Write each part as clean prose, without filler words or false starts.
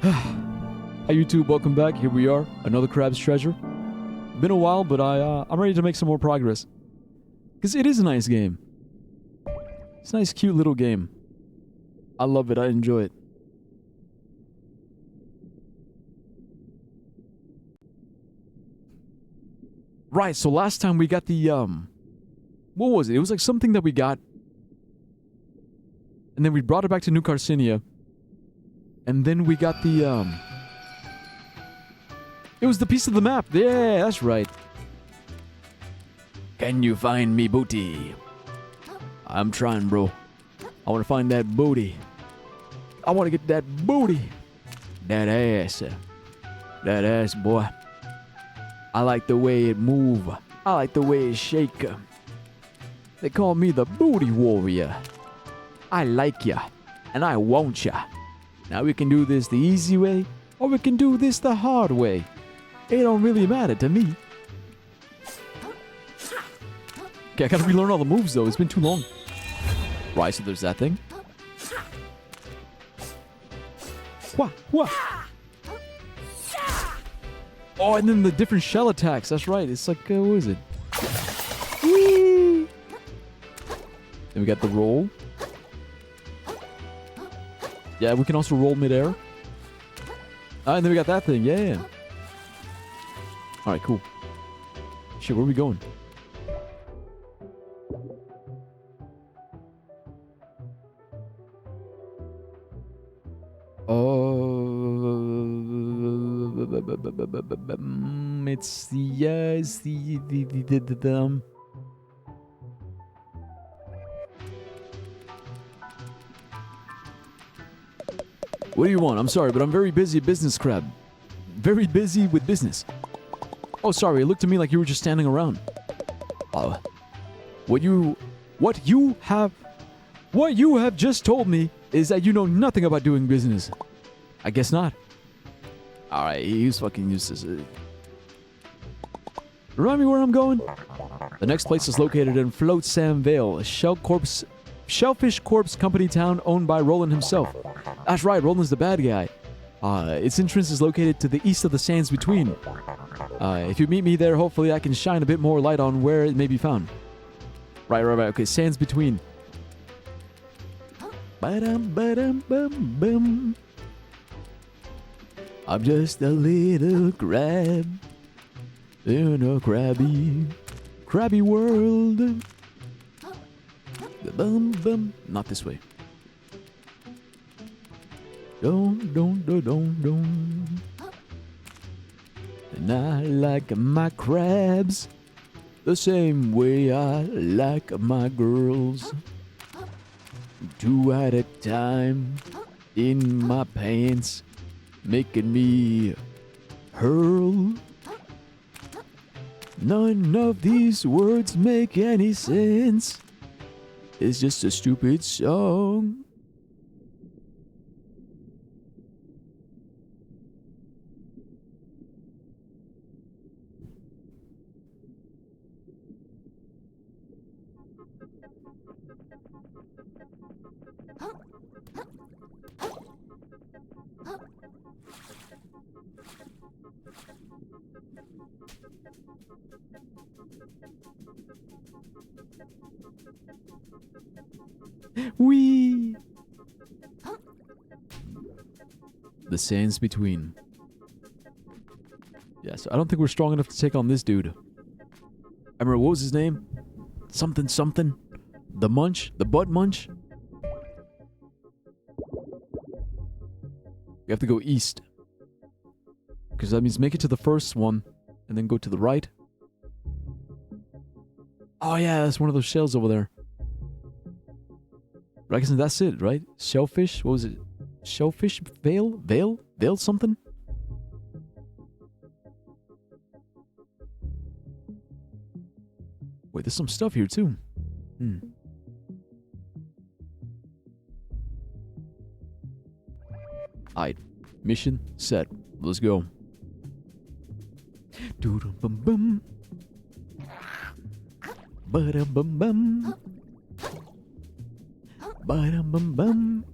Hi YouTube, welcome back. Here we are, another Crab's Treasure. Been a while, but I'm ready to make some more progress. Because it is a nice game. It's a nice, cute little game. I love it, I enjoy it. Right, so last time we got the, what was it? It was like something that we got. And then we brought it back to New Carcinia. And then we got the, it was the piece of the map. Yeah, that's right. Can you find me booty? I'm trying, bro. I want to find that booty. I want to get that booty. That ass. That ass, boy. I like the way it move. I like the way it shake. They call me the booty warrior. I like ya. And I want ya. Now we can do this the easy way, or we can do this the hard way. It don't really matter to me. Okay, I gotta relearn all the moves though. It's been too long. Right, so there's that thing. Wah, wah. Oh, and then the different shell attacks. That's right. It's like, what is it? Whee! Then we got the roll. Yeah, we can also roll midair. And then we got that thing. Yeah. Alright, cool. Shit, where are we going? It's the What do you want? I'm sorry, but I'm very busy, business crab. Very busy with business. Oh, sorry. It looked to me like you were just standing around. What you have just told me is that you know nothing about doing business. I guess not. All right, he's fucking useless. Remind me where I'm going? The next place is located in Float Sam Vale, a Shellfish Corpse company town owned by Roland himself. That's right, Roland's the bad guy. Its entrance is located to the east of the Sands Between. If you meet me there, hopefully I can shine a bit more light on where it may be found. Right. Okay, Sands Between. Ba-dum-ba-dum-bum-bum. I'm just a little crab in a crabby world. Bum bum. Not this way. Don't. And I like my crabs the same way I like my girls. 2 at a time in my pants, making me hurl. None of these words make any sense. It's just a stupid song. Wee! The Sands Between. Yeah, so I don't think we're strong enough to take on this dude. I remember, what was his name? Something. The Munch? The Butt Munch? We have to go east. Because that means make it to the first one, and then go to the right. Oh yeah, that's one of those shells over there. I guess that's it, right? Shellfish? What was it? Shellfish Vale? Vale something? Wait, there's some stuff here too. Alright, mission set. Let's go. Doodle bum bum. Ba bum bum. Ba bum bum.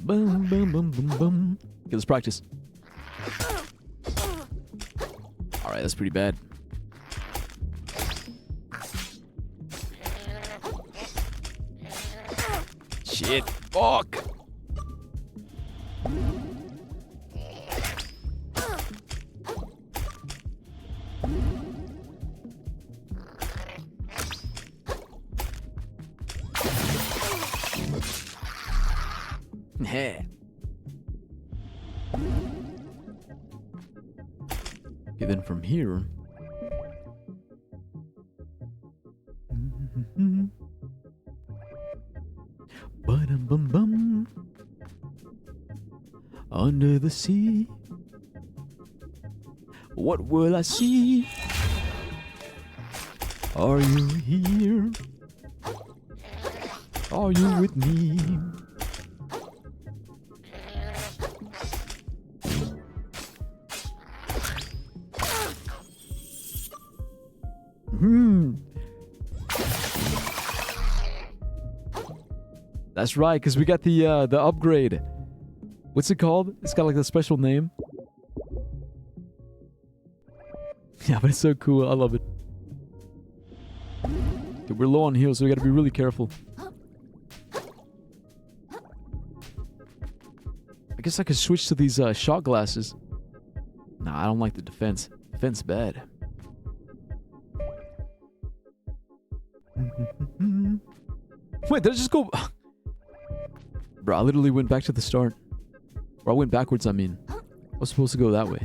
Boom, boom, boom, boom, boom. Okay, let's practice. Alright, that's pretty bad. Shit. Fuck. Okay, then from here. Ba-dum-bum-bum. Under the sea, what will I see? Are you here? Are you with me? That's right, because we got the upgrade. What's it called? It's got like a special name. Yeah, but it's so cool. I love it. Okay, we're low on heals, so we gotta be really careful. I guess I could switch to these shot glasses. Nah, I don't like the defense. Defense bad. Wait, did I just go... Bro, I literally went back to the start. Or I went backwards, I mean. I was supposed to go that way.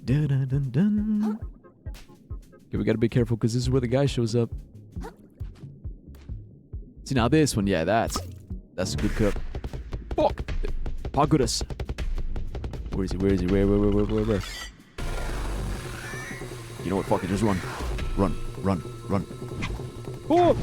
Dun-dun-dun-dun. Okay, we gotta be careful because this is where the guy shows up. See, now this one, yeah, that's a good cup. Fuck! Pagodas. Where is he? Where is he? Where? You know what? Fuck it, just run. Run. Oh!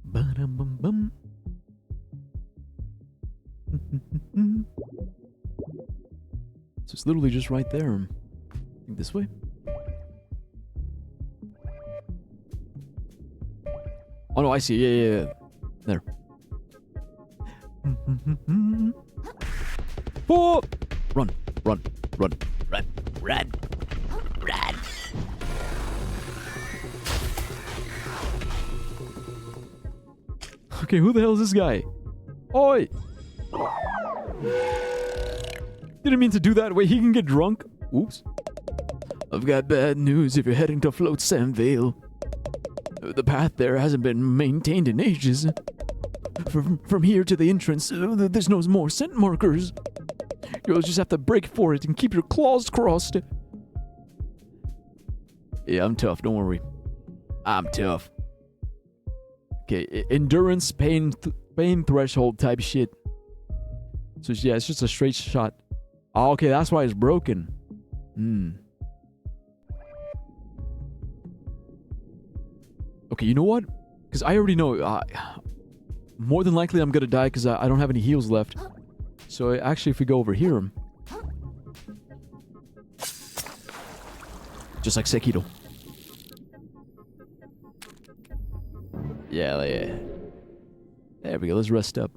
Ba-dum-bum-bum. So it's literally just right there. I think this way. Oh no, I see. Yeah. There. Oh! Run. Okay, who the hell is this guy? Oi! Didn't mean to do that. Wait, he can get drunk? Oops. I've got bad news if you're heading to Float Sandvale. The path there hasn't been maintained in ages. From here to the entrance, there's no more scent markers. You'll just have to break for it and keep your claws crossed. Yeah, I'm tough, don't worry. I'm tough. Okay, endurance, pain threshold type shit. So yeah, it's just a straight shot. Oh, okay, that's why it's broken. Okay, you know what? Because I already know. More than likely, I'm gonna die because I don't have any heals left. So actually, if we go over here, just like Sekiro. Yeah. There we go. Let's rest up.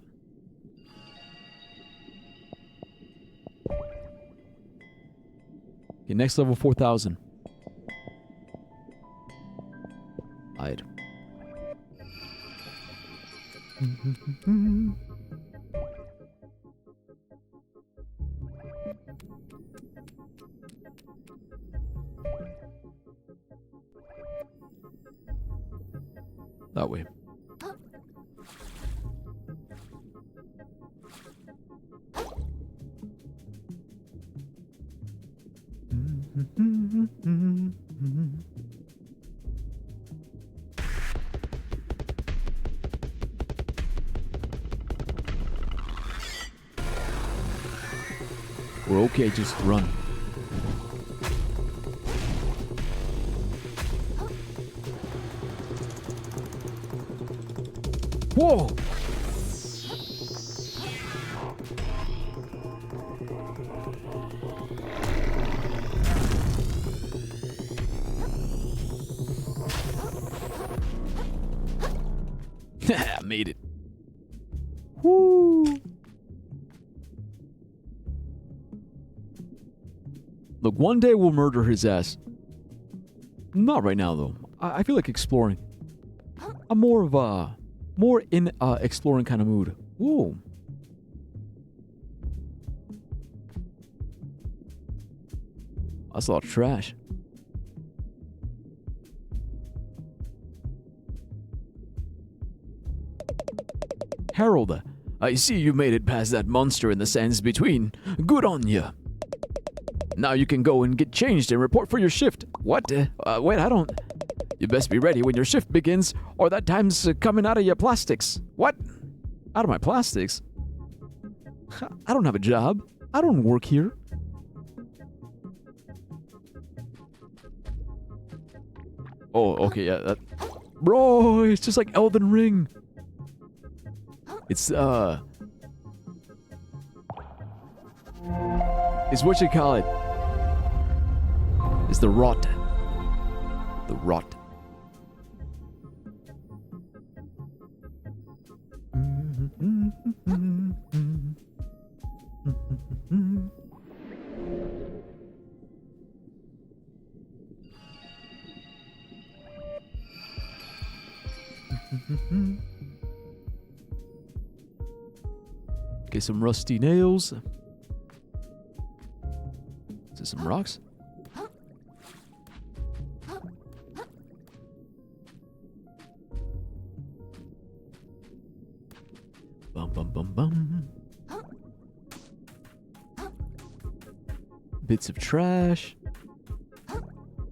Okay, next level 4,000. Alright. That way. We're okay, just run. Whoa! I made it. Woo! Look, one day we'll murder his ass. Not right now, though. I feel like exploring. I'm more in exploring kind of mood. Whoa. That's a lot of trash. Harold, I see you made it past that monster in the sands between. Good on you. Now you can go and get changed and report for your shift. What? Wait, I don't... You best be ready when your shift begins, or that time's coming out of your plastics. What? Out of my plastics? I don't have a job. I don't work here. Oh, okay, yeah, that... Bro, it's just like Elden Ring. It's what you call it. It's the rot. The rot. Get some rusty nails. Is there some rocks? Bum bum bum bum. Bits of trash.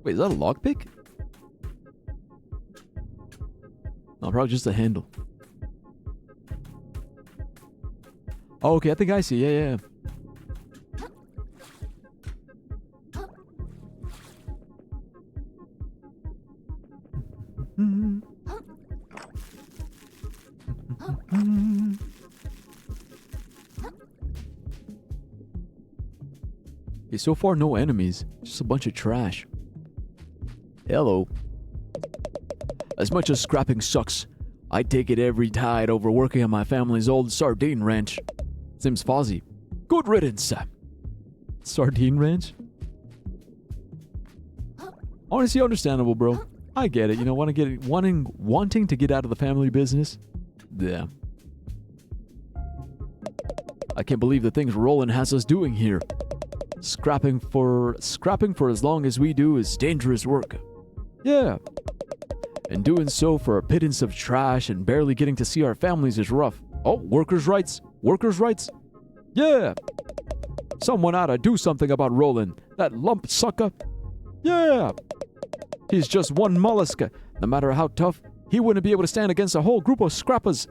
Wait, is that a lockpick? No, probably just a handle. Oh, okay, I think I see. Yeah. Okay, so far no enemies, just a bunch of trash. Hello. As much as scrapping sucks, I take it every tide over working on my family's old sardine ranch. Sims Fozzie. Good riddance. Sardine ranch? Honestly, understandable, bro. I get it. You know, wanting to get out of the family business. Yeah. I can't believe the things Roland has us doing here. Scrapping for as long as we do is dangerous work. Yeah. And doing so for a pittance of trash and barely getting to see our families is rough. Oh, workers' rights. Workers' rights. Yeah. Someone ought to do something about Roland. That lump sucker. Yeah. He's just one mollusk. No matter how tough, he wouldn't be able to stand against a whole group of scrappers.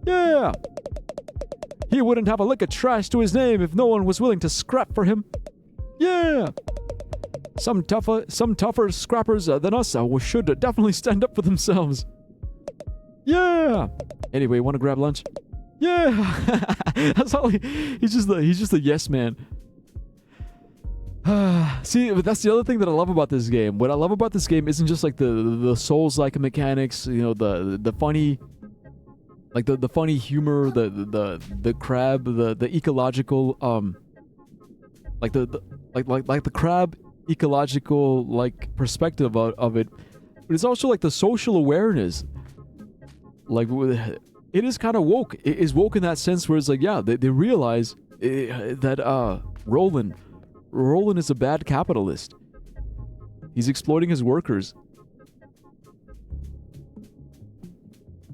Yeah. He wouldn't have a lick of trash to his name if no one was willing to scrap for him. Yeah. Some tougher scrappers than us should definitely stand up for themselves. Yeah. Anyway, want to grab lunch? Yeah. That's all he's just a yes man. See, but that's the other thing that I love about this game. What I love about this game isn't just like the Souls-like mechanics, you know, the funny, like the funny humor, the crab, the ecological, like the crab ecological like perspective of it, but it's also like the social awareness. Like it is kind of woke. It is woke in that sense where it's like, yeah, they realize that Roland is a bad capitalist. He's exploiting his workers.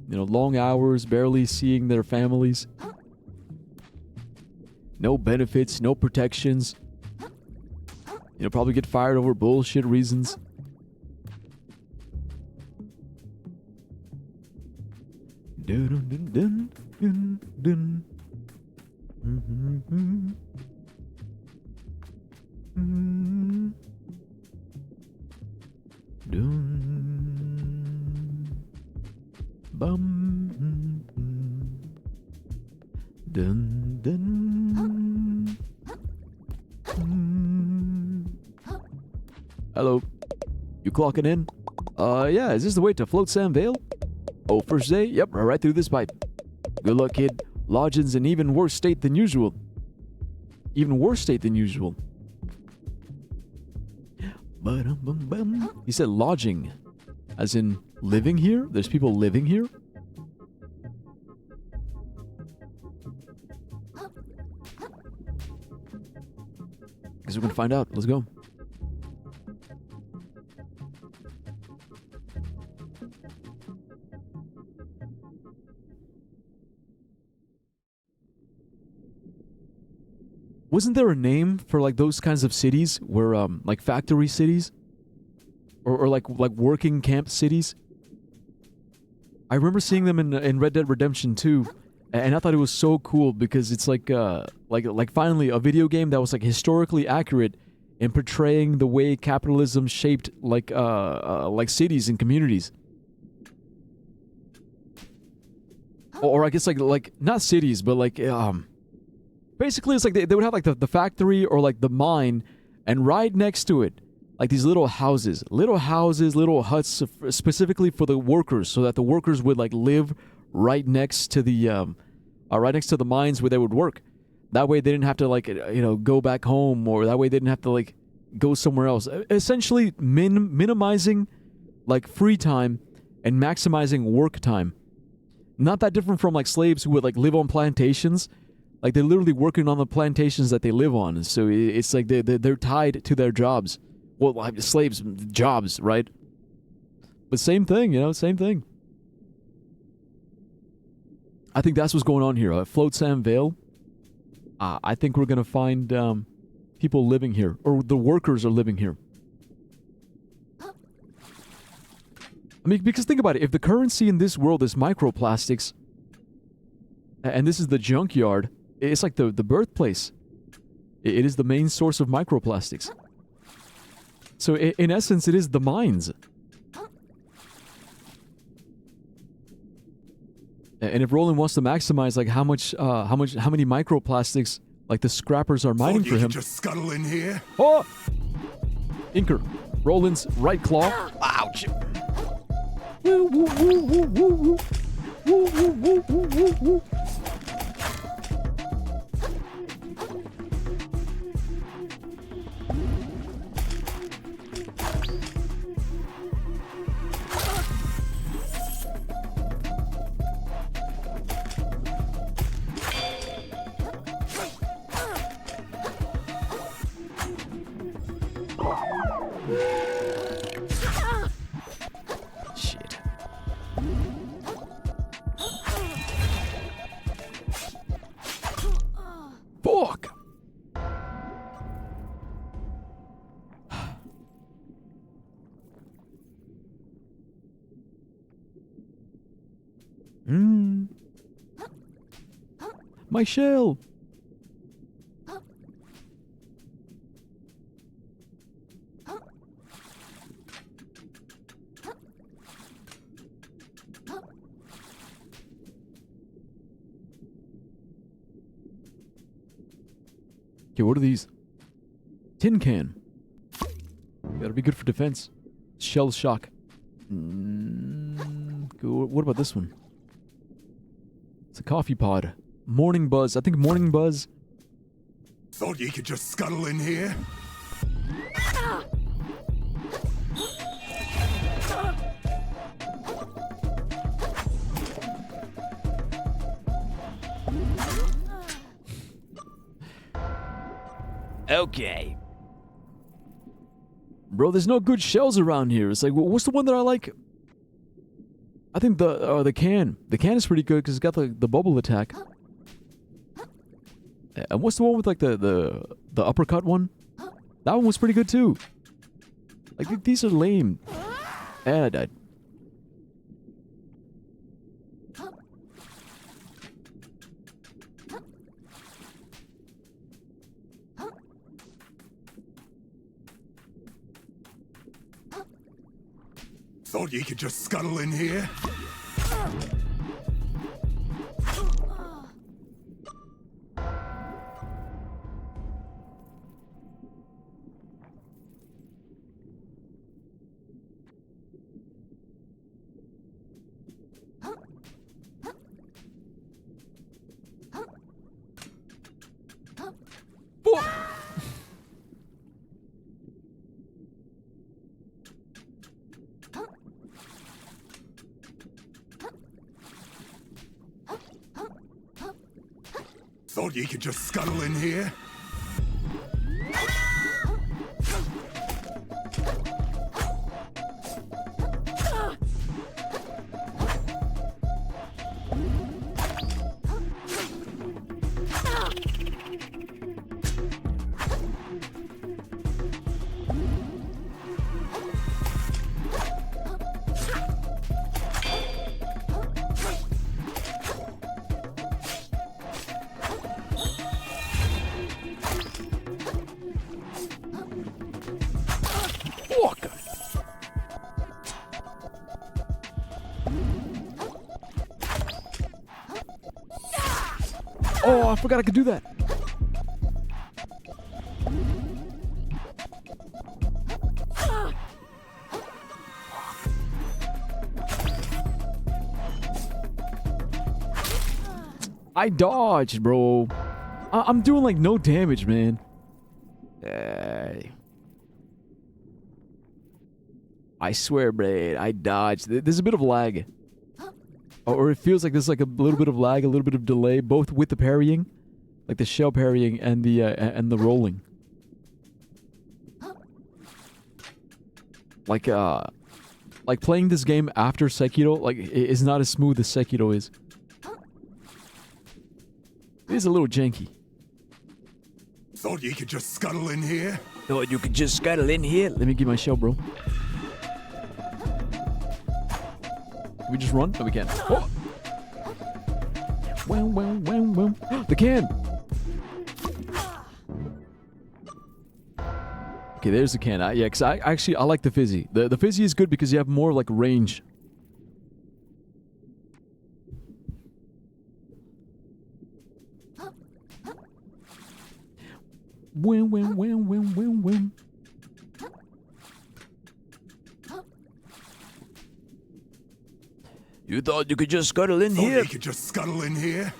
You know, long hours, barely seeing their families. No benefits, no protections. You know, probably get fired over bullshit reasons. Dun dun dun dun dun. Dun. Bum. Dun, dun. Hello. You clocking in? Yeah, is this the way to Float Sam Vale? Oh, first day? Yep, right through this pipe. Good luck, kid. Lodging's in even worse state than usual. Even worse state than usual. He said lodging. As in living here? There's people living here? Guess we're gonna find out. Let's go. Wasn't there a name for like those kinds of cities where like factory cities? Or like working camp cities? I remember seeing them in Red Dead Redemption 2, and I thought it was so cool because it's like finally a video game that was like historically accurate in portraying the way capitalism shaped like cities and communities. Or I guess like not cities, but like basically it's like they would have like the factory or like the mine, and right next to it, like these little houses, little huts specifically for the workers, so that the workers would like live right next to the mines where they would work. That way they didn't have to like go back home, or that way they didn't have to like go somewhere else. Essentially minimizing like free time and maximizing work time. Not that different from like slaves who would like live on plantations. Like they're literally working on the plantations that they live on. So it's like they're tied to their jobs. Well, slaves' jobs, right? But same thing, same thing. I think that's what's going on here. Float Sam Vale. I think we're going to find people living here. Or the workers are living here. I mean, because think about it. If the currency in this world is microplastics, and this is the junkyard, it's like the birthplace. It is the main source of microplastics. So in essence, it is the mines. And if Roland wants to maximize like how many microplastics like the scrappers are mining for him. Just scuttle in here. Oh! Inker. Roland's right claw. Ouch. Woo, woo, woo, woo, woo, woo. Woo, woo, woo, woo, woo, woo. Shit. Fuck. My shell. Okay, what are these? Tin can. Gotta be good for defense. Shell shock. What about this one? It's a coffee pod. Morning buzz. I think morning buzz. Thought you could just scuttle in here. Okay. Bro, there's no good shells around here. It's like, what's the one that I like? I think the can. The can is pretty good because it's got the bubble attack. And what's the one with like the uppercut one? That one was pretty good too. Like these are lame. And I died. Thought you could just scuttle in here. Thought you could just scuttle in here? Fuck! Oh, I forgot I could do that. I dodged, bro. I'm doing like no damage, man. Hey. I swear, Braid, I dodged. There's a bit of lag. Or it feels like there's like a little bit of lag, a little bit of delay, both with the parrying, like the shell parrying and the rolling. Like playing this game after Sekiro, like is not as smooth as Sekiro is. It is a little janky. Thought you could just scuttle in here? Thought you could just scuttle in here. Let me get my shell, bro. Can we just run? No, we can't. Oh! Well. The can! Okay, there's the can. Yeah, because I like the fizzy. The fizzy is good because you have more, like, range. Well. You thought you could just scuttle in Thought here? you could just scuttle in here?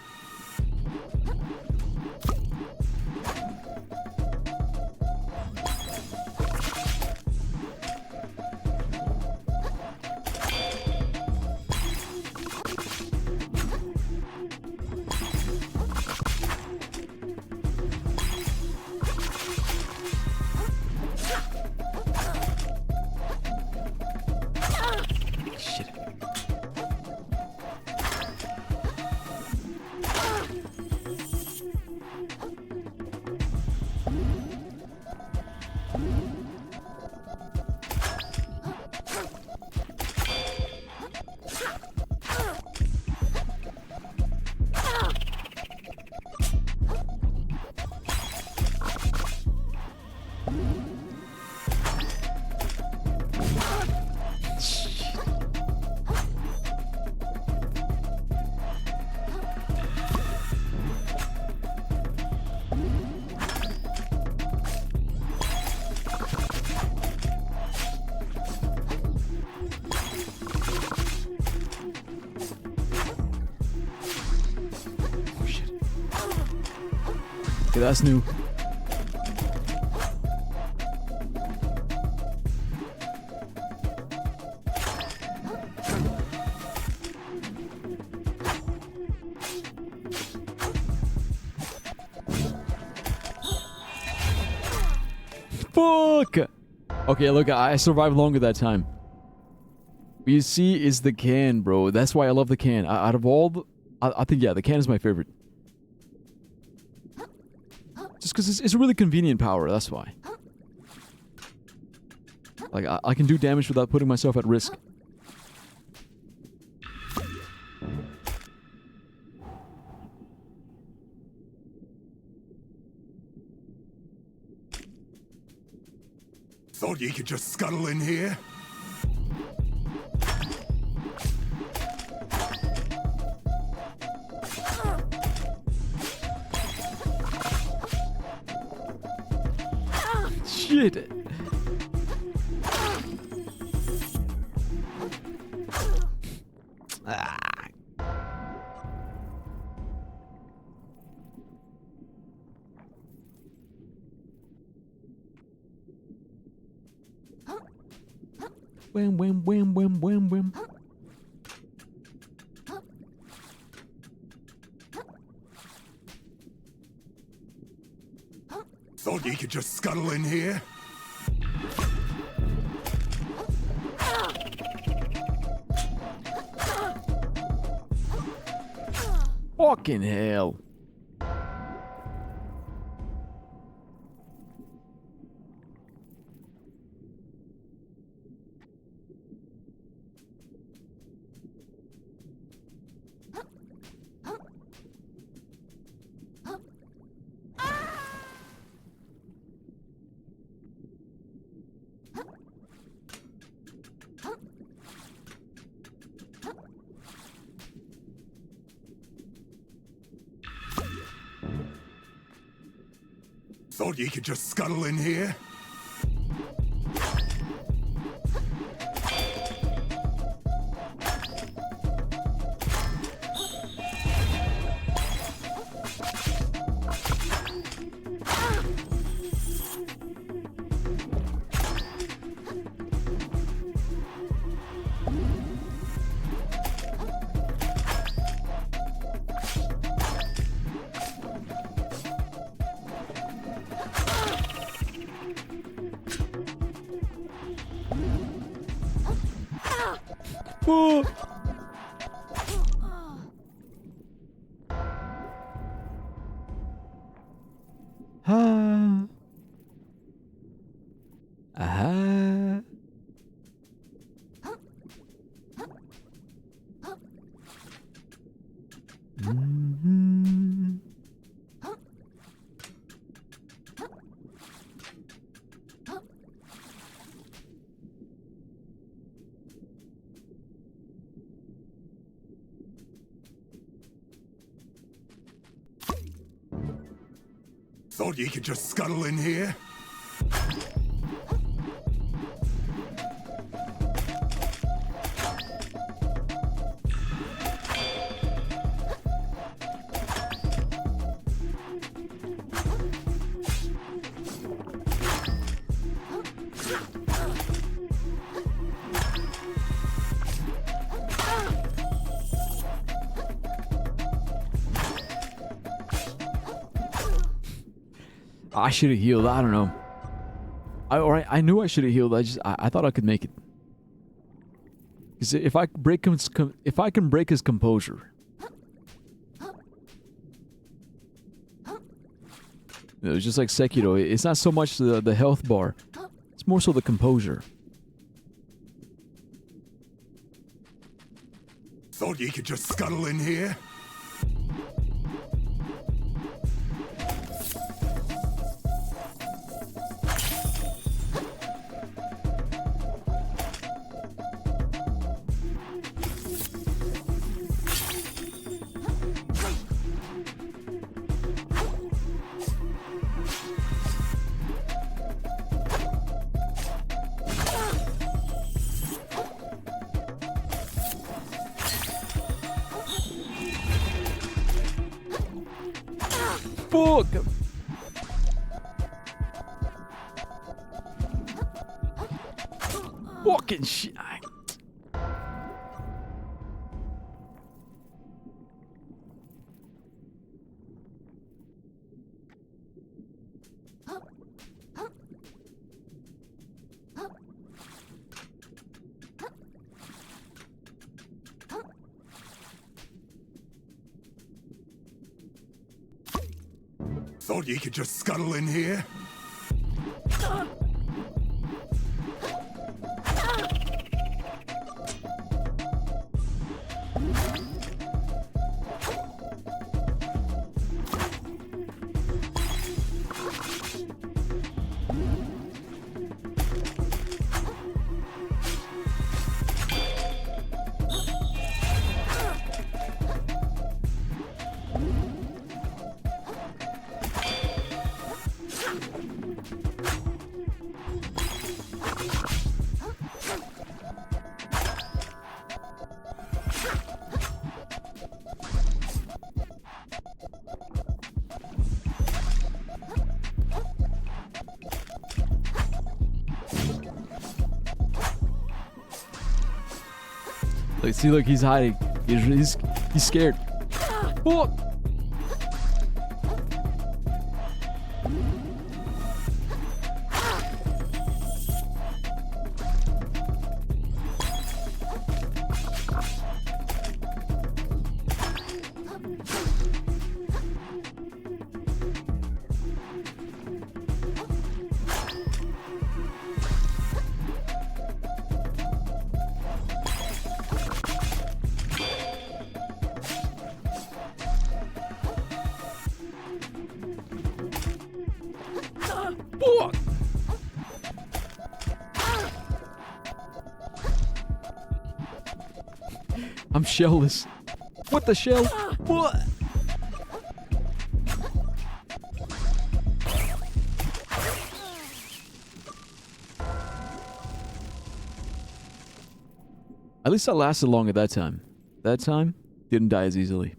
Shit. Okay, that's new. Fuck! Okay, look, I survived longer that time. What you see is the can, bro. That's why I love the can. Out of all the... I think, yeah, the can is my favorite. Just because it's a really convenient power, that's why. Like, I can do damage without putting myself at risk. Thought you could just scuttle in here? Shit! Ah. Wham. Thought you could just scuttle in here? Fucking hell. Thought you could just scuttle in here? Oh. Ah. Aha. Mhm. Thought you could just scuttle in here? I should have healed. I don't know. I knew I should have healed. I thought I could make it. Because if I can break his composure. It was just like Sekiro. It's not so much the health bar. It's more so the composure. Thought you could just scuttle in here? Fuck! Fucking shit. Thought you could just scuttle in here? Like, see, look, he's hiding. He's scared. Fuck! Fuck! I'm shellless. What the shell? What? At least I lasted long at that time. That time, didn't die as easily.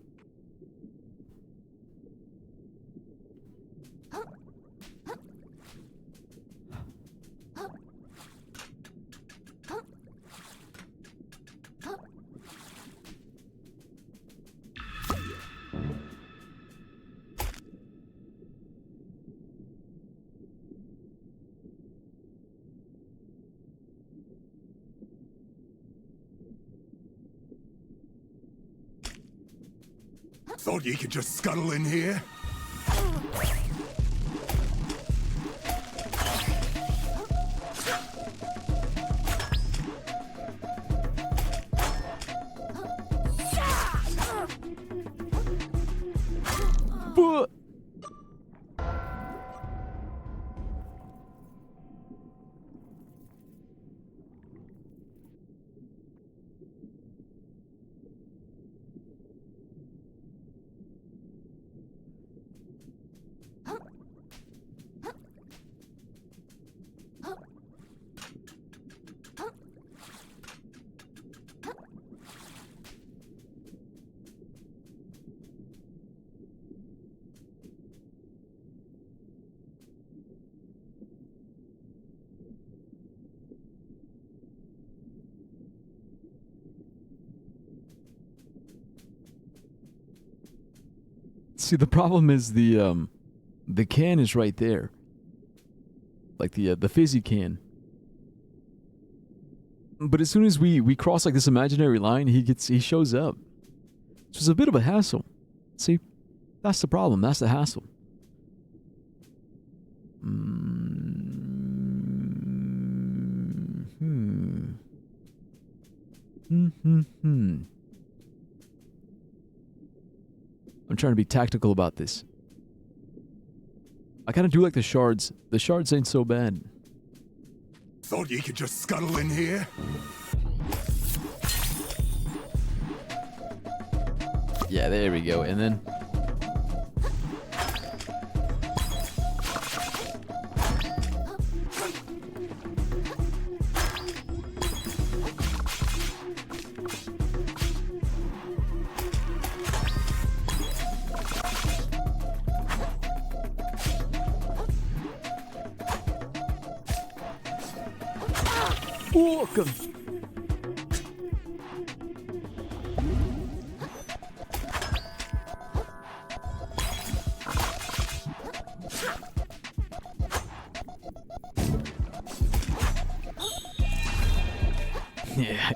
Thought you could just scuttle in here? What? See, the problem is the can is right there. Like the fizzy can. But as soon as we cross like this imaginary line, he shows up. So it's a bit of a hassle. See, that's the problem. That's the hassle. I'm trying to be tactical about this. I kind of do like the shards. The shards ain't so bad. Thought you could just scuttle in here? Yeah, there we go. And then... Welcome. Yeah.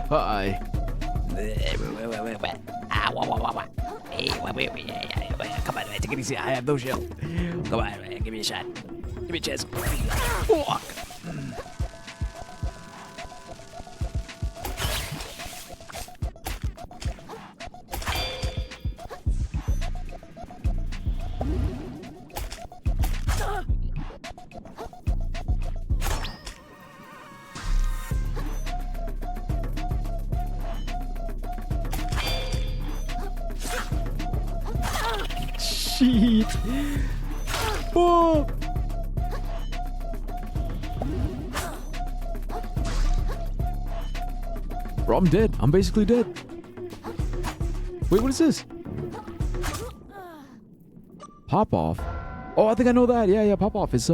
Hi. Hey, come on, man. Take it easy. I have no shield. Come on, man. Give me a shot. Give me a chance. Fuck. Shit. Oh. Bro, I'm dead. I'm basically dead. Wait, what is this? Pop off. Oh, I think I know that. Yeah, pop off is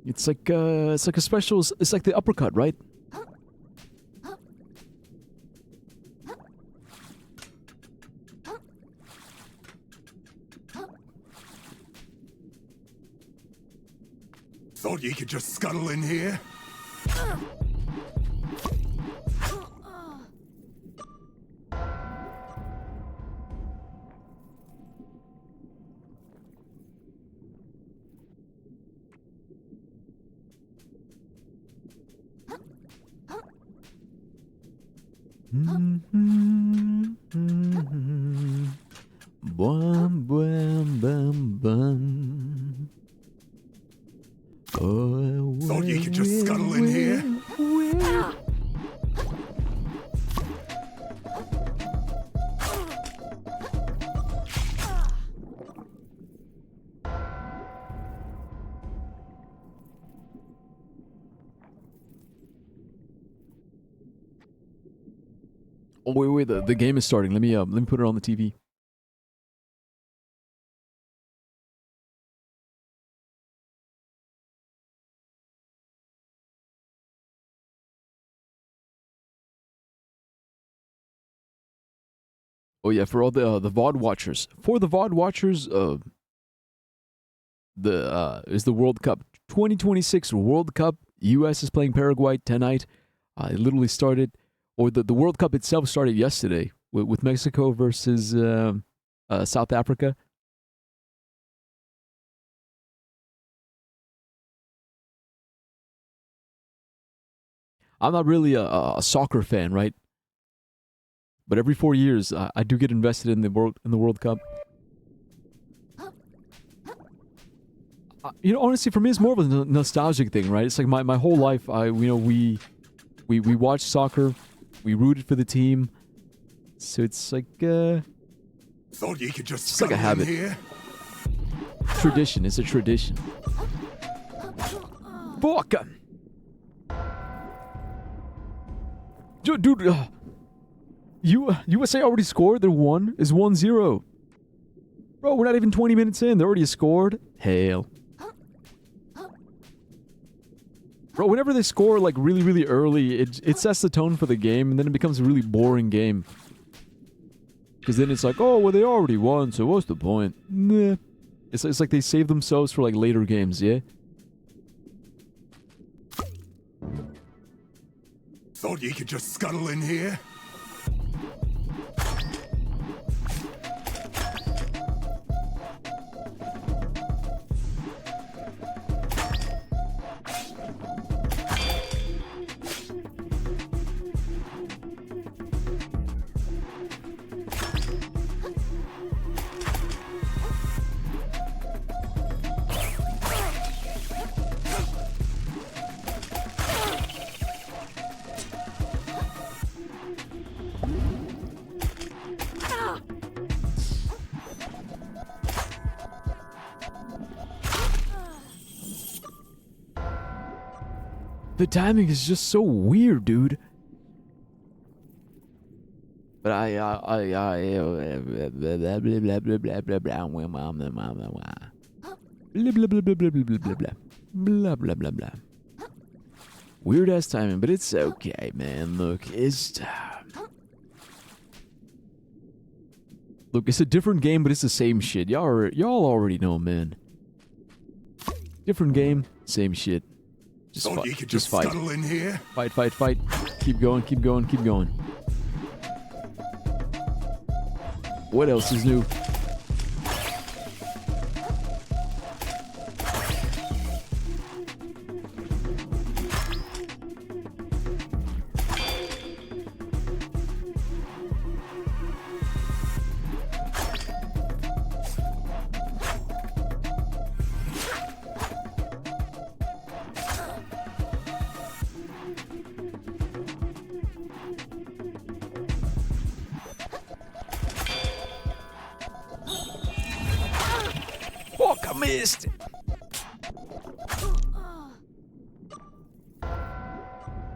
It's like a special. It's like the uppercut, right? Thought you could just scuttle in here? Bum, bum, bum, bum. Oh, Thought you could just scuttle in here? Oh wait, the game is starting. Let me put it on the TV. Oh yeah, for all the VOD watchers. For the VOD watchers, is the World Cup 2026 World Cup. US is playing Paraguay tonight. It literally started, or the World Cup itself started yesterday with Mexico versus South Africa. I'm not really a soccer fan, right? But every 4 years, I do get invested in the World Cup. Honestly, for me, it's more of a nostalgic thing, right? It's like my whole life. We watched soccer, we rooted for the team, so it's like Thought you could just it's like a scuttle in habit. here? Tradition. It's a tradition. Fuck. Dude, USA already scored. They're won. It's 1-0. Bro, we're not even 20 minutes in. They already scored. Hell. Bro, whenever they score like really, really early, it sets the tone for the game, and then it becomes a really boring game. Because then it's like, oh, well, they already won, so what's the point? Nah. It's like they save themselves for like later games, yeah? Thought you could just scuttle in here? The timing is just so weird, dude. But I blah blah blah blah blah blah blah blah blah blah blah. Weird ass timing, but it's okay, man. Look, it's a different game, but it's the same shit. Y'all already know, man. Different game, same shit. Thought you could Just just fight. scuttle in here? Fight. Keep going, keep going, keep going. What else is new? Fuck, I missed.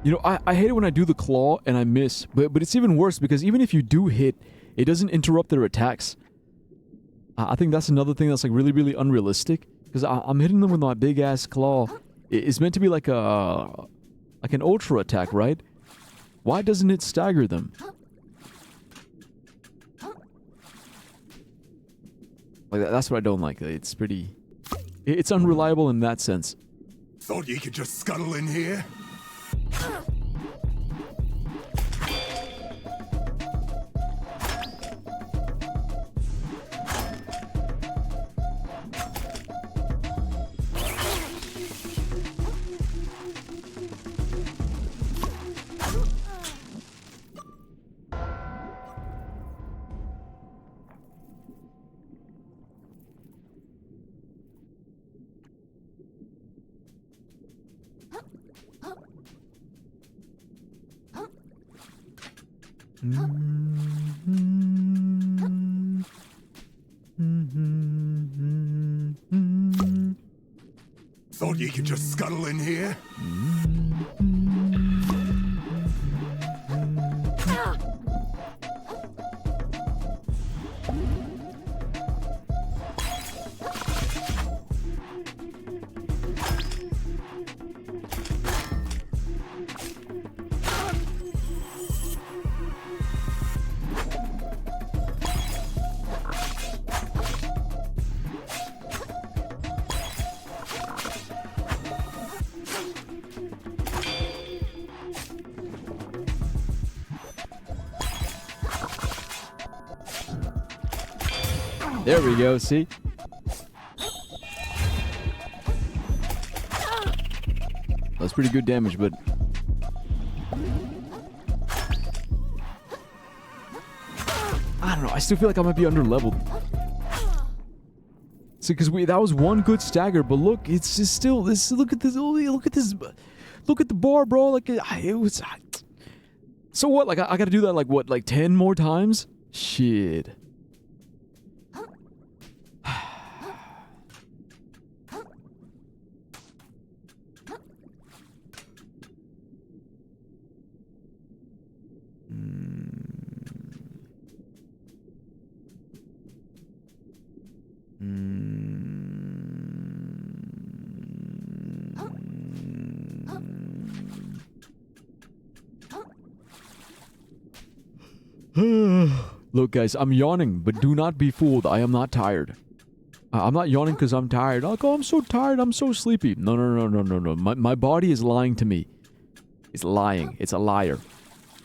You know, I hate it when I do the claw and I miss, but it's even worse because even if you do hit, it doesn't interrupt their attacks. I think that's another thing that's like really, really unrealistic because I'm hitting them with my big ass claw. It's meant to be like an ultra attack, right? Why doesn't it stagger them? Like that's what I don't like. It's pretty... It's unreliable in that sense. Thought you could just scuttle in here? Thought you could just scuttle in here? There we go, see? That's pretty good damage, but... I don't know, I still feel like I might be under-leveled. See, because that was one good stagger, but look, it's just still... Look at this, look at this... Look at the bar, bro, like, it was... So what, like, I gotta do that, like, what, like 10 more times? Shit. Look, guys, I'm yawning, but do not be fooled. I am not tired. I'm not yawning because I'm tired. Like, oh, I'm so tired. I'm so sleepy. No, no, no, no, no, no. My body is lying to me. It's lying. It's a liar.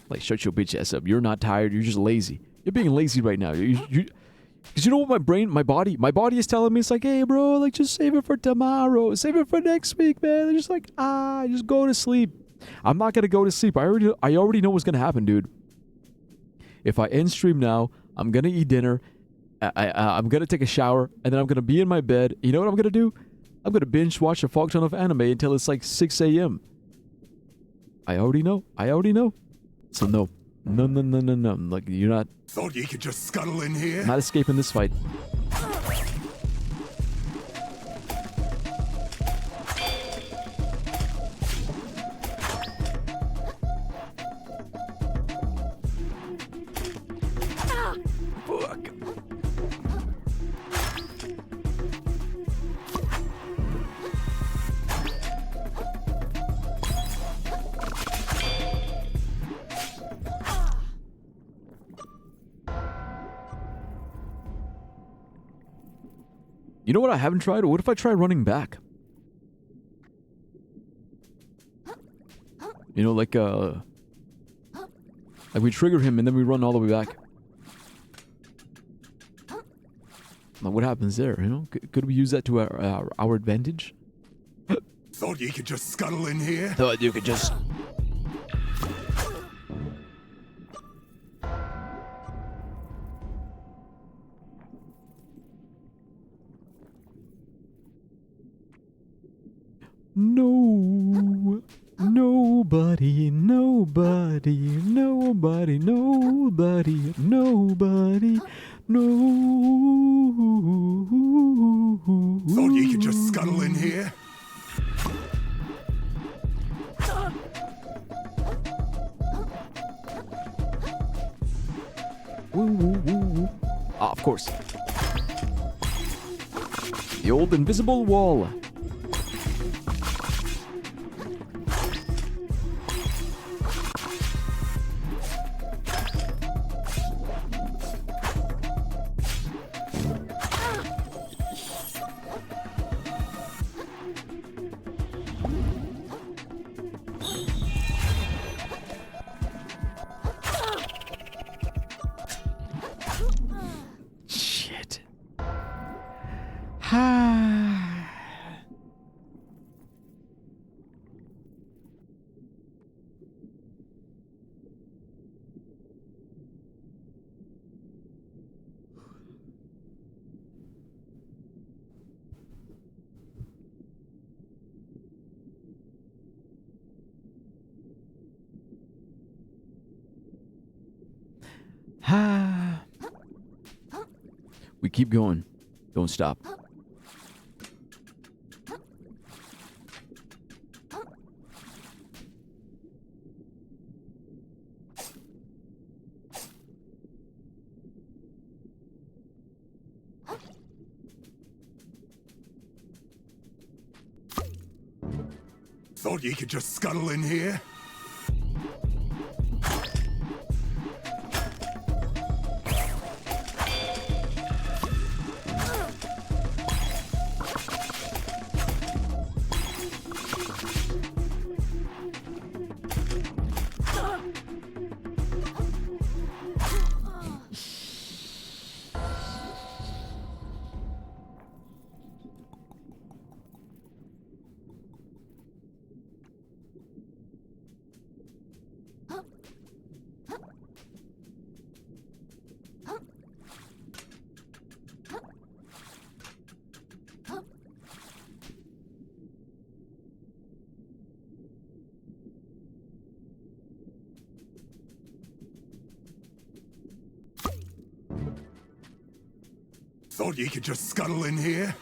Like, shut your bitch ass up. You're not tired. You're just lazy. You're being lazy right now. Because you know what my body is telling me? It's like, hey, bro, like, just save it for tomorrow. Save it for next week, man. They're just like, just go to sleep. I'm not going to go to sleep. I already know what's going to happen, dude. If I end stream now, I'm going to eat dinner. I'm going to take a shower. And then I'm going to be in my bed. You know what I'm going to do? I'm going to binge watch a fuck ton of anime until it's like 6 a.m. I already know. So no. No. Like, you're not... Thought you could just scuttle in here? Not escaping this fight. Fuck. You know what I haven't tried? What if I try running back? You know, like, Like, we trigger him and then we run all the way back. Like, what happens there, you know? Could we use that to our advantage? Thought you could just scuttle in here? Thought you could just... No, nobody, nobody, nobody, nobody, nobody, no. Thought you could just scuttle in here? Woo, woo, woo, woo. Ah, of course. The old invisible wall. Shit. We keep going. Don't stop. Thought you could just scuttle in here? Thought you could just scuttle in here?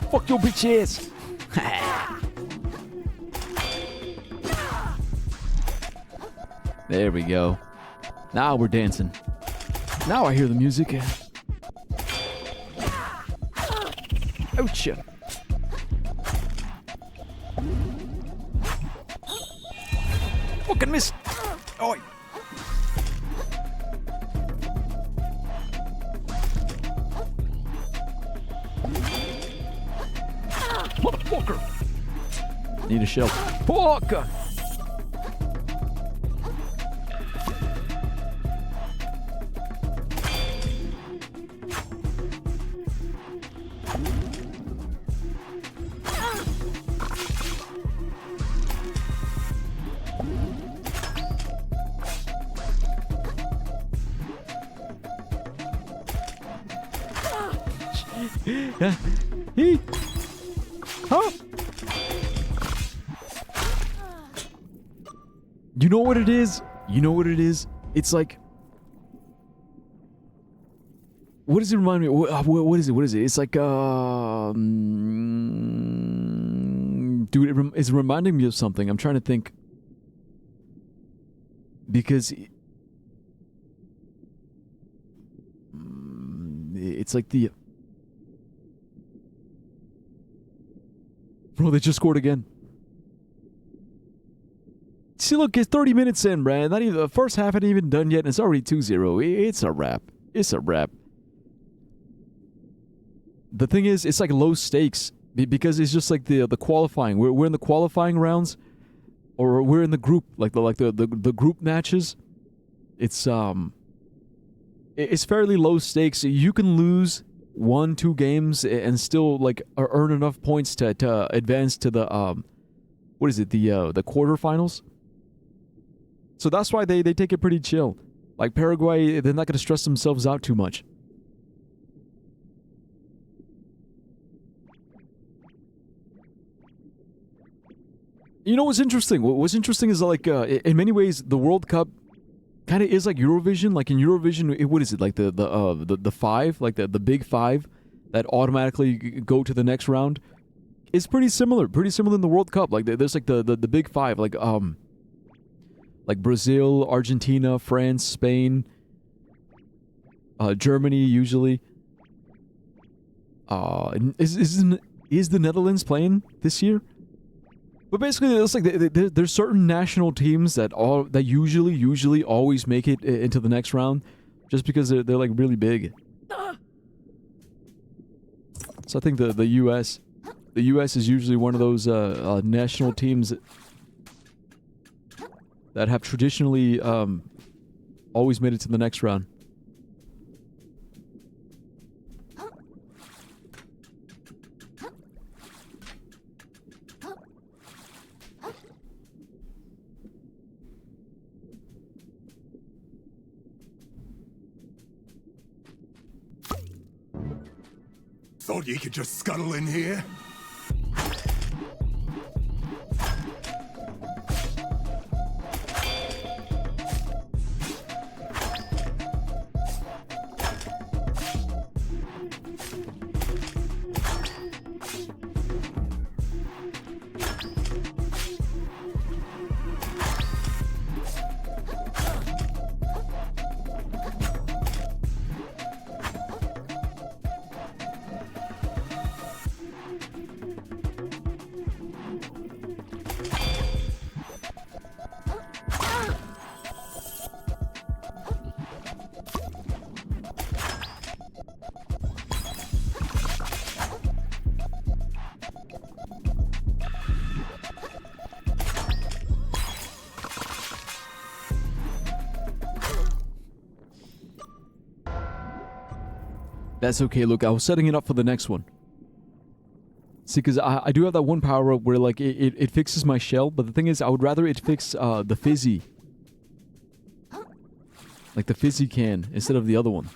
Fuck your bitch ass. There we go. Now we're dancing. Now I hear the music. Ouch. Fucking miss. Oh. Motherfucker. Need a shell. Fuck. He. Huh? You know what it is? You know what it is? It's like... What does it remind me of? What is it? What is it? It's like, dude, it's reminding me of something. I'm trying to think. Because... It's like the... Bro, they just scored again. See, look, it's 30 minutes in, Brad. Not even the first half hadn't even done yet, and it's already 2-0. It's a wrap. It's a wrap. The thing is, it's like low stakes because it's just like the qualifying. We're in the qualifying rounds, or we're in the group like the group matches. It's fairly low stakes. You can lose 1-2 games and still like earn enough points to advance to the what is it, the quarterfinals. So that's why they take it pretty chill. Like Paraguay, they're not going to stress themselves out too much. You know what's interesting? What's interesting is like in many ways the World Cup kind of is like Eurovision. Like in Eurovision, what is it, like the five, like the big five that automatically go to the next round? It's pretty similar in the World Cup. Like there's like the big five, like Brazil, Argentina, France, Spain, Germany usually. Is the Netherlands playing this year? But basically, it's like there's certain national teams that usually always make it into the next round, just because they're like really big. So I think the U.S. is usually one of those national teams that have traditionally always made it to the next round. Thought you could just scuttle in here? That's okay. Look, I was setting it up for the next one. See, because I do have that one power-up where, like, it fixes my shell, but the thing is, I would rather it fix the fizzy. Like the fizzy can, instead of the other one.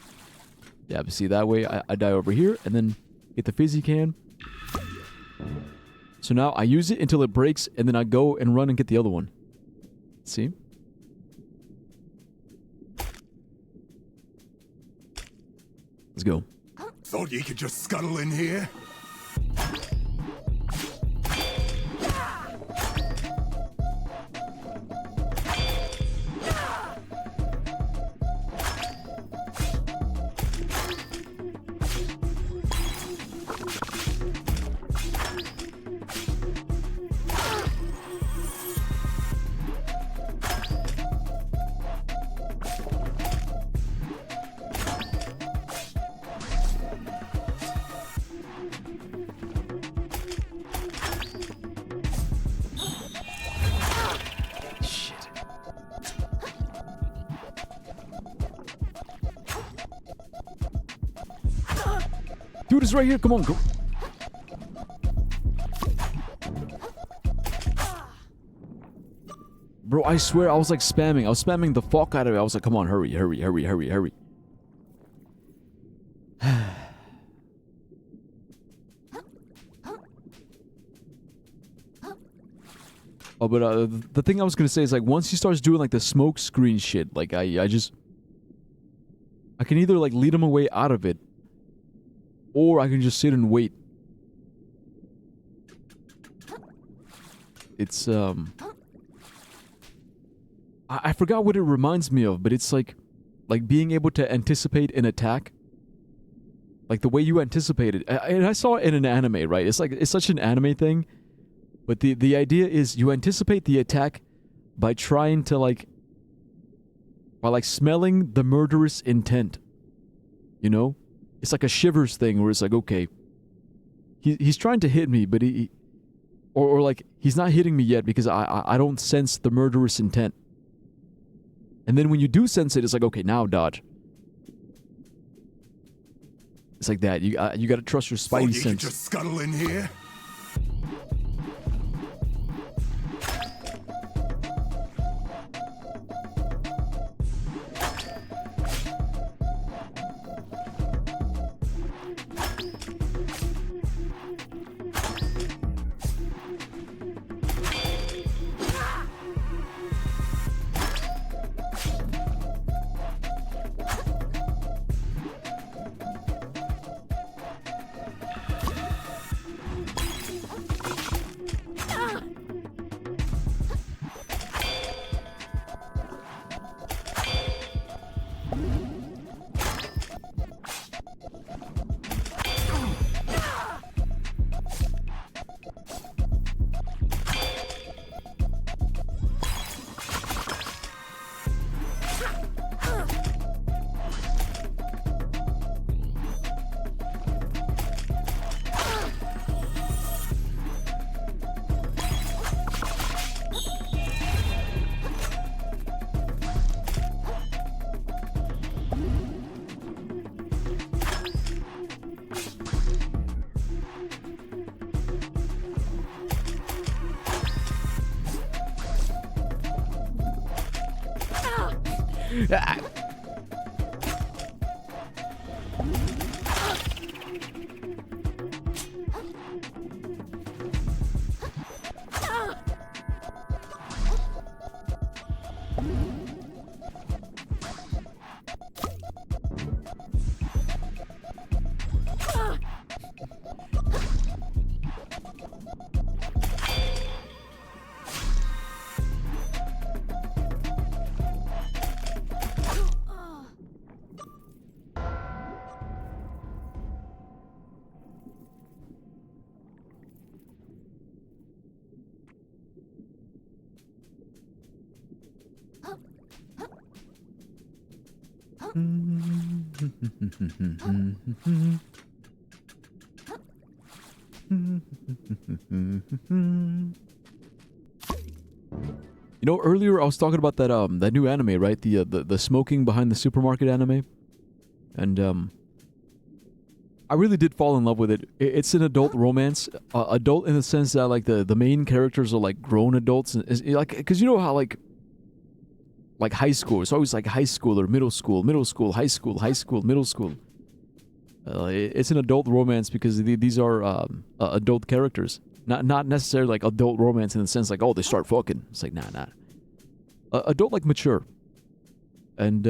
Yeah, but see, that way I die over here, and then get the fizzy can. So now I use it until it breaks, and then I go and run and get the other one. See? Let's go. Thought you could just scuttle in here? Dude is right here. Come on, go. Bro, I swear I was like spamming. I was spamming the fuck out of it. I was like, come on, hurry, hurry, hurry, hurry, hurry. Oh, but the thing I was gonna say is like once he starts doing like the smoke screen shit, like I can either like lead him away out of it, or I can just sit and wait. It's I forgot what it reminds me of, but it's like being able to anticipate an attack. like the way you anticipate it. And I saw it in an anime, right? It's like it's such an anime thing, but the idea is you anticipate the attack by trying to by smelling the murderous intent. You know, it's like a Shivers thing where it's like, okay, he's trying to hit me, but or like he's not hitting me yet because I don't sense the murderous intent. And then when you do sense it, it's like, okay, now dodge. It's like that. You got to trust your Thought spidey you could sense. just scuttle in here? Ah. You know, earlier I was talking about that new anime, right? The smoking behind the supermarket anime, and I really did fall in love with it. It's an adult romance, adult in the sense that like the main characters are like grown adults, and like because you know how like high school, it's always like high school or middle school, high school, middle school. It's an adult romance because these are adult characters. Not necessarily like adult romance in the sense like, oh, they start fucking. It's like, nah. Adult, like mature. And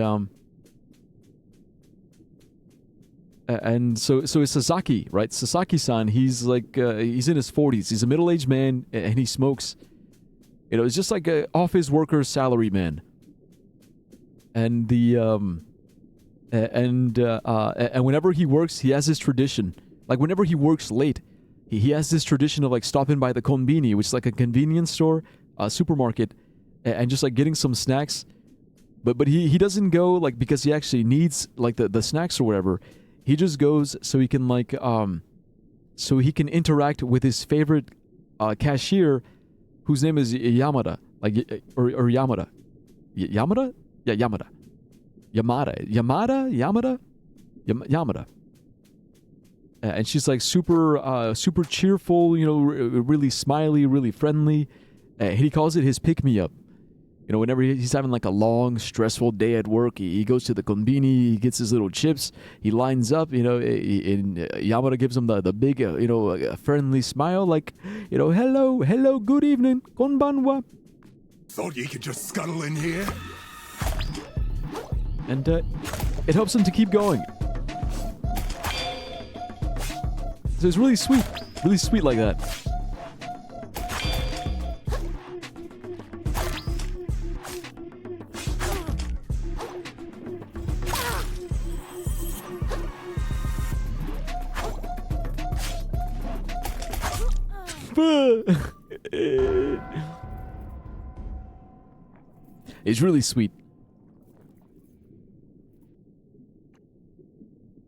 so it's Sasaki, right? Sasaki-san, he's like, he's in his 40s. He's a middle-aged man and he smokes. You know, it's just like a office worker salary man. And and whenever he works, he has this tradition. Like whenever he works late, he has this tradition of like stopping by the konbini, which is like a convenience store, supermarket, and just like getting some snacks. But he doesn't go like because he actually needs like the snacks or whatever. He just goes so he can like so he can interact with his favorite cashier, whose name is Yamada, like or Yamada, Yamada, yeah, Yamada. And she's like super cheerful, you know, really smiley, really friendly. He calls it his pick-me-up. You know, whenever he's having like a long, stressful day at work, he goes to the konbini, he gets his little chips, he lines up, you know, and Yamada gives him the big, you know, friendly smile, like, you know, hello, good evening, konbanwa. Thought you could just scuttle in here? And it helps him to keep going. So it's really sweet like that. It's really sweet.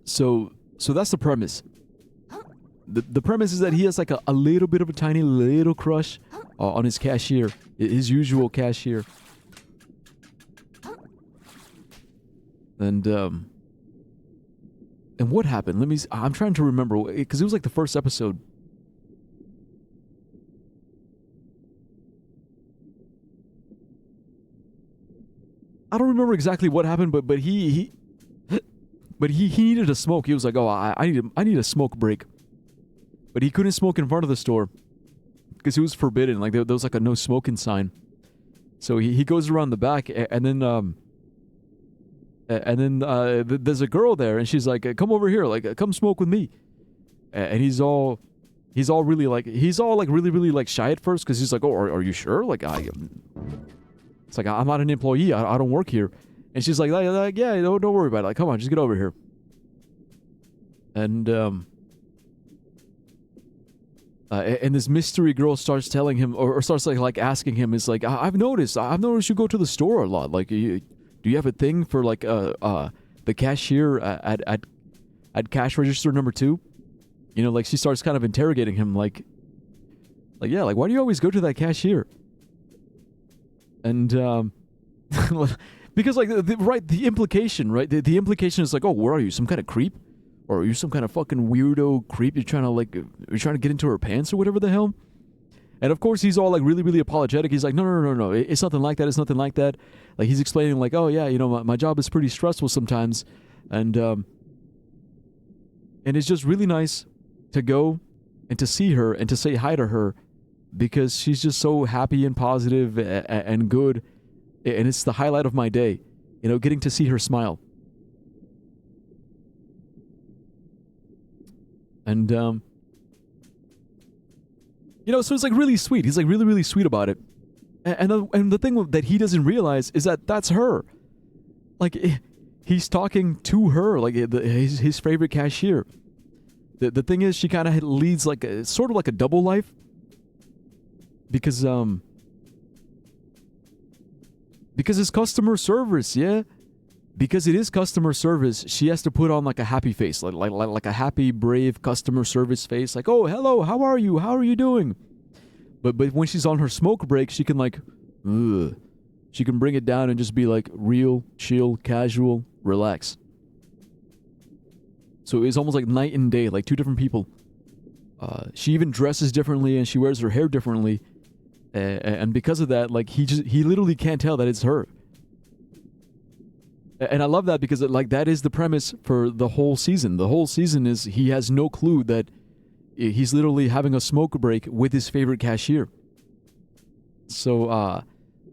So that's the premise. The premise is that he has like a little bit of a tiny little crush on his cashier, his usual cashier. And what happened? I'm trying to remember, because it was like the first episode. I don't remember exactly what happened, but he needed a smoke. He was like, "Oh, I need a smoke break," but he couldn't smoke in front of the store because it was forbidden. Like there was like a no smoking sign. So he goes around the back, and then there's a girl there, and she's like, "Come over here, like come smoke with me." And he's all really like shy at first because he's like, "Oh, are you sure?" Like it's like, I'm not an employee. I don't work here. And she's like, yeah, don't worry about it. Like, come on, just get over here. And this mystery girl starts telling him, or starts like asking him, is like, I've noticed you go to the store a lot. Like, do you have a thing for like the cashier at cash register number 2? You know, like she starts kind of interrogating him, like yeah, like why do you always go to that cashier? And because like the implication, right? The implication is like, oh, where are you? Some kind of creep? Or are you some kind of fucking weirdo creep? You're trying to get into her pants or whatever the hell? And of course he's all like really, really apologetic. He's like, no. It's nothing like that. It's nothing like that. Like he's explaining like, oh yeah, you know, my job is pretty stressful sometimes. And it's just really nice to go and to see her and to say hi to her because she's just so happy and positive and good. And it's the highlight of my day, you know, getting to see her smile. And, you know, so it's like really sweet. He's like really, really sweet about it. And the thing that he doesn't realize is that that's her. Like, he's talking to her, like his favorite cashier. The thing is, she kind of leads like sort of like a double life. Because it's customer service, yeah. Because it is customer service, she has to put on like a happy face, like a happy, brave customer service face, like, oh, hello, how are you? How are you doing? But when she's on her smoke break, she can like, she can bring it down and just be like real, chill, casual, relax. So it's almost like night and day, like two different people. She even dresses differently and she wears her hair differently. And because of that, like he literally can't tell that it's her. And I love that because like that is the premise for the whole season. The whole season is he has no clue that he's literally having a smoke break with his favorite cashier. So her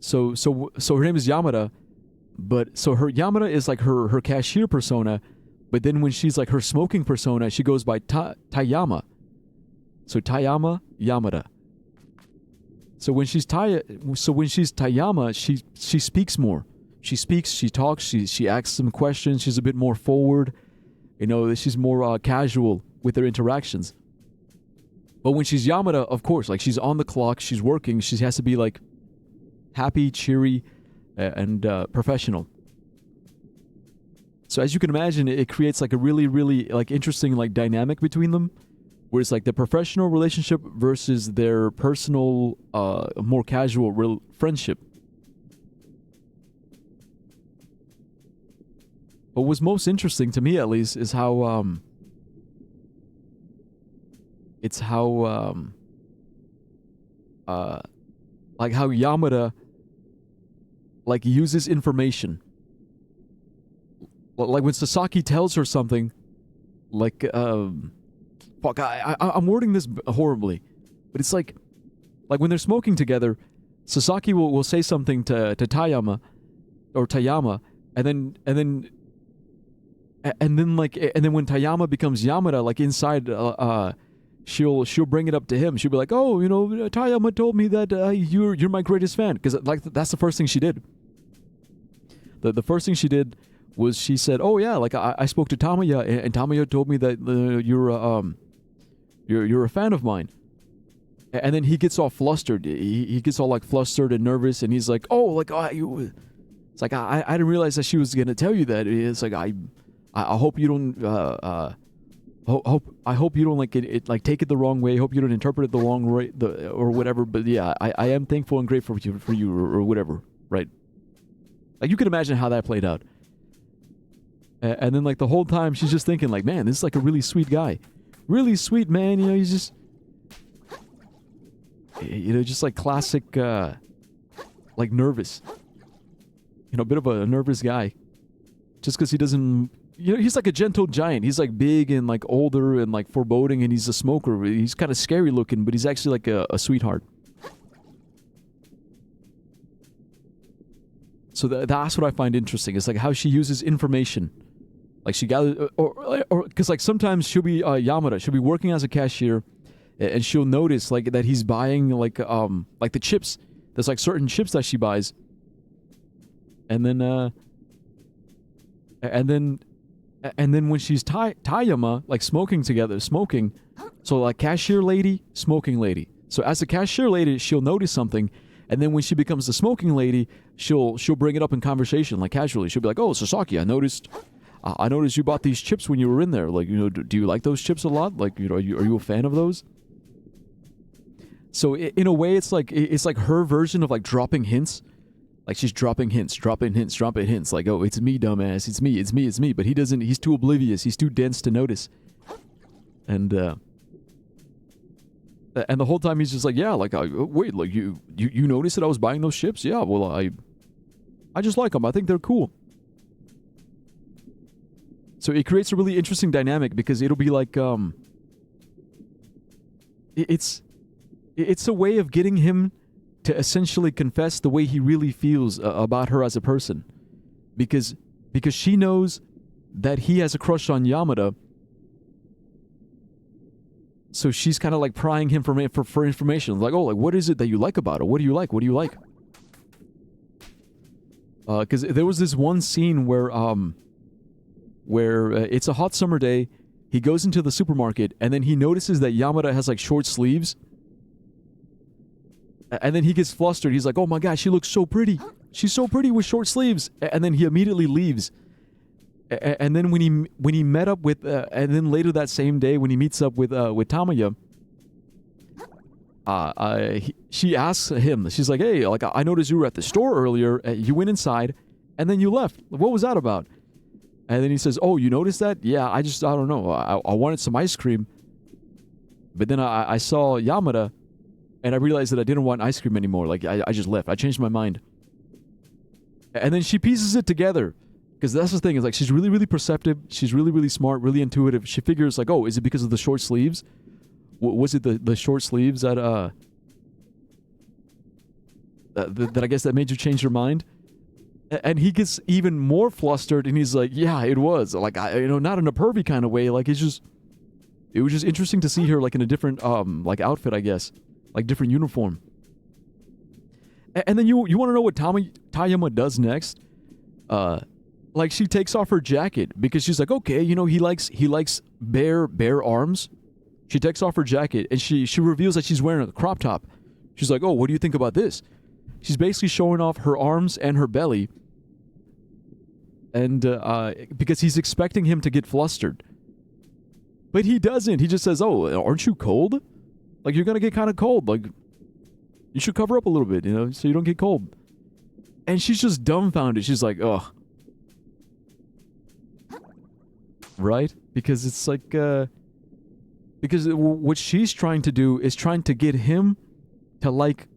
name is Yamada, but so her Yamada is like her cashier persona, but then when she's like her smoking persona, she goes by Tayama. So Tayama Yamada. So when she's Tayama, she speaks more. She speaks, she talks, she asks some questions, she's a bit more forward. You know, she's more casual with her interactions. But when she's Yamada, of course, like she's on the clock, she's working, she has to be like happy, cheery, and professional. So as you can imagine, it creates like a really, really like interesting like dynamic between them. Where it's like the professional relationship versus their personal, more casual friendship. But what's most interesting to me, at least, is how like how Yamada like uses information. Like when Sasaki tells her something, like fuck, I'm wording this horribly, but it's like when they're smoking together, Sasaki will say something to Tayama, and then when Tayama becomes Yamada, like inside, she'll bring it up to him. She'll be like, oh, you know, Tayama told me that you're my greatest fan, because like that's the first thing she did. The first thing she did was she said, oh yeah, like I spoke to Tamaya, and Tamaya told me that you're a fan of mine. And then he gets all flustered. He gets all like flustered and nervous, and he's like, "Oh, like it's like I didn't realize that she was gonna tell you that." It's like I hope you don't I hope you don't like it like take it the wrong way. I hope you don't interpret it the wrong way, or whatever. But yeah, I am thankful and grateful for you or whatever, right? Like you can imagine how that played out. And then like the whole time she's just thinking like, man, this is like a really sweet guy, really sweet man. You know, he's just, you know, just like classic, like nervous. You know, a bit of a nervous guy, just because he doesn't. You know, he's like a gentle giant. He's like big and like older and like foreboding, and he's a smoker. He's kind of scary looking, but he's actually like a sweetheart. So that's what I find interesting. It's like how she uses information. Like she gathers, or because like sometimes she'll be Yamada. She'll be working as a cashier, and she'll notice like that he's buying like the chips. There's like certain chips that she buys, and then when she's Tayama like smoking together, so like cashier lady, smoking lady. So as a cashier lady, she'll notice something. And then when she becomes the smoking lady, she'll bring it up in conversation, like casually. She'll be like, "Oh, Sasaki, I noticed you bought these chips when you were in there. Like, you know, do you like those chips a lot? Like, you know, are you a fan of those?" So in a way, it's like her version of like dropping hints. Like she's dropping hints. Like, "Oh, it's me, dumbass. It's me." But he doesn't. He's too oblivious. He's too dense to notice. And the whole time he's just like, "Yeah, like, wait, like you noticed that I was buying those chips? Yeah, well, I just like them. I think they're cool." So it creates a really interesting dynamic because it'll be like, it's a way of getting him to essentially confess the way he really feels about her as a person, because she knows that he has a crush on Yamada. So she's kind of like prying him for information. Like, "Oh, like, what is it that you like about her? What do you like? What do you like?" Because there was this one scene where it's a hot summer day. He goes into the supermarket, and then he notices that Yamada has like short sleeves. And then he gets flustered. He's like, "Oh my God, she looks so pretty. She's so pretty with short sleeves." And then he immediately leaves. And then when he met up with, and then later that same day when he meets up with Tamaya, she asks him. She's like, "Hey, like I noticed you were at the store earlier. You went inside, and then you left. What was that about?" And then he says, "Oh, you noticed that? Yeah, I don't know. I wanted some ice cream, but then I saw Yamada, and I realized that I didn't want ice cream anymore. Like I just left. I changed my mind." And then she pieces it together. Because that's the thing, is like she's really, really perceptive. She's really, really smart, really intuitive. She figures like, "Oh, is it because of the short sleeves? Was it the short sleeves that I guess that made you change your mind?" And he gets even more flustered, and he's like, "Yeah, it was. Like, not in a pervy kind of way. Like, it was just interesting to see her like in a different like outfit, I guess, like different uniform." And then you want to know what Tayama does next? Like she takes off her jacket because she's like, "Okay, you know, he likes bare arms." She takes off her jacket and she reveals that she's wearing a crop top. She's like, "Oh, what do you think about this?" She's basically showing off her arms and her belly. And because he's expecting him to get flustered. But he doesn't. He just says, "Oh, aren't you cold? Like, you're going to get kind of cold. Like, you should cover up a little bit, you know, so you don't get cold." And she's just dumbfounded. She's like, "Ugh." Right? Because it's like, because what she's trying to do is trying to get him to like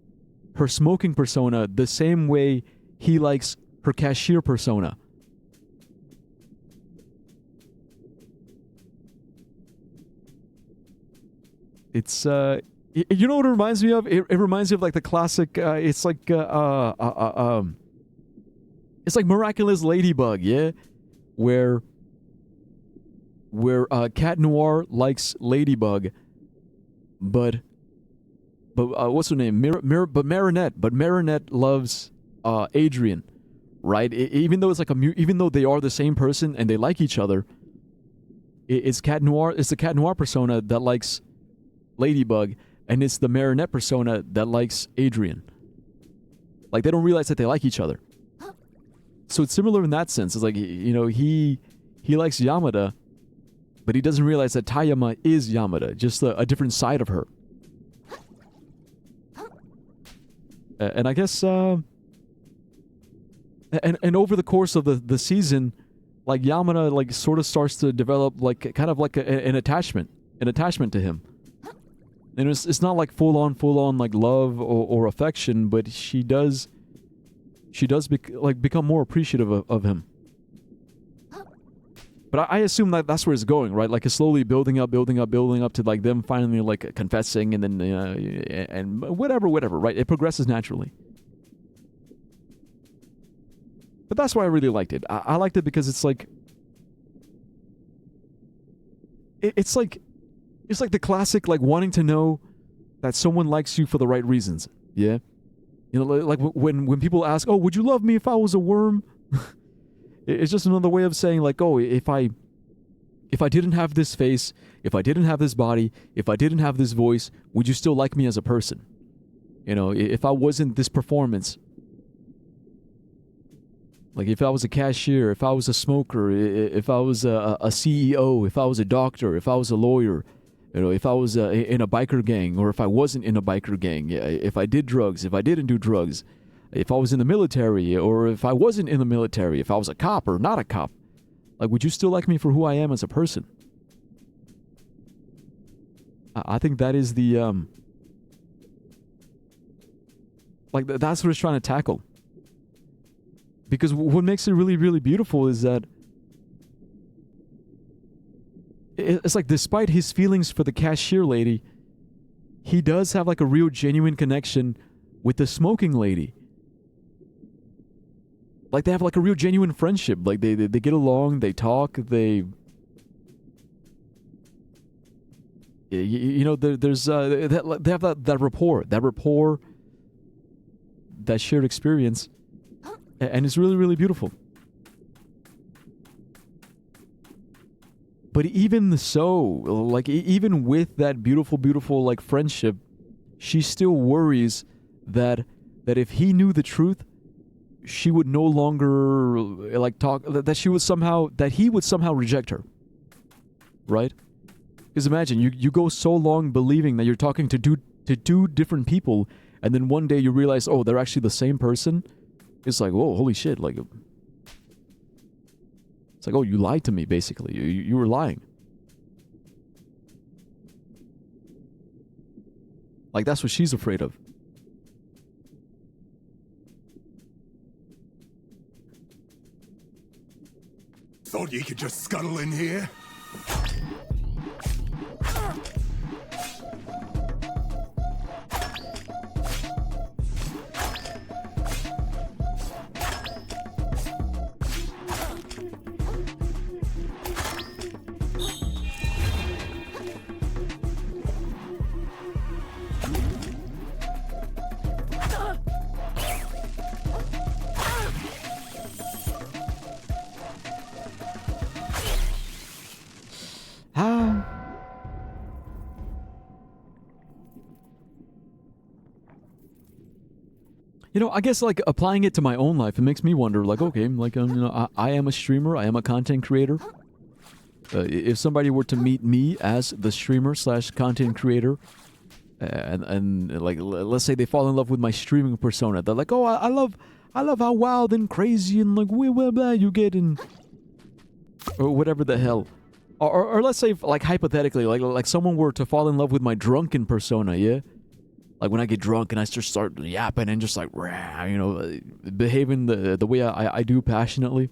her smoking persona the same way he likes her cashier persona. It's, you know what it reminds me of? It reminds me of like the classic, it's like Miraculous Ladybug, yeah? Where Cat Noir likes Ladybug, but what's her name? Marinette loves Adrian, right? Even though it's like even though they are the same person and they like each other, it's the Cat Noir persona that likes Ladybug, and it's the Marinette persona that likes Adrian. Like, they don't realize that they like each other. So it's similar in that sense. It's like, you know, he likes Yamada, but he doesn't realize that Tayama is Yamada, just a different side of her. And I guess, and over the course of the season, like, Yamada, like, sort of starts to develop, like, kind of like an attachment to him. And it's not like full on like love or affection, but she does become more appreciative of him. But I assume that that's where it's going, right? Like, it's slowly building up to like them finally like confessing, and then and whatever, right? It progresses naturally. But that's why I really liked it. I liked it because it's like it's like the classic, like, wanting to know that someone likes you for the right reasons. Yeah, you know, like when people ask, "Oh, would you love me if I was a worm?" It's just another way of saying, like, "Oh, if I didn't have this face, if I didn't have this body, if I didn't have this voice, would you still like me as a person? You know, if I wasn't this performance, like if I was a cashier, if I was a smoker, if I was a CEO, if I was a doctor, if I was a lawyer, you know, if I was in a biker gang, or if I wasn't in a biker gang, if I did drugs, if I didn't do drugs, if I was in the military, or if I wasn't in the military, if I was a cop or not a cop, like, would you still like me for who I am as a person?" I think that is the, like, that's what it's trying to tackle. Because what makes it really, really beautiful is that it's like, despite his feelings for the cashier lady, he does have like a real genuine connection with the smoking lady. Like, they have like a real genuine friendship. Like, they get along, they talk, they you know, there's they have that rapport, that shared experience, and it's really, really beautiful. But even so, like, even with that beautiful, like, friendship, she still worries that if he knew the truth, she would no longer, like, talk, that he would somehow reject her. Right? Because imagine, you go so long believing that you're talking to two different people, and then one day you realize, oh, they're actually the same person. It's like, whoa, holy shit, like, it's like, oh, you lied to me, basically. You were lying. Like, that's what she's afraid of. Thought you could just scuttle in here? You know, I guess, like, applying it to my own life, it makes me wonder, like, okay, like, you know, I am a streamer, I am a content creator. If somebody were to meet me as the streamer / content creator, and like, let's say they fall in love with my streaming persona, they're like, oh, I love how wild and crazy and like blah you get, and or whatever the hell. Or let's say, like, hypothetically, like someone were to fall in love with my drunken persona, yeah? Like, when I get drunk and I just start yapping and just like, rah, you know, behaving the way I do passionately.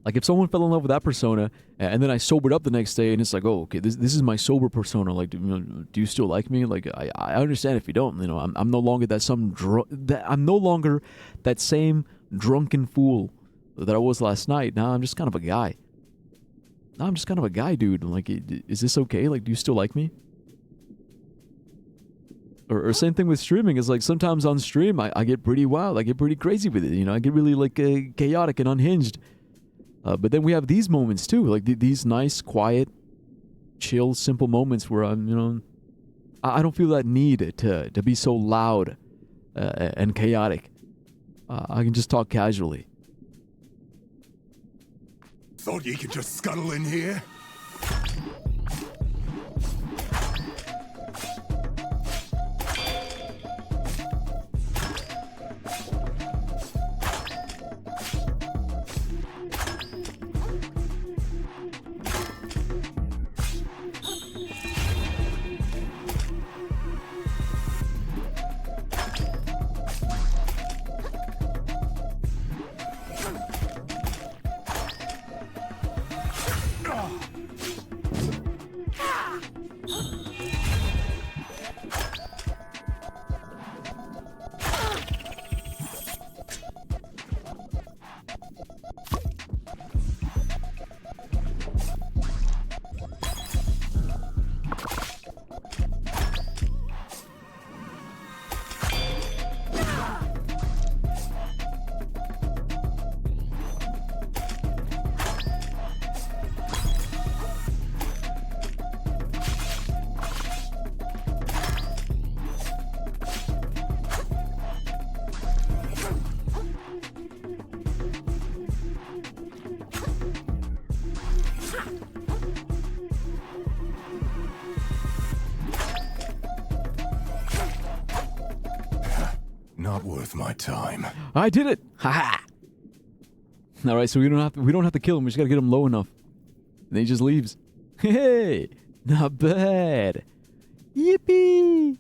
Like, if someone fell in love with that persona and then I sobered up the next day and it's like, oh, okay, this is my sober persona. Like, do you still like me? Like, I understand if you don't. You know, I'm no longer I'm no longer that same drunken fool that I was last night. Now I'm just kind of a guy. Now I'm just kind of a guy, dude. Like, is this okay? Like, do you still like me? Or same thing with streaming. Is like, sometimes on stream I get pretty wild. I get pretty crazy with it. You know, I get really like chaotic and unhinged. But then we have these moments too, like these nice, quiet, chill, simple moments where I'm, you know, I don't feel that need to be so loud and chaotic. I can just talk casually. Thought you could just scuttle in here? Not worth my time. I did it! Ha All right, so we don't have to kill him. We just gotta get him low enough. And then he just leaves. Hey, not bad. Yippee!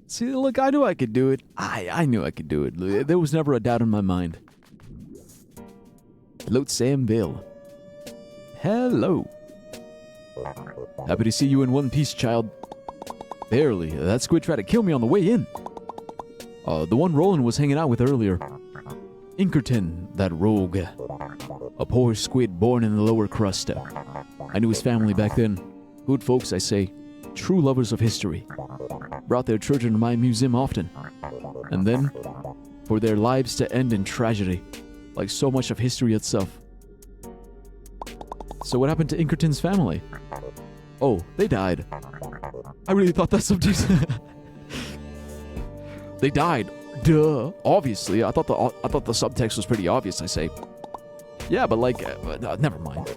See, look, I knew I could do it. I knew I could do it. There was never a doubt in my mind. Hello, Sam Bill. Hello. Happy to see you in one piece, child. Barely. That squid tried to kill me on the way in. The one Roland was hanging out with earlier. Inkerton, that rogue. A poor squid born in the lower crust. I knew his family back then. Good folks, I say. True lovers of history. Brought their children to my museum often. And then, for their lives to end in tragedy, like so much of history itself. So what happened to Inkerton's family? Oh, they died. I really thought that subject... They died. Duh. Obviously. I thought the subtext was pretty obvious, I say. Yeah, but like, never mind.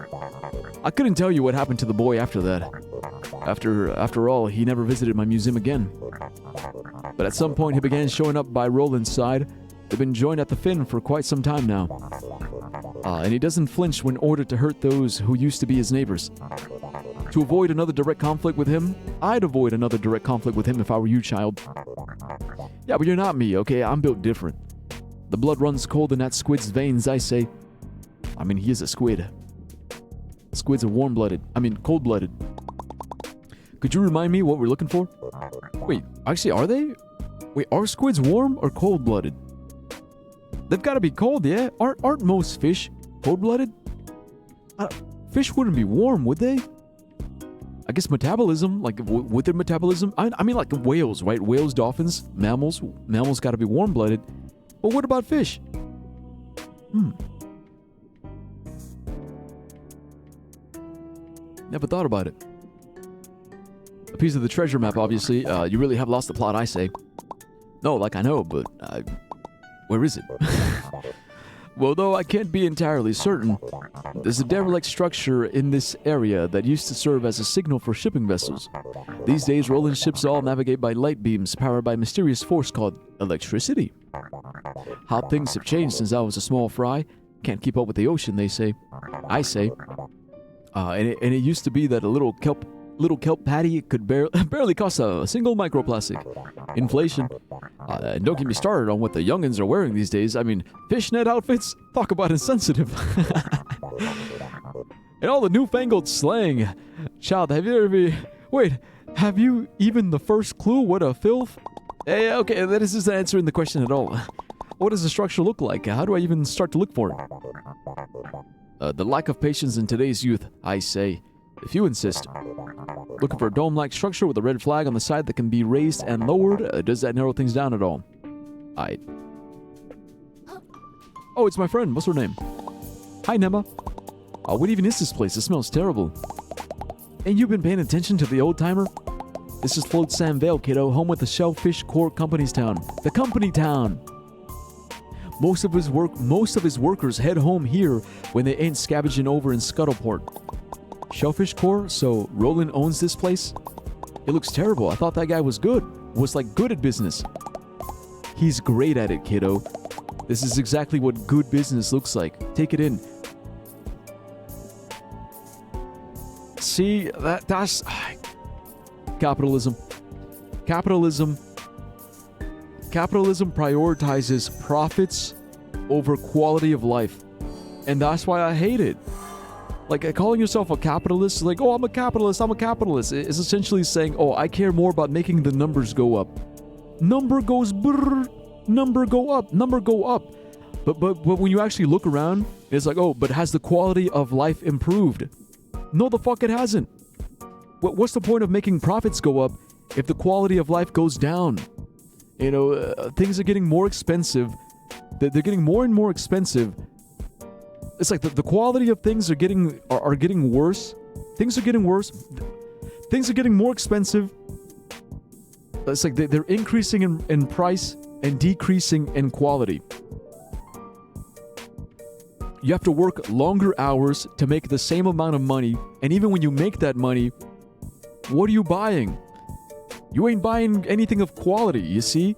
I couldn't tell you what happened to the boy after that. After all, he never visited my museum again. But at some point, he began showing up by Roland's side. They've been joined at the fin for quite some time now. And he doesn't flinch when ordered to hurt those who used to be his neighbors. To avoid another direct conflict with him, I'd avoid another direct conflict with him if I were you, child. Yeah, but you're not me, okay? I'm built different. The blood runs cold in that squid's veins, I say. I mean, he is a squid. Squids are warm-blooded. I mean, cold-blooded. Could you remind me what we're looking for? Wait, actually, are they? Wait, are squids warm or cold-blooded? They've got to be cold, yeah? Aren't most fish cold-blooded? Fish wouldn't be warm, would they? I guess metabolism, like with their metabolism, I mean like whales, right? Whales, dolphins, mammals got to be warm-blooded. But what about fish? Never thought about it. A piece of the treasure map, obviously. You really have lost the plot, I say. No, like I know, but where is it? Well, though I can't be entirely certain, there's a derelict structure in this area that used to serve as a signal for shipping vessels. These days, Roland's ships all navigate by light beams powered by a mysterious force called electricity. How things have changed since I was a small fry. Can't keep up with the ocean, they say. I say. And it used to be that a little kelp patty could barely cost a single microplastic. Inflation. And don't get me started on what the youngins are wearing these days. I mean, fishnet outfits? Talk about insensitive. And all the newfangled slang. Child, have you even the first clue what a filth? Hey, okay, that isn't answering the question at all. What does the structure look like? How do I even start to look for it? The lack of patience in today's youth, I say. If you insist. Looking for a dome-like structure with a red flag on the side that can be raised and lowered. Does that narrow things down at all? Oh, it's my friend. What's her name? Hi, Nema. What even is this place? It smells terrible. Ain't you been paying attention to the old-timer? This is Float Sam Vale, kiddo, home with the Shellfish Core Company's Town. The company town. Most of his workers head home here when they ain't scavenging over in Scuttleport. Shellfish Core? So Roland owns this place? It looks terrible. I thought that guy was good. Was like good at business. He's great at it, kiddo. This is exactly what good business looks like. Take it in. See, that's capitalism. Capitalism prioritizes profits over quality of life. And that's why I hate it. Like, calling yourself a capitalist, like, oh, I'm a capitalist, is essentially saying, oh, I care more about making the numbers go up. Number goes brrr, number go up. But when you actually look around, it's like, oh, but has the quality of life improved? No, the fuck it hasn't. What's the point of making profits go up if the quality of life goes down? You know, things are getting more expensive. They're getting more and more expensive. It's like the quality of things are getting worse. Things are getting worse. Things are getting more expensive. It's like they're increasing in price and decreasing in quality. You have to work longer hours to make the same amount of money, and even when you make that money, what are you buying? You ain't buying anything of quality, you see?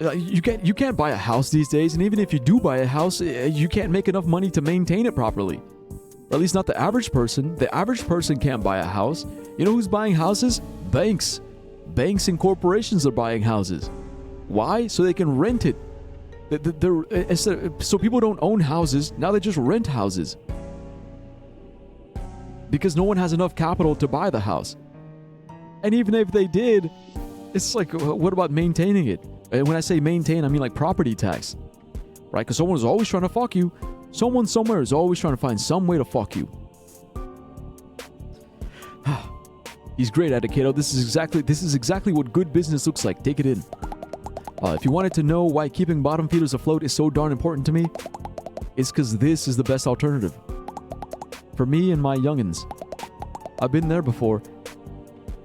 You can't buy a house these days, and even if you do buy a house, you can't make enough money to maintain it properly. Or at least not the average person. The average person can't buy a house. You know who's buying houses? Banks. Banks and corporations are buying houses. Why? So they can rent it. So people don't own houses, now they just rent houses. Because no one has enough capital to buy the house. And even if they did, it's like, what about maintaining it? And when I say maintain, I mean like property tax. Right? Because someone is always trying to fuck you. Someone somewhere is always trying to find some way to fuck you. He's great at it, kiddo. This is exactly what good business looks like. Take it in. If you wanted to know why keeping bottom feeders afloat is so darn important to me, it's because this is the best alternative. For me and my youngins. I've been there before,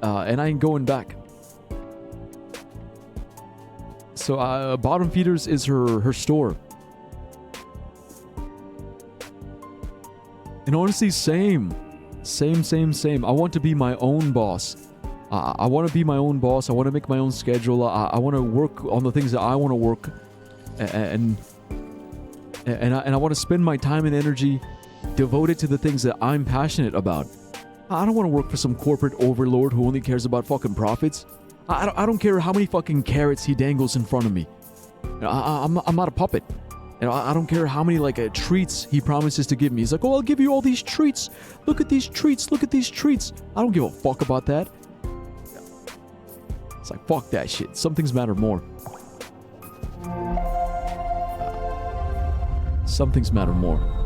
and I ain't going back. So, Bottom Feeders is her store. And honestly, same. I want to be my own boss. I want to be my own boss. I want to make my own schedule. I want to work on the things that I want to work, and I want to spend my time and energy devoted to the things that I'm passionate about. I don't want to work for some corporate overlord who only cares about fucking profits. I don't care how many fucking carrots he dangles in front of me. I'm not a puppet. I don't care how many treats he promises to give me. He's like, oh, I'll give you all these treats. Look at these treats. I don't give a fuck about that. It's like, fuck that shit. Some things matter more. Some things matter more.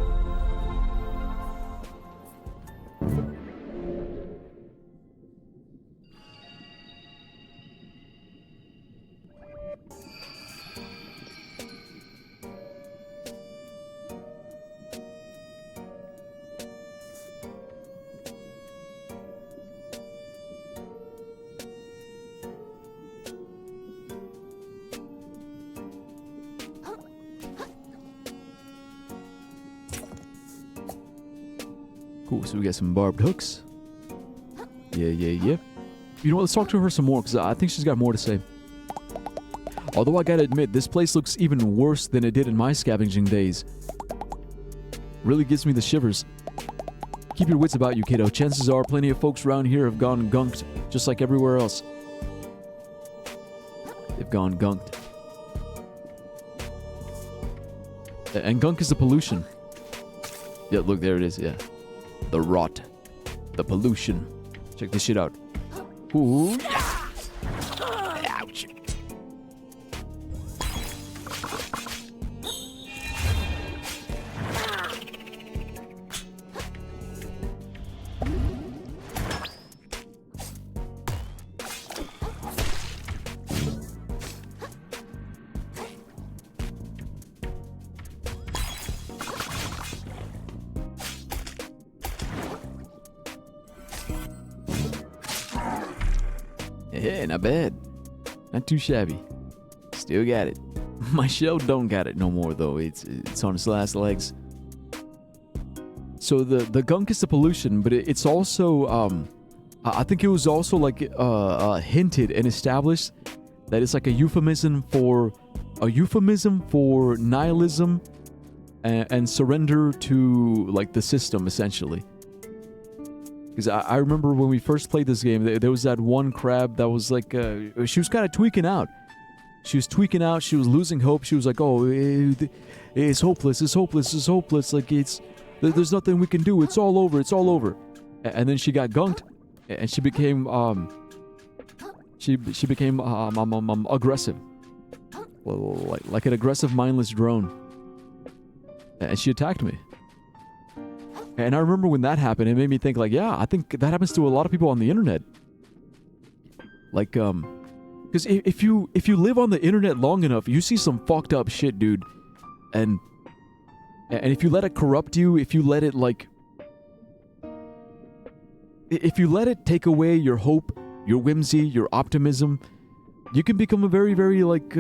Cool, so we got some barbed hooks. Yeah. You know what, let's talk to her some more, because I think she's got more to say. Although I gotta admit, this place looks even worse than it did in my scavenging days. Really gives me the shivers. Keep your wits about you, kiddo. Chances are plenty of folks around here have gone gunked, just like everywhere else. They've gone gunked. And gunk is the pollution. Yeah, look, there it is, yeah. The rot. The pollution. Check this shit out. Ooh. Ouch. Yeah, not bad. Not too shabby. Still got it. My shell don't got it no more though. It's on its last legs. So the gunk is the pollution, but it's also I think it was also like hinted and established that it's like a euphemism for nihilism and surrender to like the system essentially. Because I remember when we first played this game, there was that one crab that was like, she was kind of tweaking out. She was tweaking out. She was losing hope. She was like, oh, it's hopeless. It's hopeless. It's hopeless. Like there's nothing we can do. It's all over. It's all over. And then she got gunked, and she became aggressive, like an aggressive, mindless drone. And she attacked me. And I remember when that happened, it made me think like, yeah, I think that happens to a lot of people on the internet. Like, because if you live on the internet long enough, you see some fucked up shit, dude. And if you let it corrupt you, if you let it take away your hope, your whimsy, your optimism, you can become a very, very like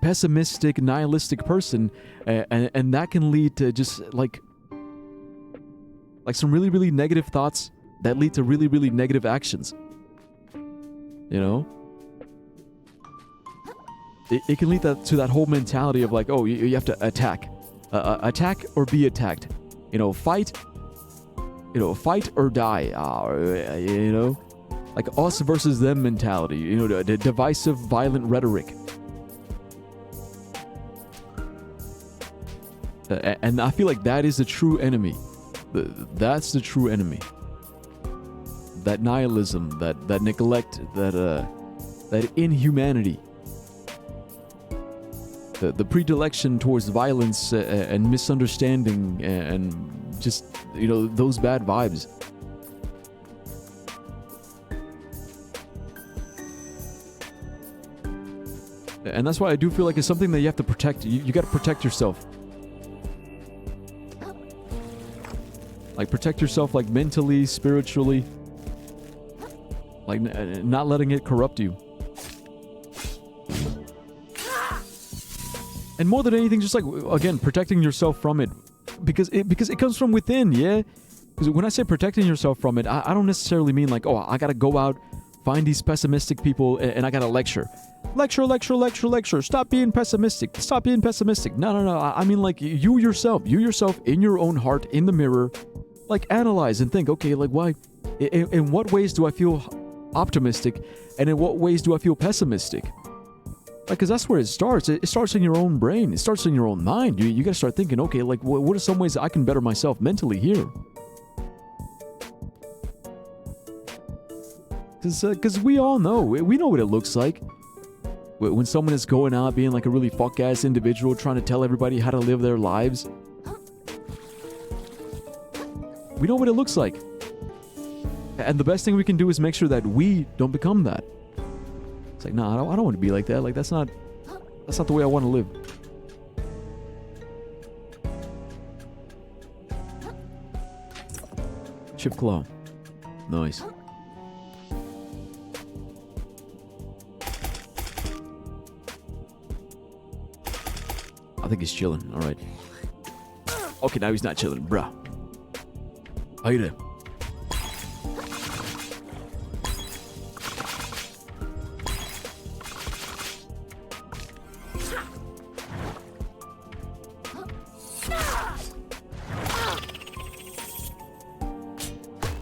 pessimistic, nihilistic person, and that can lead to just like some really, really negative thoughts that lead to really, really negative actions. You know? It can lead to that whole mentality of like, oh, you have to attack. Attack or be attacked. You know, fight or die. You know? Like us versus them mentality. You know, the divisive, violent rhetoric. And I feel like that is the true enemy. That's the true enemy. That nihilism, that neglect, that inhumanity. The predilection towards violence and misunderstanding and just, you know, those bad vibes. And that's why I do feel like it's something that you have to protect. You got to protect yourself. Like, protect yourself, like, mentally, spiritually. Like, not letting it corrupt you. And more than anything, just like, again, protecting yourself from it. Because it comes from within, yeah? Because when I say protecting yourself from it, I don't necessarily mean like, oh, I gotta go out, find these pessimistic people, and I gotta lecture. Lecture. Stop being pessimistic. Stop being pessimistic. No. I mean, like, you yourself in your own heart, in the mirror, like, analyze and think, okay, like, why, in what ways do I feel optimistic, and in what ways do I feel pessimistic? Like, because that's where it starts. It starts in your own brain. It starts in your own mind. You gotta start thinking, okay, like, what are some ways I can better myself mentally here? Because we all know. We know what it looks like. When someone is going out being like a really fuck-ass individual trying to tell everybody how to live their lives. We know what it looks like. And the best thing we can do is make sure that we don't become that. It's like, nah, I don't want to be like that. Like, that's not the way I want to live. Chip claw. Nice. I think he's chilling. All right. Okay, now he's not chilling, bruh. How you doing?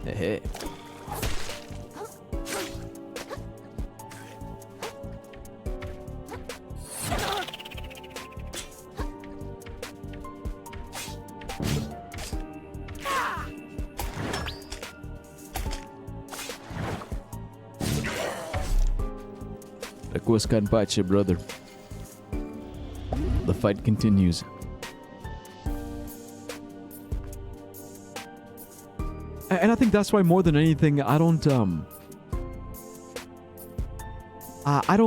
Hey. Request Kanpachi, brother. The fight continues. And I think that's why more than anything, I don't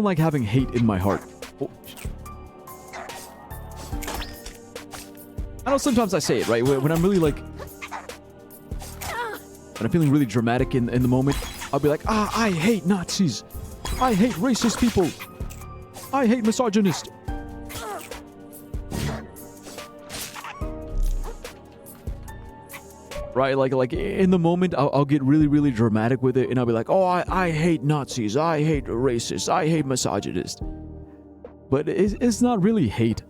like having hate in my heart. Oh. I know sometimes I say it, right? When I'm really like, when I'm feeling really dramatic in the moment, I'll be like, I hate Nazis. I hate racist people. I hate misogynists. Right, like in the moment, I'll get really, really dramatic with it, and I'll be like, oh, I hate Nazis, I hate racists, I hate misogynists. But it's not really hate.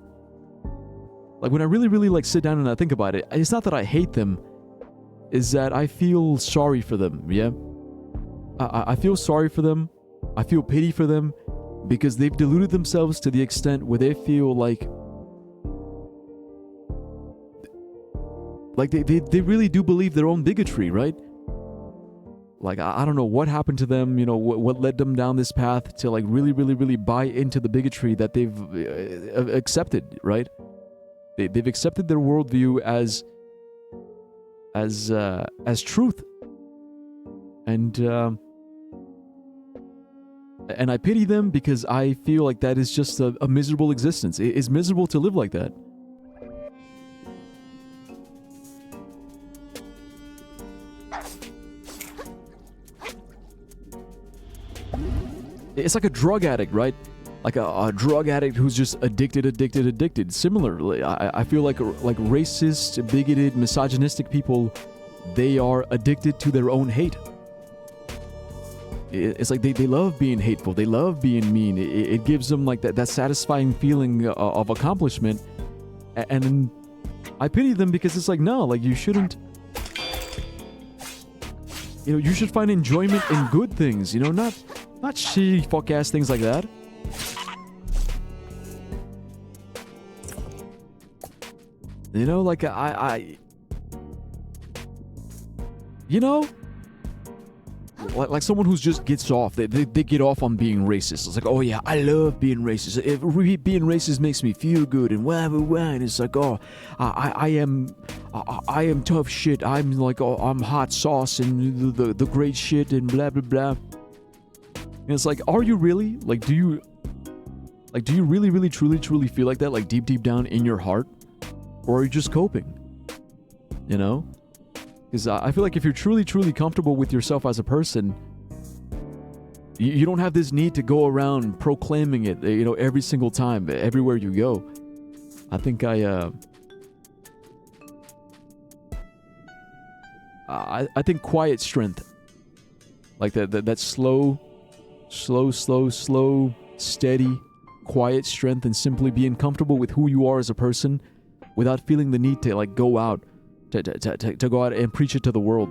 Like when I really, really like sit down and I think about it, it's not that I hate them, is that I feel sorry for them, yeah? I feel sorry for them, I feel pity for them, because they've deluded themselves to the extent where they feel like they really do believe their own bigotry, right? Like, I don't know what happened to them, you know, what led them down this path to like really, really, really buy into the bigotry that they've accepted, right? They've accepted their worldview as truth. And I pity them because I feel like that is just a miserable existence. It is miserable to live like that. It's like a drug addict, right? Like a drug addict who's just addicted. Similarly, I feel like racist, bigoted, misogynistic people, they are addicted to their own hate. It's like they love being hateful. They love being mean. It gives them like that satisfying feeling of accomplishment. And I pity them because it's like, no, like you shouldn't. You know, you should find enjoyment in good things, you know, not shitty fuck-ass things like that. You know, like you know, like someone who just gets off. They get off on being racist. It's like, oh yeah, I love being racist. Being racist makes me feel good and wah. And it's like, oh, I am tough shit. I'm like, oh, I'm hot sauce and the great shit and blah blah blah. And it's like, are you really? Like, do you really, really, truly feel like that? Like deep down in your heart? Or are you just coping? You know? Because I feel like if you're truly comfortable with yourself as a person, you don't have this need to go around proclaiming it, you know, every single time, everywhere you go. I think I think quiet strength, like that slow, steady, quiet strength, and simply being comfortable with who you are as a person, without feeling the need to like go out, to go out and preach it to the world.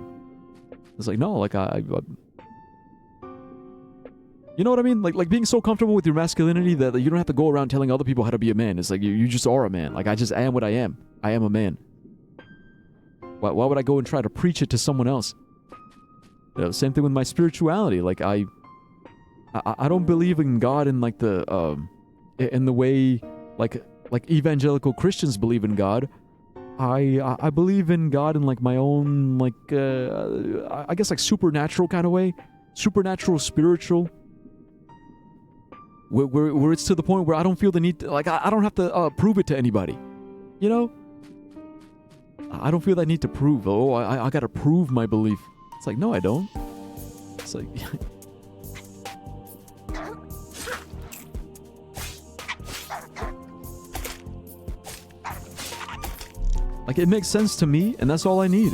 It's like, no, like I you know what I mean? Like being so comfortable with your masculinity that you don't have to go around telling other people how to be a man. It's like you just are a man. Like I just am what I am. I am a man. Why would I go and try to preach it to someone else? You know, same thing with my spirituality. Like I don't believe in God in like in the way like evangelical Christians believe in God. I believe in God in like my own like I guess like supernatural kind of way, supernatural, spiritual, where it's to the point where I don't feel the need to, like I don't have to prove it to anybody, you know. I don't feel that need to prove. Oh, I gotta prove my belief. It's like, no, I don't. It's like. Like, it makes sense to me, and that's all I need.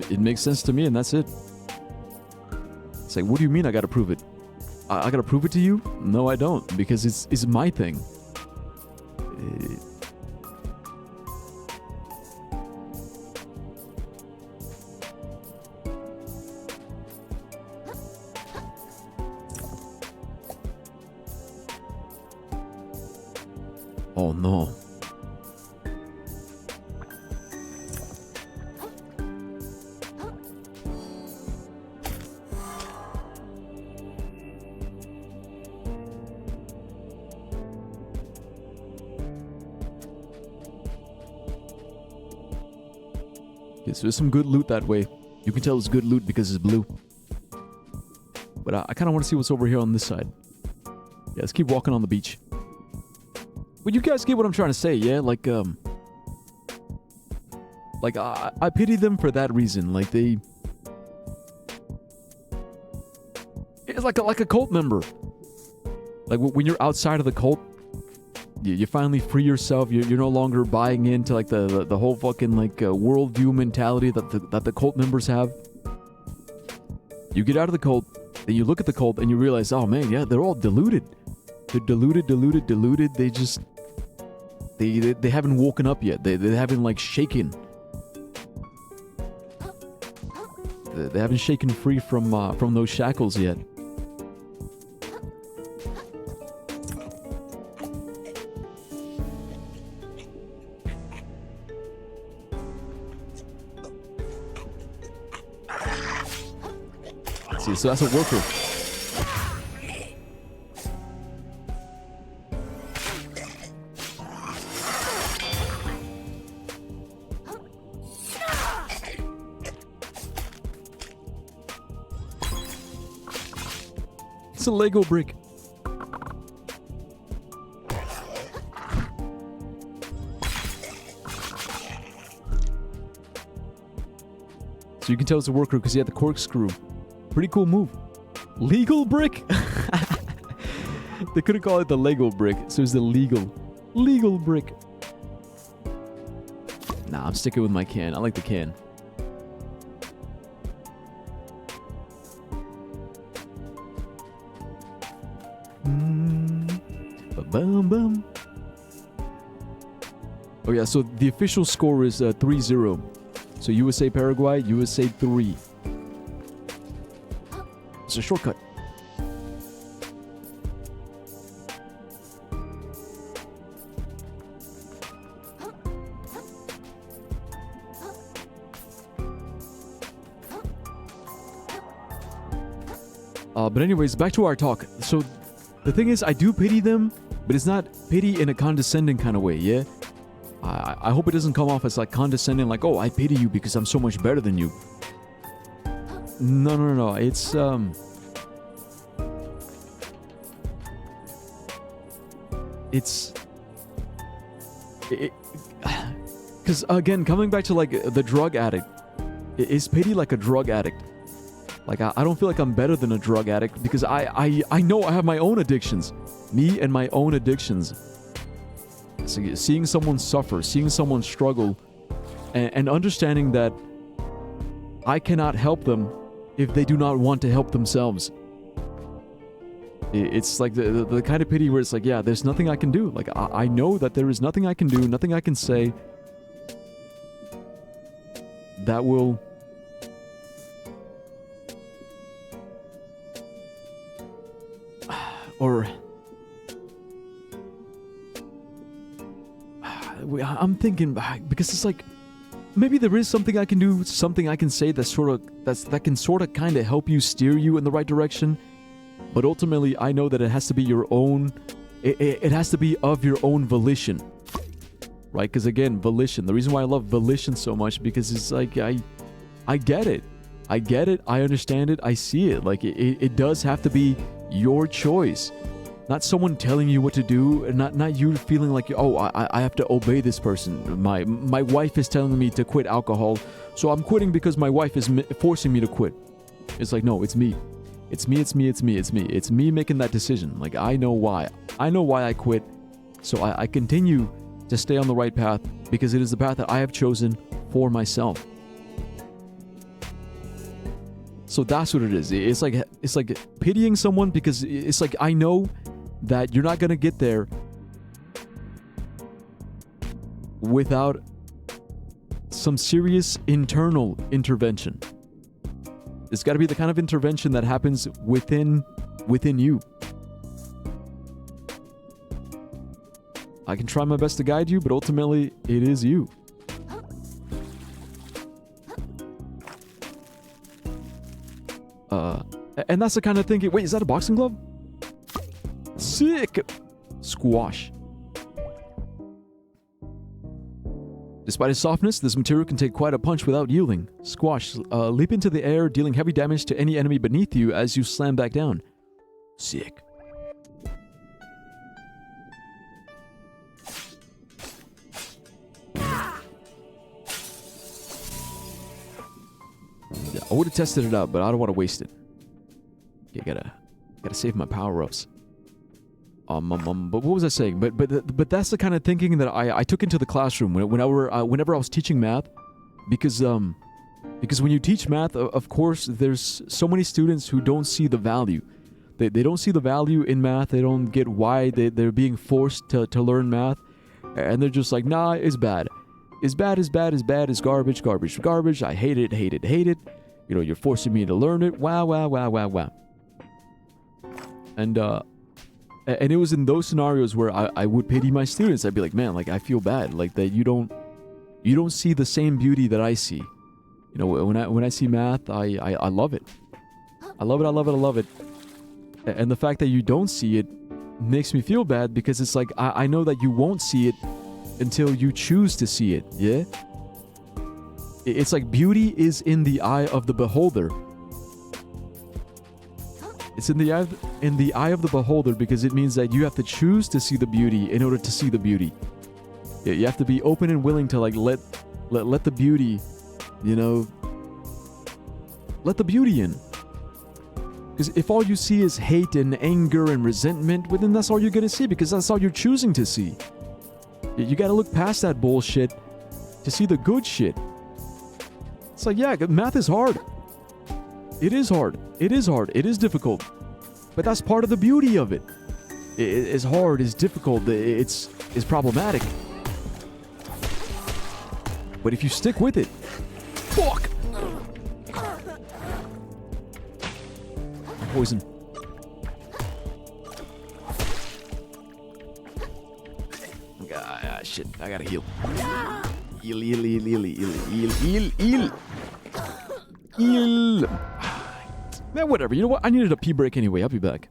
It makes sense to me, and that's it. It's like, what do you mean I gotta prove it? I gotta prove it to you? No, I don't, because it's my thing. Oh no. Okay, so there's some good loot that way. You can tell it's good loot because it's blue. But I kind of want to see what's over here on this side. Yeah, let's keep walking on the beach. But you guys get what I'm trying to say, yeah? Like I pity them for that reason. Like they It's like a cult member. Like when you're outside of the cult, you finally free yourself. You're no longer buying into like the whole fucking like worldview mentality that the cult members have. You get out of the cult, then you look at the cult and you realize, oh man, yeah, they're all deluded. They're deluded. They just they haven't woken up yet. They haven't like shaken. They haven't shaken free from those shackles yet. See, so that's a worker. It's a Lego brick. So you can tell it's a worker because he had the corkscrew. Pretty cool move. Legal brick? They couldn't call it the Lego brick, so it's the legal brick. Nah, I'm sticking with my can. I like the can. Ba-bum-bum. Oh yeah, so the official score is 3-0. So USA Paraguay, USA 3. It's a shortcut. But anyways, back to our talk. So the thing is, I do pity them, but it's not pity in a condescending kind of way, yeah? I hope it doesn't come off as like condescending, like, oh, I pity you because I'm so much better than you. No. It's, because again, coming back to like the drug addict, is pity like a drug addict? Like I don't feel like I'm better than a drug addict because I know I have my own addictions, me and my own addictions. So seeing someone suffer, seeing someone struggle, and understanding that I cannot help them if they do not want to help themselves. It's like the kind of pity where it's like, yeah, there's nothing I can do. Like, I know that there is nothing I can do, nothing I can say that will... Or... I'm thinking, because it's like, maybe there is something I can do, something I can say that can sort of kind of help you, steer you in the right direction. But ultimately, I know that it has to be your own, it has to be of your own volition, right? Because again, volition, the reason why I love volition so much, because it's like, I get it, I understand it, I see it. Like, it does have to be your choice, not someone telling you what to do, and not you feeling like, oh, I have to obey this person. My wife is telling me to quit alcohol, so I'm quitting because my wife is forcing me to quit. It's like, no, it's me. It's me making that decision. Like, I know why I quit, so I continue to stay on the right path because it is the path that I have chosen for myself. So that's what it is. It's like pitying someone because it's like, I know that you're not going to get there without some serious internal intervention. It's got to be the kind of intervention that happens within you. I can try my best to guide you, but ultimately, it is you. And that's the kind of thinking. Wait, is that a boxing glove? Sick! Squash. Despite its softness, this material can take quite a punch without yielding. Squash. Leap into the air, dealing heavy damage to any enemy beneath you as you slam back down. Sick. Yeah, I would have tested it out, but I don't want to waste it. You gotta Gotta save my power-ups. But what was I saying? But that's the kind of thinking that I took into the classroom whenever I was teaching math, because when you teach math, of course, there's so many students who don't see the value. They don't see the value in math. They don't get why they're being forced to learn math, and they're just like, nah, it's bad. It's bad, it's bad, it's bad, it's garbage, garbage, garbage. I hate it, hate it, hate it. You know, you're forcing me to learn it. Wow, wow, wow, wow, wow. And it was in those scenarios where I would pity my students. I'd be like, man, like, I feel bad, like, that you don't see the same beauty that I see. You know, when I see math, I love it. I love it, I love it, I love it. And the fact that you don't see it makes me feel bad, because it's like, I know that you won't see it until you choose to see it, yeah? It's like beauty is in the eye of the beholder. It's in the eye of the beholder, because it means that you have to choose to see the beauty in order to see the beauty. You have to be open and willing to, like, let the beauty, you know, let the beauty in. Because if all you see is hate and anger and resentment, well, then that's all you're gonna see, because that's all you're choosing to see. You gotta look past that bullshit to see the good shit. It's like, yeah, math is hard. It is hard. It is hard. It is difficult. But that's part of the beauty of it. It's hard, it's difficult, it's problematic. But if you stick with it, fuck! Poison. Shit, I gotta heal. Heal. Man, whatever. You know what? I needed a pee break anyway. I'll be back.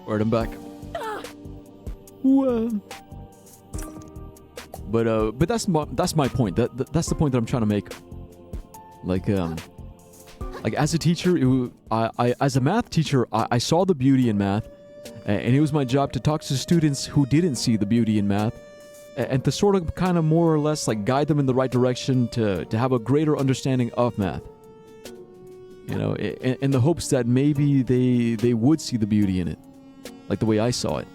Alright, I'm back. Whoa. But that's my point. That's the point that I'm trying to make. Like as a teacher, I as a math teacher, I saw the beauty in math, and it was my job to talk to students who didn't see the beauty in math, and to sort of kind of more or less like guide them in the right direction to have a greater understanding of math. You know, in the hopes that maybe they would see the beauty in it, like the way I saw it.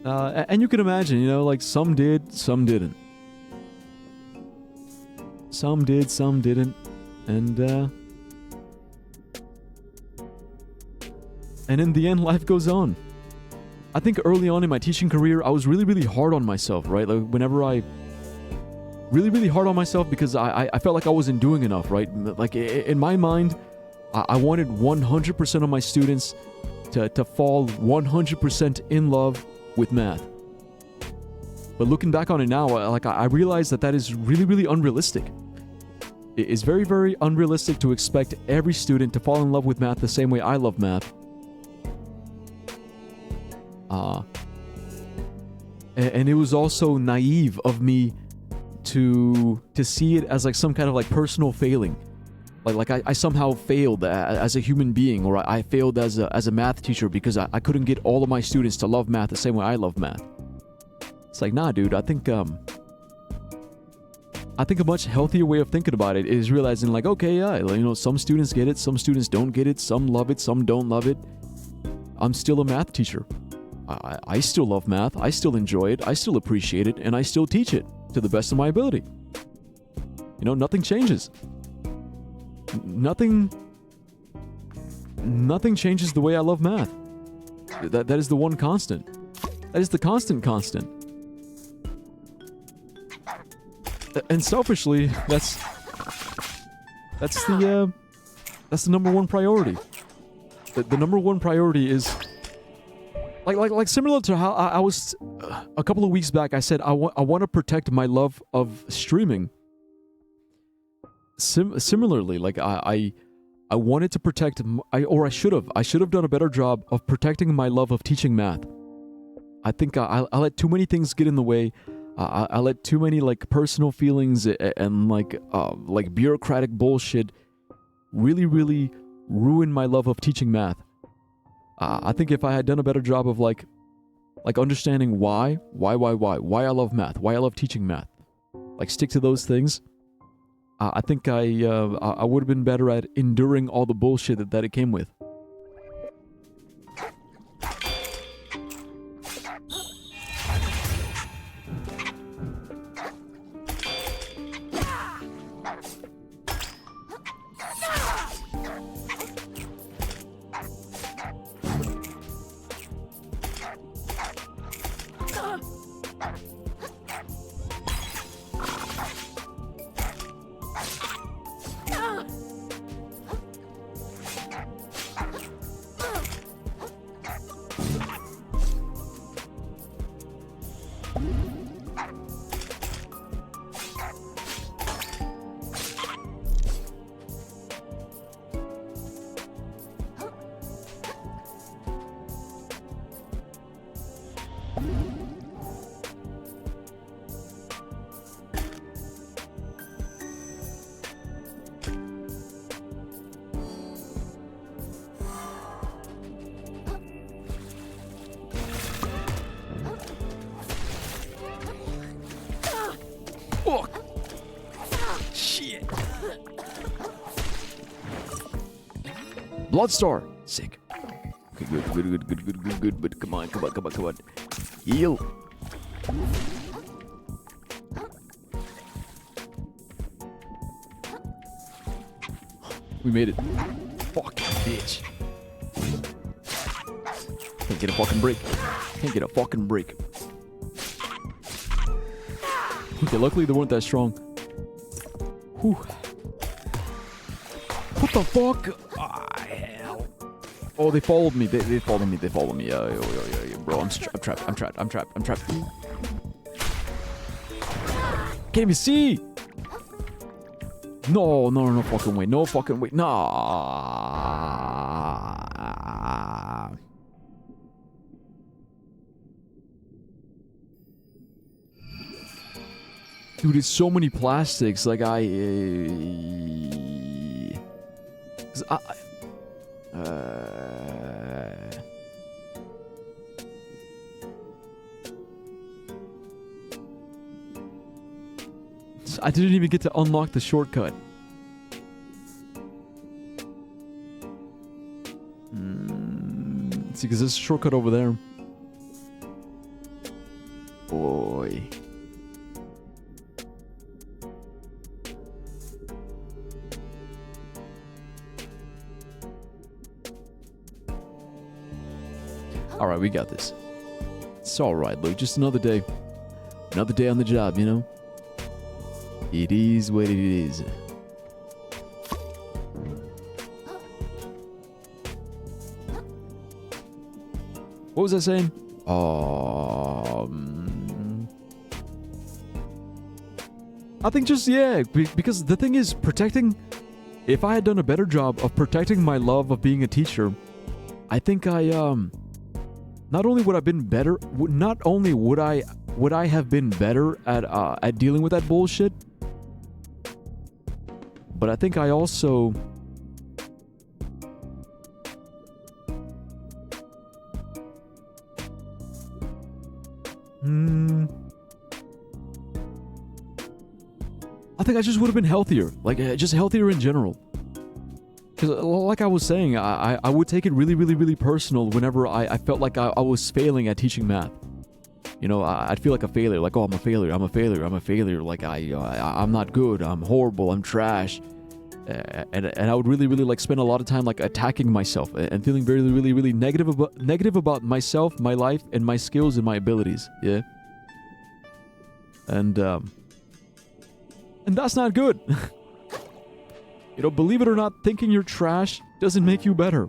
And you can imagine, you know, like some did, some didn't. Some did, some didn't. And in the end, life goes on. I think early on in my teaching career, I was really, really hard on myself, right? Like whenever really, really hard on myself because I felt like I wasn't doing enough, right? Like in my mind, I wanted 100% of my students to fall 100% in love with math. But looking back on it now, I realize that is really, really unrealistic. It is very, very unrealistic to expect every student to fall in love with math the same way I love math. And it was also naive of me to see it as like some kind of like personal failing. Like I somehow failed as a human being, or I failed as a math teacher because I couldn't get all of my students to love math the same way I love math. It's like, nah, dude, I think a much healthier way of thinking about it is realizing like, okay, yeah, you know, some students get it, some students don't get it, some love it, some don't love it. I'm still a math teacher. I still love math. I still enjoy it. I still appreciate it, and I still teach it to the best of my ability. You know, nothing changes. Nothing changes the way I love math. That is the one constant. That is the constant. And selfishly, that's the number one priority. The number one priority is like similar to how I was a couple of weeks back. I said I want to protect my love of streaming. Similarly, like I wanted to protect, I should have done a better job of protecting my love of teaching math. I think I let too many things get in the way. I let too many like personal feelings and like bureaucratic bullshit really ruin my love of teaching math. I think if I had done a better job of like understanding why I love math, why I love teaching math, like stick to those things, I think I would have been better at enduring all the bullshit that it came with. Fuck! Shit! Bloodstar! Sick. Okay, good. But come on. Heal! We made it. Fuck, bitch. Can't get a fucking break. Okay, luckily they weren't that strong. Whew. What the fuck? Ah, hell. Oh, they followed me. They followed me. Yo. Bro, I'm trapped. Can't even see. No fucking way. Nah. Dude, it's so many plastics. Like I didn't even get to unlock the shortcut. See, because there's a shortcut over there. Boy. Alright, we got this. It's alright, Luke. Just another day. Another day on the job, you know? It is what it is. What was I saying? I think just, yeah, because the thing is, protecting... If I had done a better job of protecting my love of being a teacher, I think not only would I have been better at dealing with that bullshit, but I think I also... I think I just would have been healthier. Like, just healthier in general. Because like I was saying, I would take it really, really, really personal whenever I felt like I was failing at teaching math. You know, I'd feel like a failure. Like, oh, I'm a failure. I'm a failure. I'm a failure. Like, I'm not good. I'm horrible. I'm trash. And I would really, really like spend a lot of time like attacking myself and feeling very, really, really negative about myself, my life, and my skills and my abilities. Yeah. And that's not good. You know, believe it or not, thinking you're trash doesn't make you better.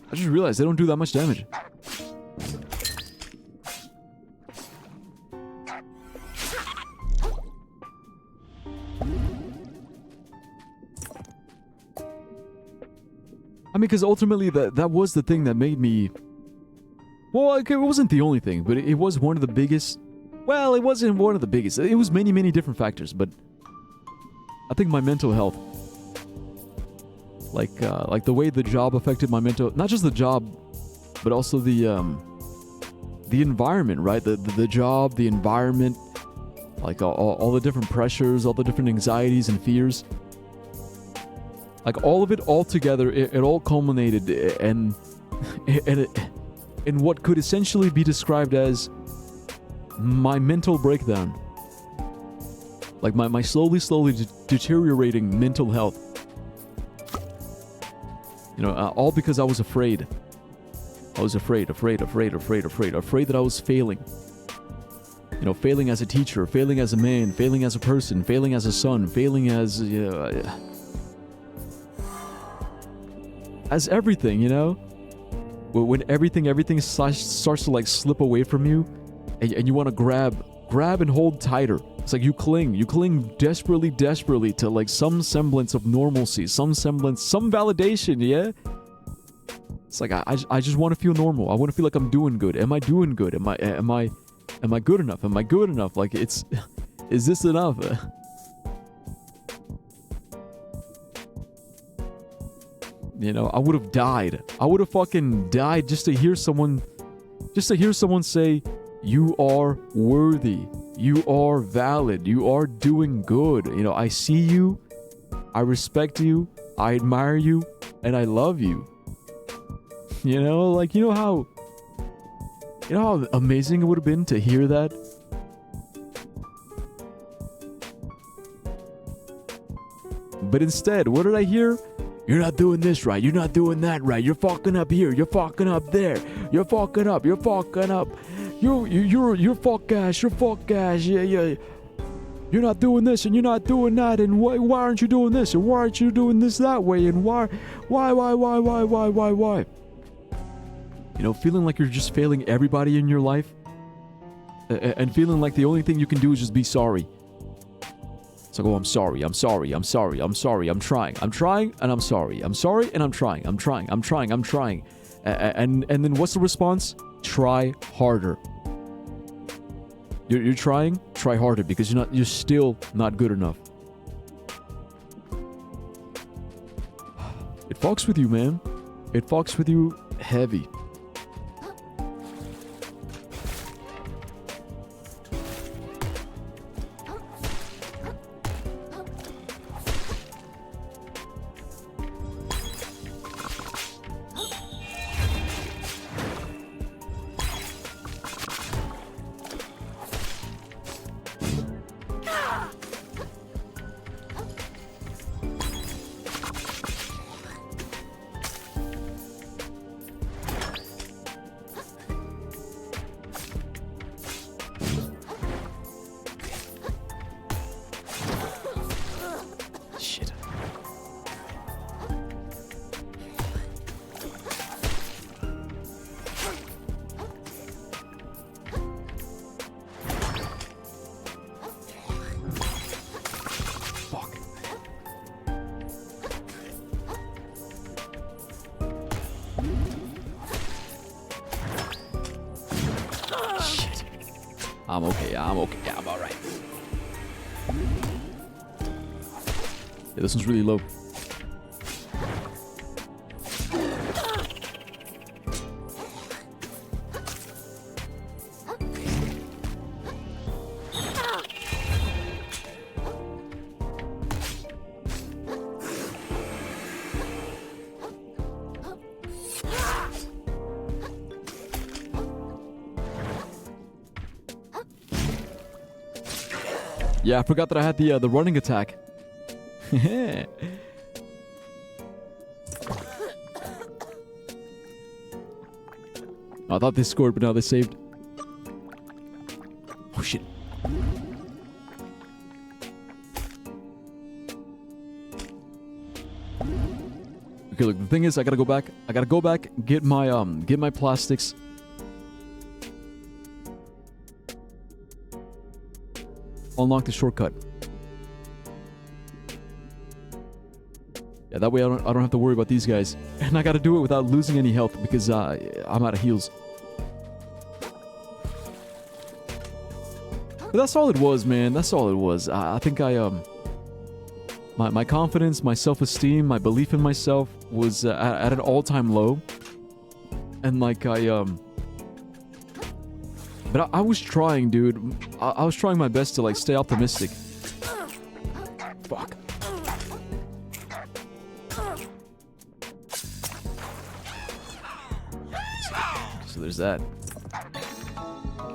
I just realized they don't do that much damage. I mean, because ultimately that was the thing that made me... Well, it wasn't the only thing, but it was one of the biggest... Well, it wasn't one of the biggest. It was many, many different factors, but... I think my mental health... Like the way the job affected my mental... Not just the job, but also the environment, right? The job, the environment... Like all the different pressures, all the different anxieties and fears... Like all of it all together, it all culminated in what could essentially be described as my mental breakdown. Like my slowly deteriorating mental health. You know, all because I was afraid. I was afraid that I was failing. You know, failing as a teacher, failing as a man, failing as a person, failing as a son, failing as everything, you know? When everything starts to like slip away from you, and you want to grab and hold tighter. It's like you cling desperately to like some semblance of normalcy, some validation, yeah? It's like I just want to feel normal. I want to feel like I'm doing good. Am I doing good? Am I good enough? Am I good enough? Like is this enough? You know, I would have died. I would have fucking died just to hear someone say, you are worthy. You are valid. You are doing good. You know, I see you. I respect you. I admire you. And I love you. You know, like, you know how amazing it would have been to hear that? But instead, what did I hear? You're not doing this right. You're not doing that right. You're fucking up here. You're fucking up there. You're fucking up. You're fucking up. You're fuck ass. You're fuck ass. Yeah. You're not doing this and you're not doing that. And why aren't you doing this? And why aren't you doing this that way? And why? You know, feeling like you're just failing everybody in your life, and feeling like the only thing you can do is just be sorry. It's like, oh, I'm sorry, I'm trying, and I'm sorry, and I'm trying. And then what's the response? Try harder. You're trying? Try harder, because you're still not good enough. It fucks with you, man. It fucks with you heavy. I'm okay. I'm okay. I'm alright. Yeah, this one's really low. Yeah, I forgot that I had the running attack. I thought they scored, but now they saved. Oh shit. Okay, look, the thing is I gotta go back. I gotta go back, get my plastics. Unlock the shortcut. Yeah, that way I don't have to worry about these guys. And I gotta do it without losing any health because I'm out of heals. But that's all it was, man. That's all it was. I think my confidence, my self-esteem, my belief in myself was at an all-time low. And like but I was trying, dude. I was trying my best to like stay optimistic. Fuck. So there's that.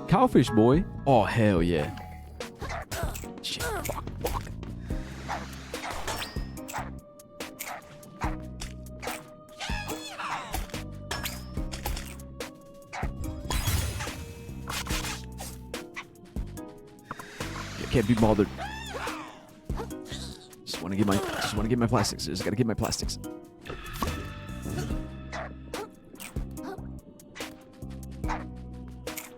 Cowfish boy. Oh hell yeah. Shit. Fuck. Fuck. Can't be bothered. Just want to get my plastics. Just gotta get my plastics.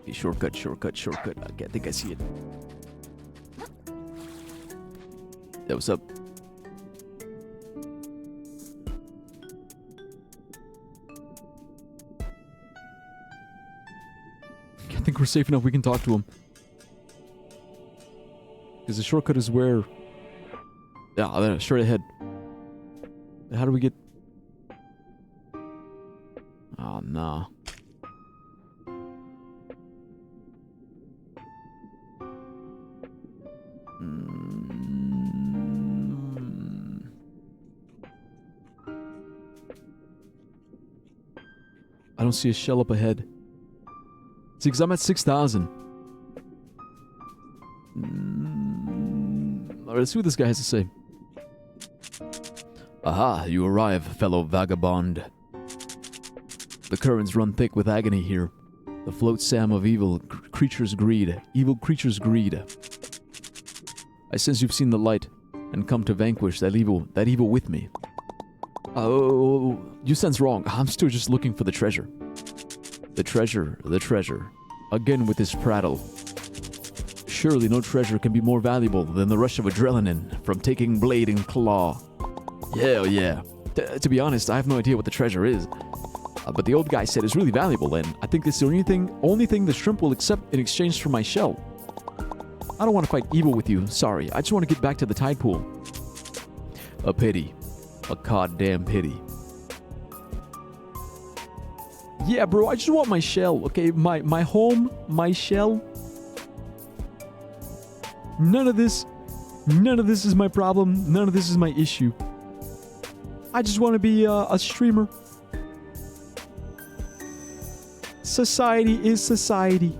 Okay, shortcut. Okay, I think I see it. Yeah, what's up? I think we're safe enough. We can talk to him. Because the shortcut is where... Yeah, there, straight ahead. How do we get... Oh, no. I don't see a shell up ahead. See, because I'm at 6,000. Alright, let's see what this guy has to say. Aha, you arrive, fellow vagabond. The currents run thick with agony here. The float Sam of evil creatures' greed. Evil creatures' greed. I sense you've seen the light and come to vanquish that evil with me. Oh, you sense wrong. I'm still just looking for the treasure. The treasure. Again with this prattle. Surely no treasure can be more valuable than the rush of adrenaline from taking blade and claw. Hell yeah. To be honest, I have no idea what the treasure is. But the old guy said it's really valuable, and I think this is the only thing the shrimp will accept in exchange for my shell. I don't want to fight evil with you, sorry. I just want to get back to the tide pool. A pity. A goddamn pity. Yeah, bro, I just want my shell, okay? My home, my shell. None of this is my problem. None of this is my issue. I just want to be a streamer. Society is society.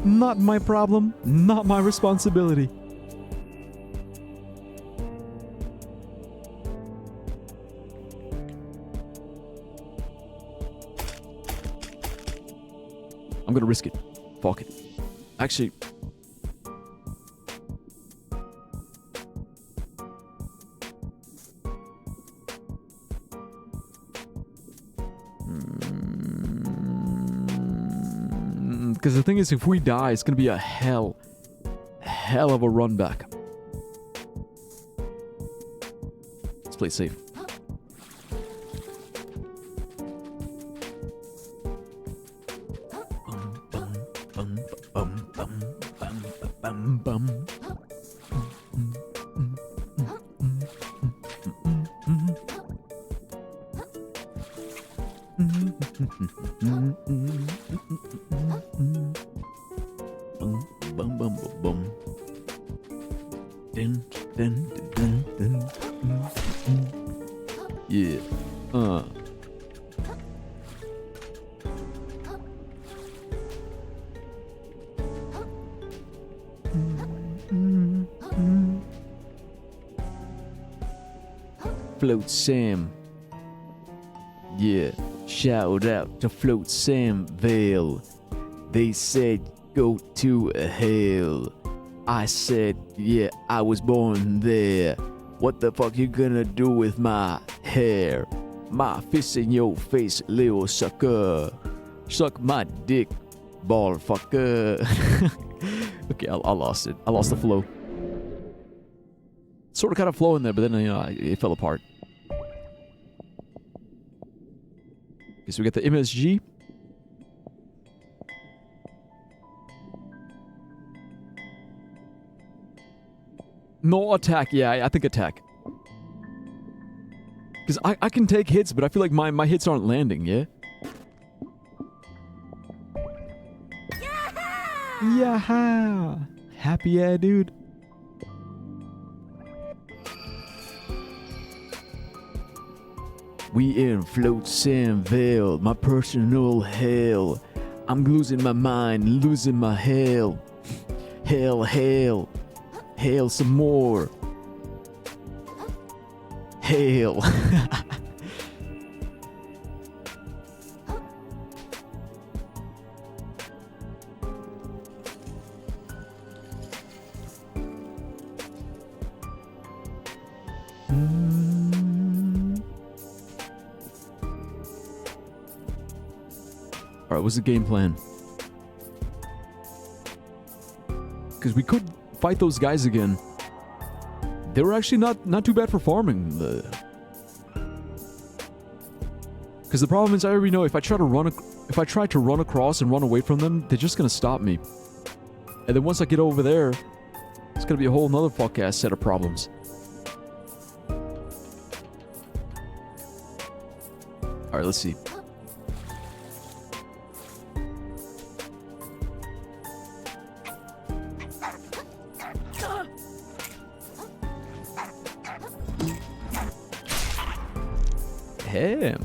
Not my problem, not my responsibility. I'm gonna risk it. Fuck it. Actually... Because the thing is, if we die, it's gonna be a hell of a run back. Let's play safe. Bum bum. Bum bum bum bum. Dun, dun, dun, dun, dun. Yeah. Float Sam. Yeah. Shout out to Float Sam Vale. They said go to hell. I said, yeah, I was born there. What the fuck you gonna do with my hair? My fist in your face, little sucker. Suck my dick, ball fucker. Okay, I lost it. I lost the flow. Sort of kind of flow in there, but then it fell apart. Okay, so we got the MSG. No attack, yeah, I think attack. Because I can take hits, but I feel like my hits aren't landing, yeah? Yeah! Happy yeah, dude. We in Float Sam Vale, my personal hell. I'm losing my mind, losing my hell. Hell, hell. Hail some more. Hail. Alright, what's the game plan? Because we could fight those guys again. They were actually not too bad for farming. Because the problem is, I already know if I try to run across and run away from them, they're just gonna stop me. And then once I get over there, it's gonna be a whole nother fuck ass set of problems. All right, let's see. Him.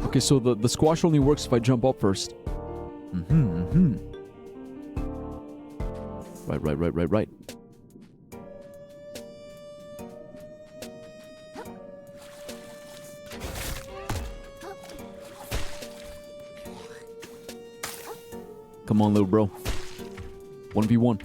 Okay, so the squash only works if I jump up first. Right. Come on, little bro. 1v1.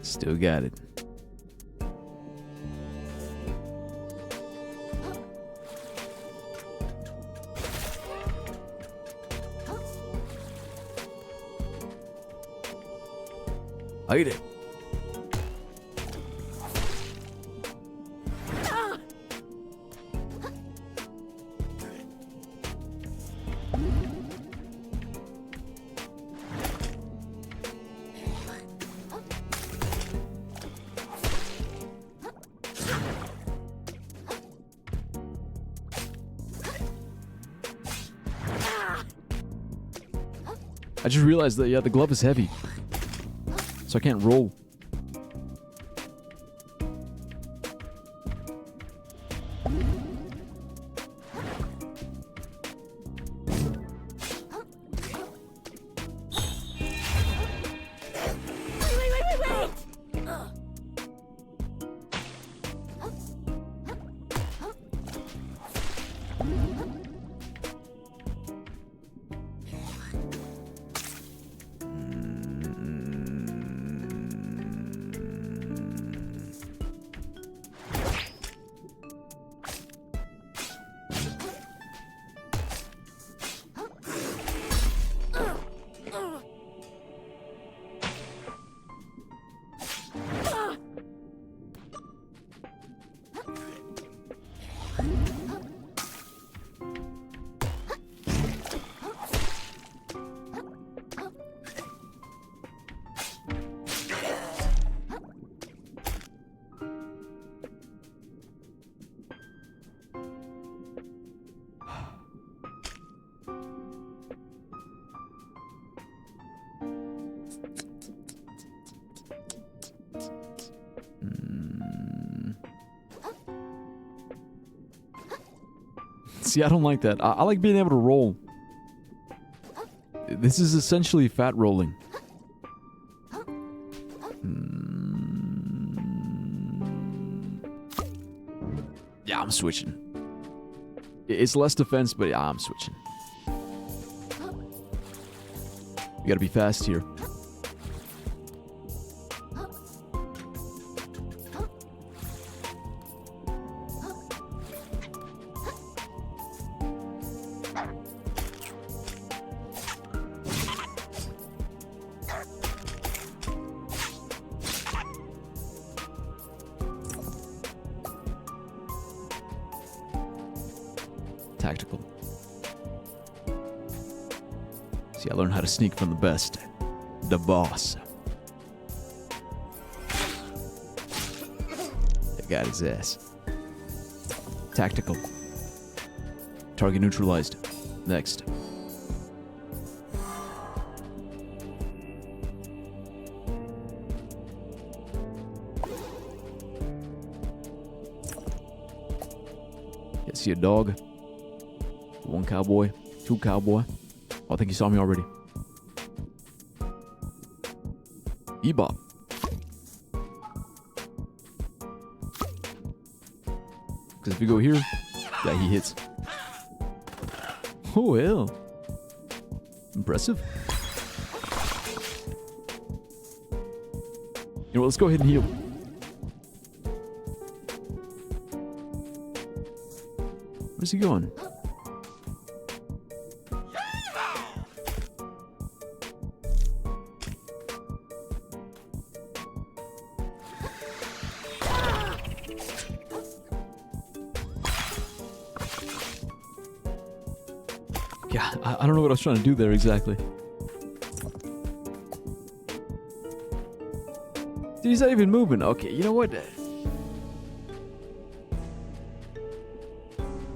Still got it. I eat it. I just realized that, yeah, the glove is heavy. So I can't roll. See, I don't like that. I like being able to roll. This is essentially fat rolling. Yeah, I'm switching. It's less defense, but yeah, I'm switching. We gotta be fast here. Tactical. See, I learned how to sneak from the best. The boss. I got his ass. Tactical. Target neutralized. Next. Yeah, see a dog? One cowboy, two cowboy. Oh, I think he saw me already. Ebop. Because if we go here, yeah, he hits. Oh, well. Impressive. You know what, let's go ahead and heal. Where's he going? Yeah, I don't know what I was trying to do there exactly. Dude, he's not even moving. Okay, you know what?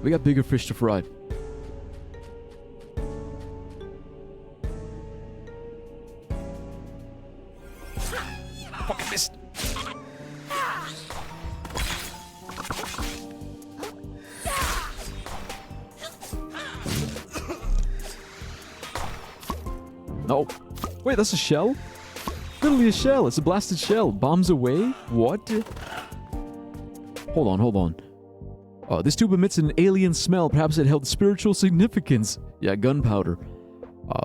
We got bigger fish to fry. Fucking missed. No. Wait, that's a shell? Literally a shell. It's a blasted shell. Bombs away? What? Hold on, hold on. This tube emits an alien smell. Perhaps it held spiritual significance. Yeah, gunpowder.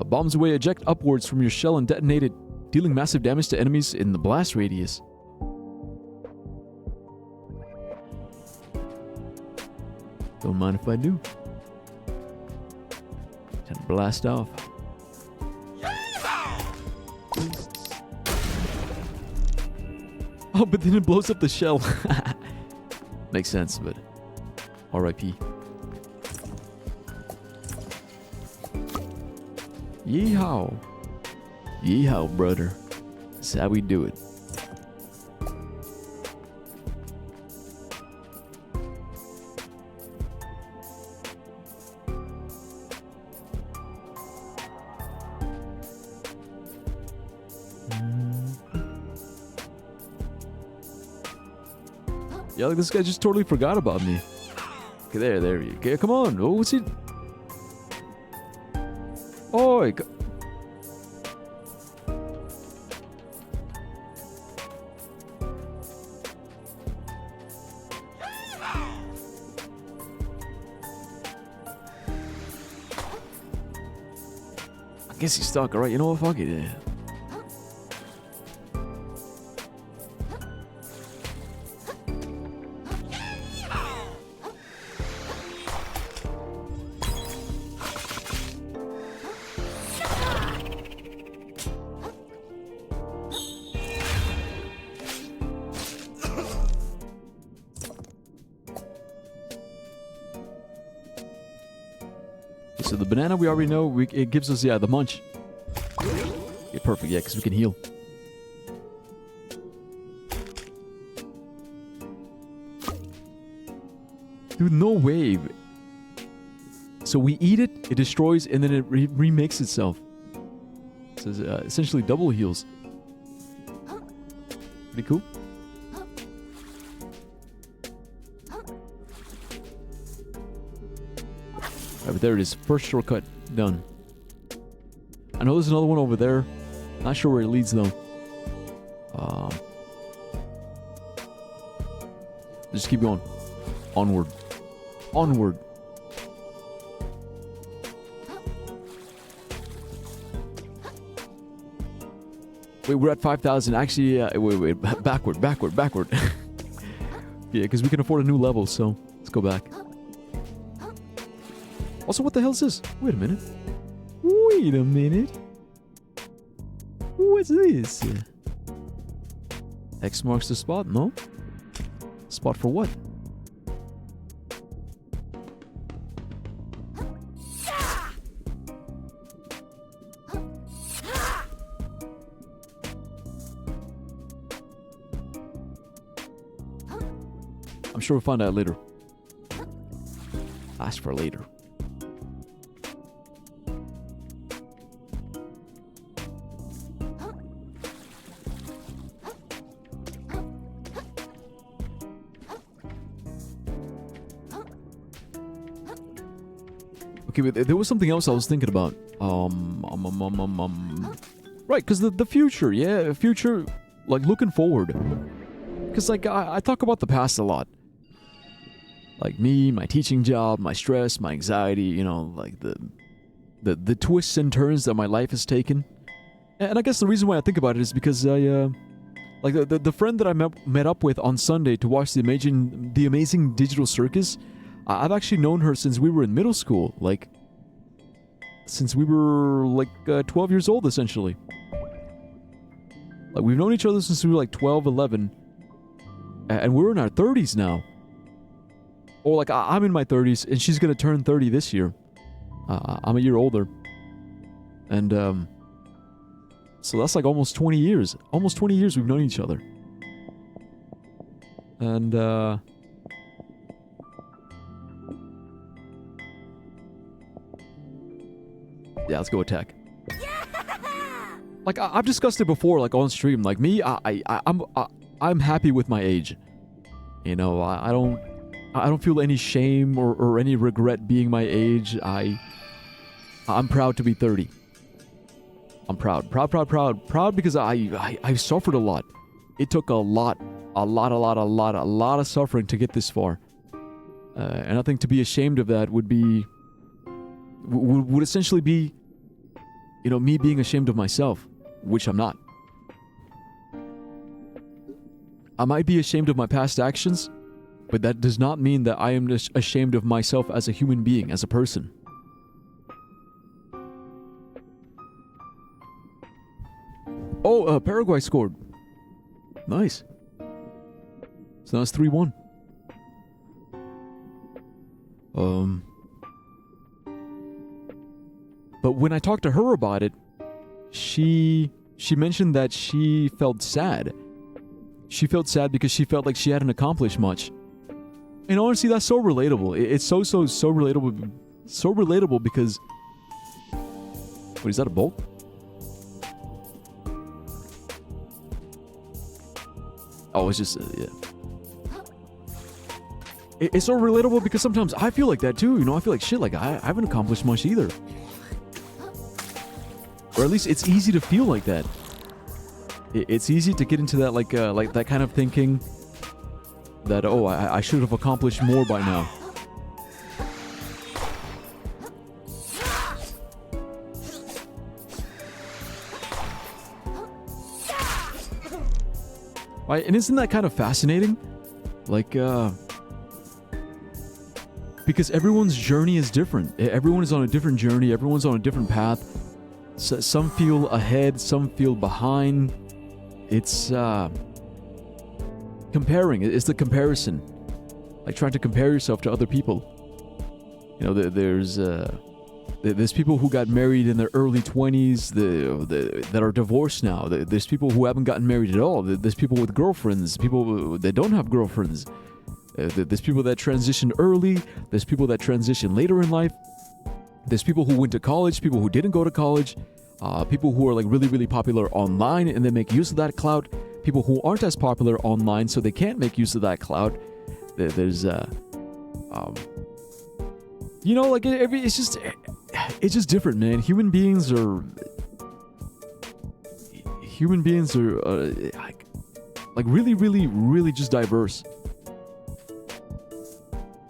Bombs away eject upwards from your shell and detonate it, dealing massive damage to enemies in the blast radius. Don't mind if I do. Time to blast off. Oh, but then it blows up the shell. Makes sense, but R.I.P. Yeehaw. Yeehaw, brother. That's how we do it. Yeah, like this guy just totally forgot about me. Okay, there you go. Come on. Oh, what's he? Oi. I guess he's stuck. All right, you know what? Fuck it. Yeah. So the banana we already know, it gives us, yeah, the munch. Yeah, perfect, yeah, because we can heal. Dude, no way. So we eat it, it destroys, and then it remakes itself. So it's essentially double heals. Pretty cool. but there it is. First shortcut done. I know there's another one over there. Not sure where it leads though. Just keep going. Onward. Onward. Wait, we're at 5,000. Actually, wait. Backward. Yeah, because we can afford a new level, so let's go back. Also, what the hell is this? Wait a minute. What's this? X marks the spot? No? Spot for what? I'm sure we'll find out later. Ask for later. Okay, but there was something else I was thinking about. Right, because the future, yeah, future, like looking forward. Because like I talk about the past a lot. Like me, my teaching job, my stress, my anxiety, you know, like the twists and turns that my life has taken. And I guess the reason why I think about it is because I, like the friend that I met up with on Sunday to watch the amazing Digital Circus, I've actually known her since we were in middle school, like since we were like 12 years old essentially. Like we've known each other since we were like 12, 11, and we're in our 30s now. Or like I'm in my 30s and she's gonna turn 30 this year. I'm a year older, and so that's like almost 20 years. Almost 20 years we've known each other. And yeah, let's go attack. Like I've discussed it before, like on stream. Like me, I'm happy with my age. You know, I don't feel any shame or any regret being my age. I'm proud to be 30. I'm proud because I suffered a lot. It took a lot of suffering to get this far. And I think to be ashamed of that would essentially be, you know, me being ashamed of myself, which I'm not. I might be ashamed of my past actions, but that does not mean that I am ashamed of myself as a human being, as a person. Oh, Paraguay scored. Nice. So now it's 3-1. But when I talked to her about it, she mentioned that she felt sad. She felt sad because she felt like she hadn't accomplished much. And honestly, that's so relatable. It's so relatable. So relatable because... Wait, is that a bolt? Oh, it's just... yeah. It's so relatable because sometimes I feel like that too. You know, I feel like shit, like I haven't accomplished much either. Or at least it's easy to feel like that. It's easy to get into that like that kind of thinking that, oh, I should have accomplished more by now. Right? And isn't that kind of fascinating? Like, because everyone's journey is different. Everyone is on a different journey. Everyone's on a different path. So some feel ahead, some feel behind. It's comparing. It's the comparison, like trying to compare yourself to other people. You know, there's people who got married in their early 20s that are divorced now. There's people who haven't gotten married at all. There's people with girlfriends. People that don't have girlfriends. There's people that transition early. There's people that transition later in life. There's people who went to college, people who didn't go to college, people who are like really, really popular online and they make use of that clout, people who aren't as popular online so they can't make use of that clout. There's You know, like it's just different, man. Human beings are like really, really, really just diverse.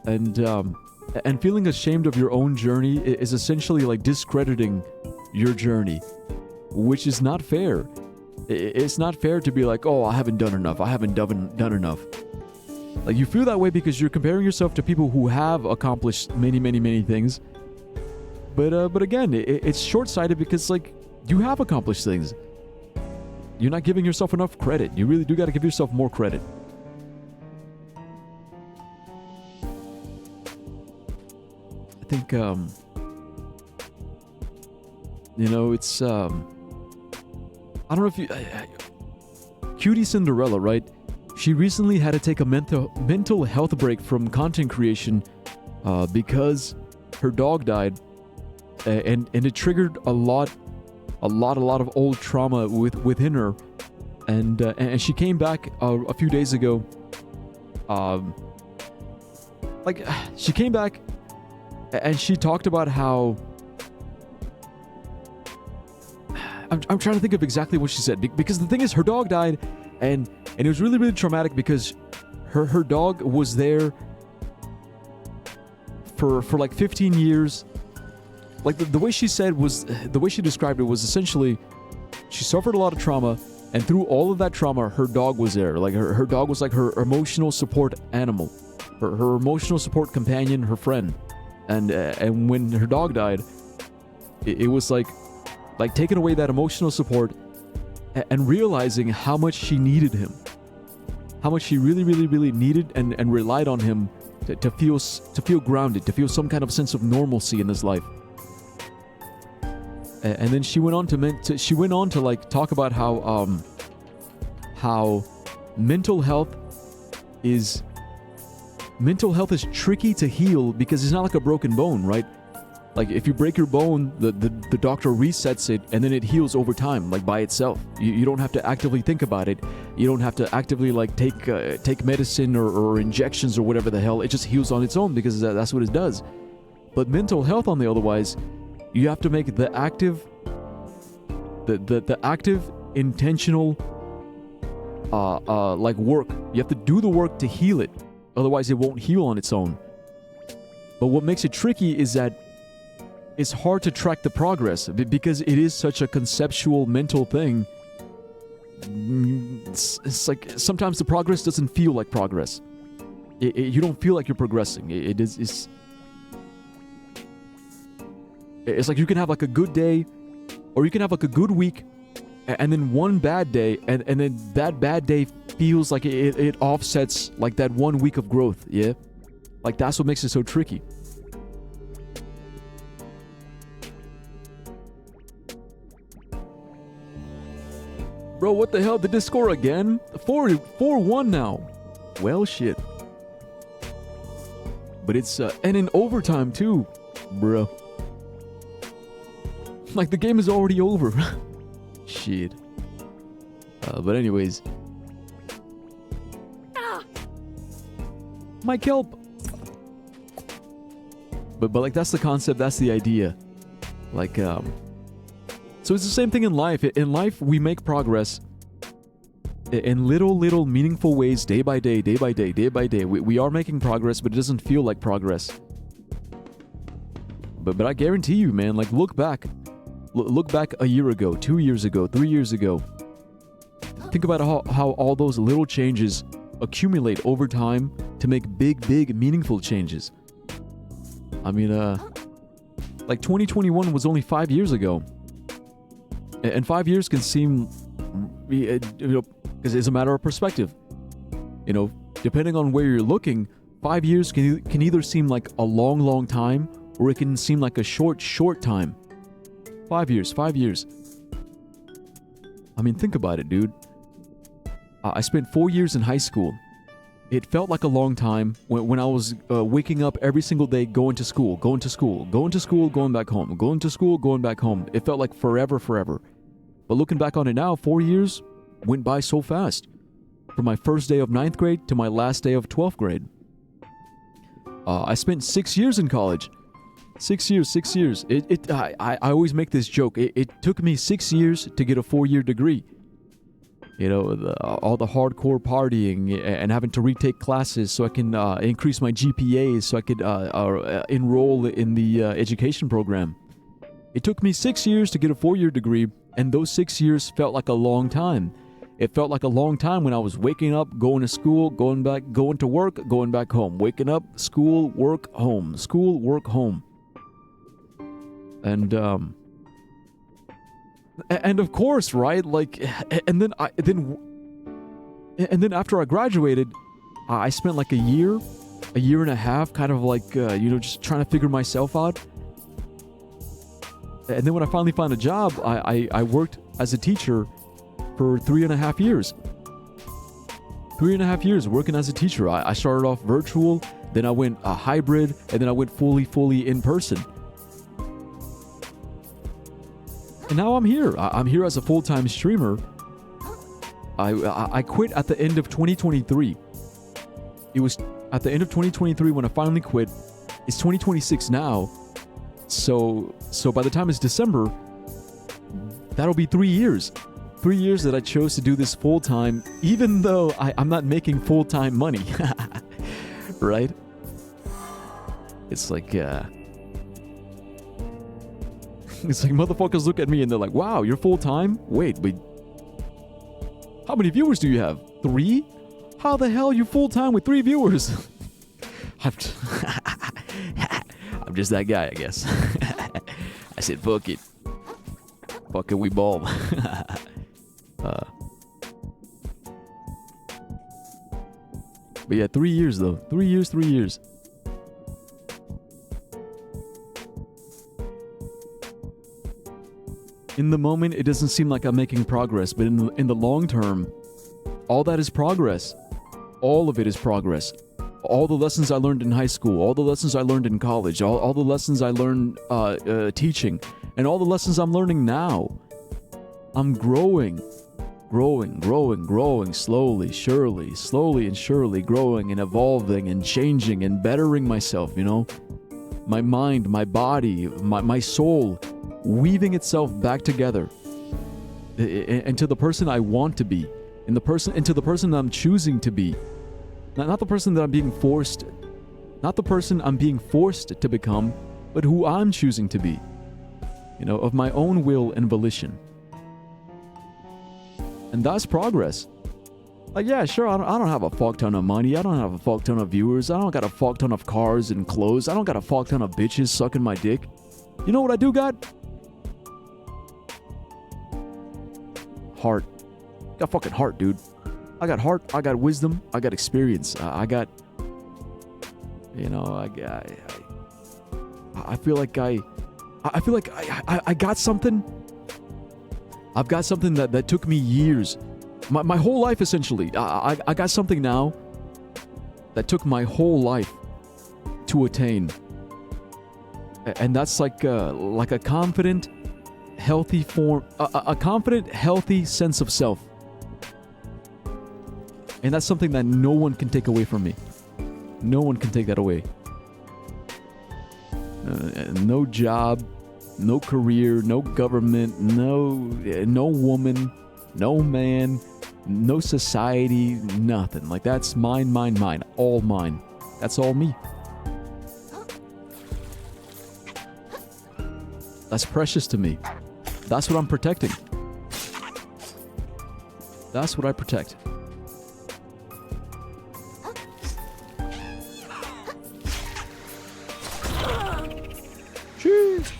And feeling ashamed of your own journey is essentially like discrediting your journey, which is not fair. It's not fair to be like, oh, I haven't done enough. I haven't done enough. Like, you feel that way because you're comparing yourself to people who have accomplished many, many, many things. But again, it's short-sighted because, like, you have accomplished things. You're not giving yourself enough credit. You really do got to give yourself more credit. I think, you know, it's, I don't know if you... Cutie Cinderella, right? She recently had to take a mental health break from content creation because her dog died, and it triggered a lot of old trauma within her, and she came back a few days ago. Like, she came back, and she talked about how I'm trying to think of exactly what she said, because the thing is, her dog died, and it was really, really traumatic because her dog was there for like 15 years. Like, the way she said was, the way she described it was essentially, she suffered a lot of trauma, and through all of that trauma, her dog was there. Like, her dog was like her emotional support animal, her emotional support companion, her friend. And when her dog died, it was like taking away that emotional support and realizing how much she needed him, how much she really, really, really needed and relied on him to feel grounded, to feel some kind of sense of normalcy in his life. And then she went on to like talk about how mental health is tricky to heal because it's not like a broken bone, right? Like, if you break your bone, the doctor resets it, and then it heals over time, like by itself. You don't have to actively think about it. You don't have to actively like take medicine or injections or whatever the hell. It just heals on its own because that's what it does. But mental health, on the otherwise, you have to make the active intentional like work. You have to do the work to heal it. Otherwise, it won't heal on its own. But what makes it tricky is that it's hard to track the progress because it is such a conceptual mental thing. It's like sometimes the progress doesn't feel like progress. You don't feel like you're progressing. It's like you can have like a good day, or you can have like a good week, and then one bad day, and then that bad day feels like it offsets like that 1 week of growth. Yeah, like that's what makes it so tricky. Bro, what the hell? Did they score again? 4-1 now. Well, shit. But it's, and in overtime too, bro. Like, the game is already over. Shit. But anyways. My kelp. But like, that's the concept, that's the idea. Like, so it's the same thing in life. In life, we make progress in little meaningful ways, day by day, day by day, day by day. We are making progress, but it doesn't feel like progress. But I guarantee you, man, like, look back. Look back a year ago, 2 years ago, 3 years ago. Think about how all those little changes accumulate over time to make big, meaningful changes. I mean, like 2021 was only 5 years ago. And 5 years can seem, you know, because it's a matter of perspective. You know, depending on where you're looking, 5 years can either seem like a long time, or it can seem like a short time. 5 years. I mean, think about it, dude. I spent 4 years in high school. It felt like a long time when I was waking up every single day, going to school, going back home, going to school, going back home. It felt like forever. But looking back on it now, 4 years went by so fast. From my first day of 9th grade to my last day of 12th grade. I spent 6 years in college. 6 years, 6 years. I always make this joke. It took me 6 years to get a 4-year degree. You know, all the hardcore partying and having to retake classes so I can increase my GPA so I could enroll in the education program. It took me 6 years to get a 4-year degree, and those 6 years felt like a long time. It felt like a long time when I was waking up, going to school, going to work, going back home. Waking up, school, work, home. School, work, home. And of course, right? Like, and then after I graduated, I spent like a year and a half, kind of like just trying to figure myself out. And then when I finally found a job, I worked as a teacher for 3.5 years. 3.5 years working as a teacher. I started off virtual, then I went hybrid, and then I went fully in person. And now I'm here. I'm here as a full-time streamer. I quit at the end of 2023. It was at the end of 2023 when I finally quit. It's 2026 now. So by the time it's December, that'll be 3 years. 3 years that I chose to do this full-time, even though I'm not making full-time money. Right? It's like motherfuckers look at me and they're like, wow, you're full-time? Wait, how many viewers do you have? 3? How the hell are you full-time with 3 viewers? I'm just that guy, I guess. I said, fuck it. Fuck it, we ball. But yeah, 3 years though. 3 years. In the moment, it doesn't seem like I'm making progress, but in the long term, all that is progress. All of it is progress. All the lessons I learned in high school, all the lessons I learned in college, all the lessons I learned teaching, and all the lessons I'm learning now. I'm growing, slowly and surely growing and evolving and changing and bettering myself, you know? My mind, my body, my soul, weaving itself back together into the person I want to be, into the person I'm choosing to be. Not the person that I'm being forced, not the person I'm being forced to become, but who I'm choosing to be, you know, of my own will and volition. And that's progress. Like, yeah, sure, I don't have a fuck ton of money, I don't have a fuck ton of viewers, I don't got a fuck ton of cars and clothes, I don't got a fuck ton of bitches sucking my dick. You know what I do got? Heart. Got fucking heart, dude. I got heart, I got wisdom, I got experience, I got, you know, I feel like I got something. I've got something that took me years, my whole life essentially. I got something now that took my whole life to attain, and that's like a confident, healthy form, a confident, healthy sense of self. And that's something that no one can take away from me. No one can take that away. No job, no career, no government, no woman, no man, no society, nothing. Like, that's mine, all mine. That's all me. That's precious to me. That's what I'm protecting. That's what I protect. Cheers.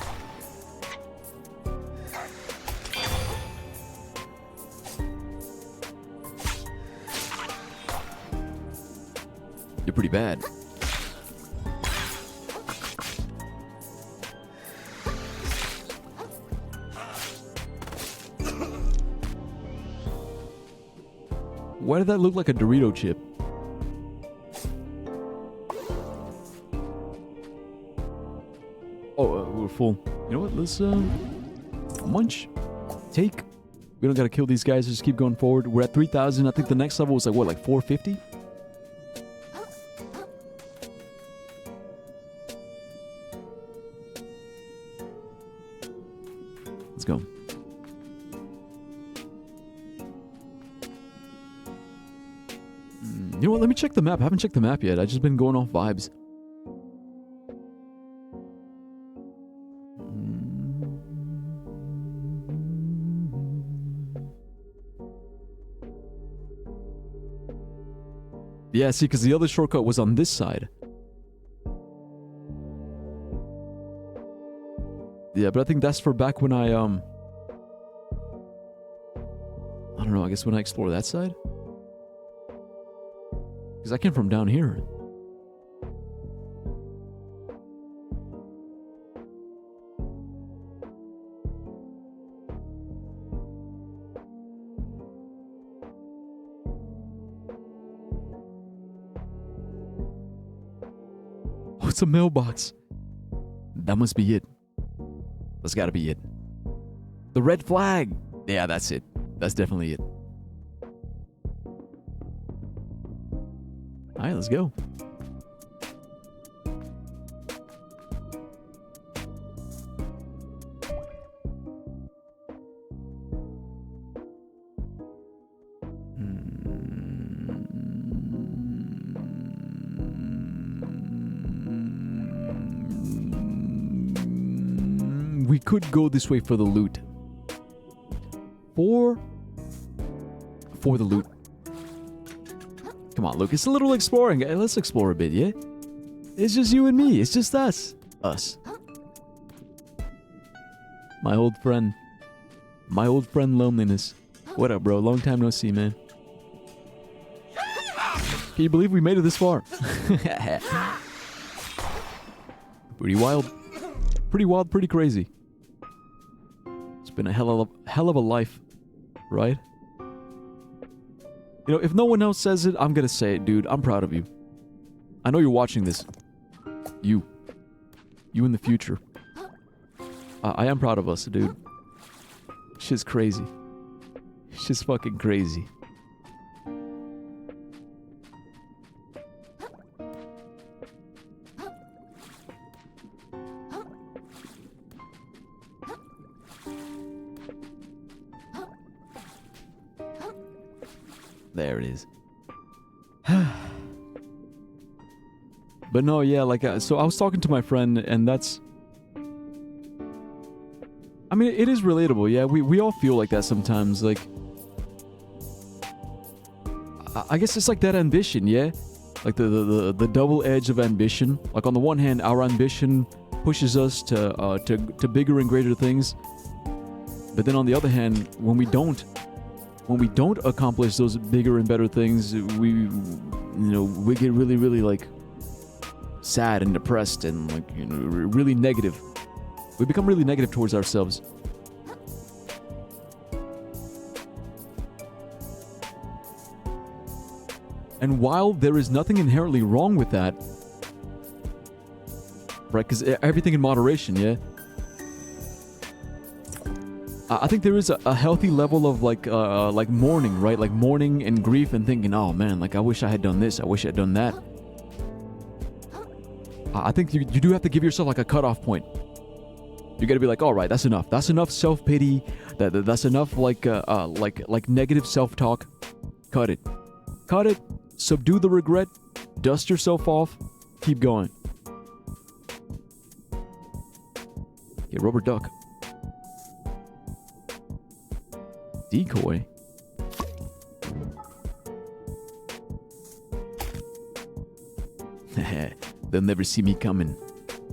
You're pretty bad. Why did that look like a Dorito chip? Oh, we're full. You know what? Let's munch. Take. We don't gotta kill these guys. Just keep going forward. We're at 3,000. I think the next level was like, what, like 450? You know what? Let me check the map. I haven't checked the map yet. I've just been going off vibes. Yeah, see, because the other shortcut was on this side. Yeah, but I think that's for back when I don't know, I guess when I explore that side? Because I came from down here. Oh, it's a mailbox. That must be it. That's gotta be it. The red flag! Yeah, that's it. That's definitely it. Alright, let's go. We could go this way for the loot. For the loot. Come on, Luke. It's a little exploring. Let's explore a bit, yeah? It's just you and me. It's just us. Us. My old friend. My old friend Loneliness. What up, bro? Long time no see, man. Can you believe we made it this far? Pretty wild. Pretty wild, pretty crazy. It's been a hell of a life, right? You know, if no one else says it, I'm gonna say it, dude. I'm proud of you. I know you're watching this. You in the future. I am proud of us, dude. Shit's crazy. Shit's fucking crazy. There it is. But no, yeah, like, so I was talking to my friend, and that's... I mean, it is relatable, yeah. We all feel like that sometimes, like... I guess it's like that ambition, yeah? Like the double edge of ambition. Like, on the one hand, our ambition pushes us to bigger and greater things. But then on the other hand, when we don't accomplish those bigger and better things, we get really, really, like, sad and depressed and, like, you know, really negative. We become really negative towards ourselves. And while there is nothing inherently wrong with that, right, because everything in moderation, yeah? I think there is a healthy level of, like mourning, right? Like mourning and grief and thinking, oh man, like I wish I had done this, I wish I had done that. I think you do have to give yourself like a cutoff point. You gotta be like, all right, that's enough. That's enough self-pity. That's enough like negative self-talk. Cut it. Cut it. Subdue the regret. Dust yourself off. Keep going. Okay, rubber duck. Decoy. They'll never see me coming.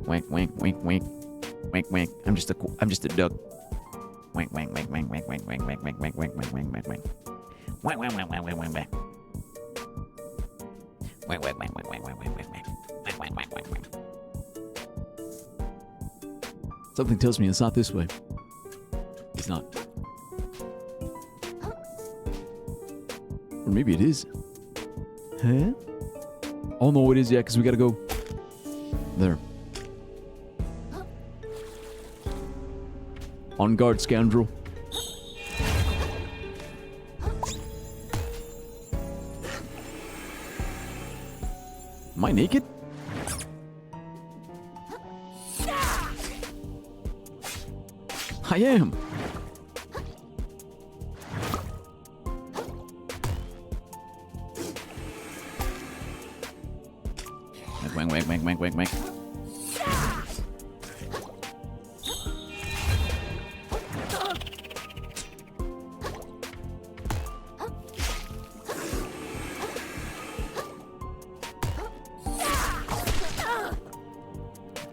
Wank, wank, wank, wank, wank, wank. I'm just a duck. Wank, wank, wank, wank, wank, wank, wank, wank, wank, wank, wank, wank, wank, wank, wank. Wank, wank, wank, wank, wank, wank, wank. Wank, wank, wank, wank, wank, wank, wank, wank, wank, wank, wank, wank, wank. Something tells me it's not this way. It's not. Or maybe it is. Huh? Oh no, it is, yeah, because we gotta go there. On guard, scoundrel. Am I naked? I am. Wank, wank, wank, wank, wank, wank.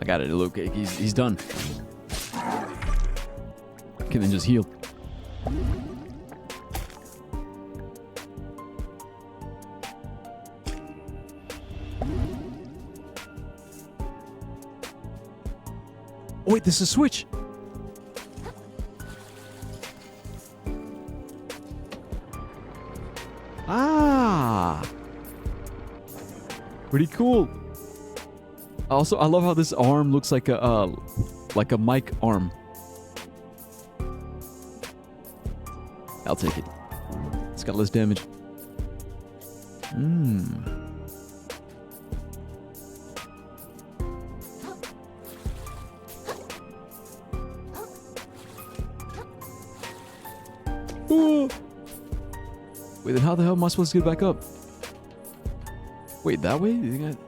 I got it. Look, he's done. Okay, then just heal. Oh, wait, this is a switch. Ah, pretty cool. Also, I love how this arm looks like a mic arm. I'll take it. It's got less damage. Ooh. Wait, then how the hell am I supposed to get back up? Wait, that way? You think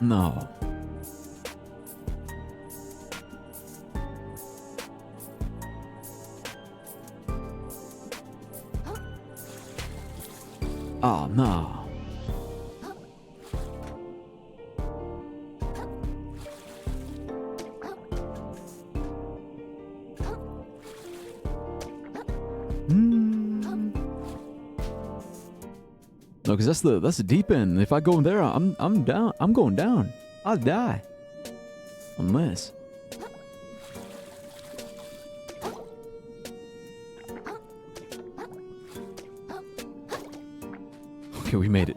No. Oh, no. No, because that's the deep end. If I go in there, I'm down. I'm going down. I'll die. Unless. Okay, we made it.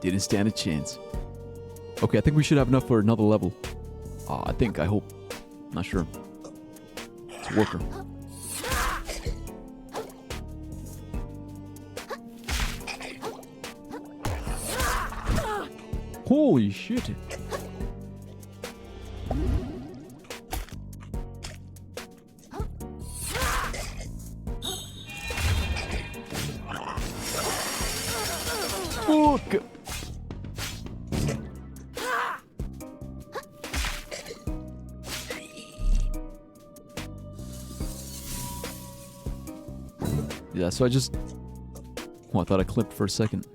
Didn't stand a chance. Okay, I think we should have enough for another level. I hope. Not sure. It's a worker. Holy shit. Fuck. Yeah, so I just... Oh, I thought I clipped for a second.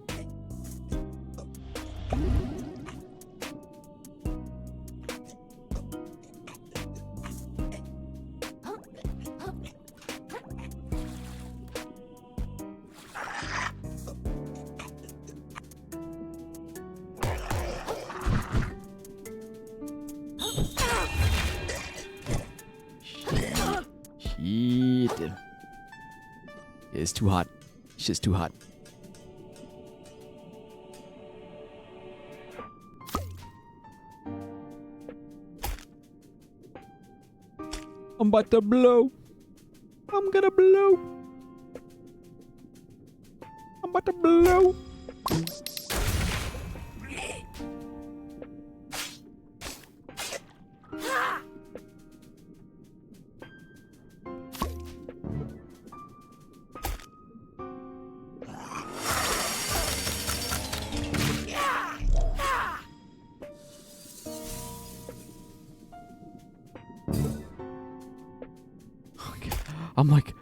Shit. It's too hot. Shit's too hot. I'm about to blow. I'm gonna blow. I'm about to blow.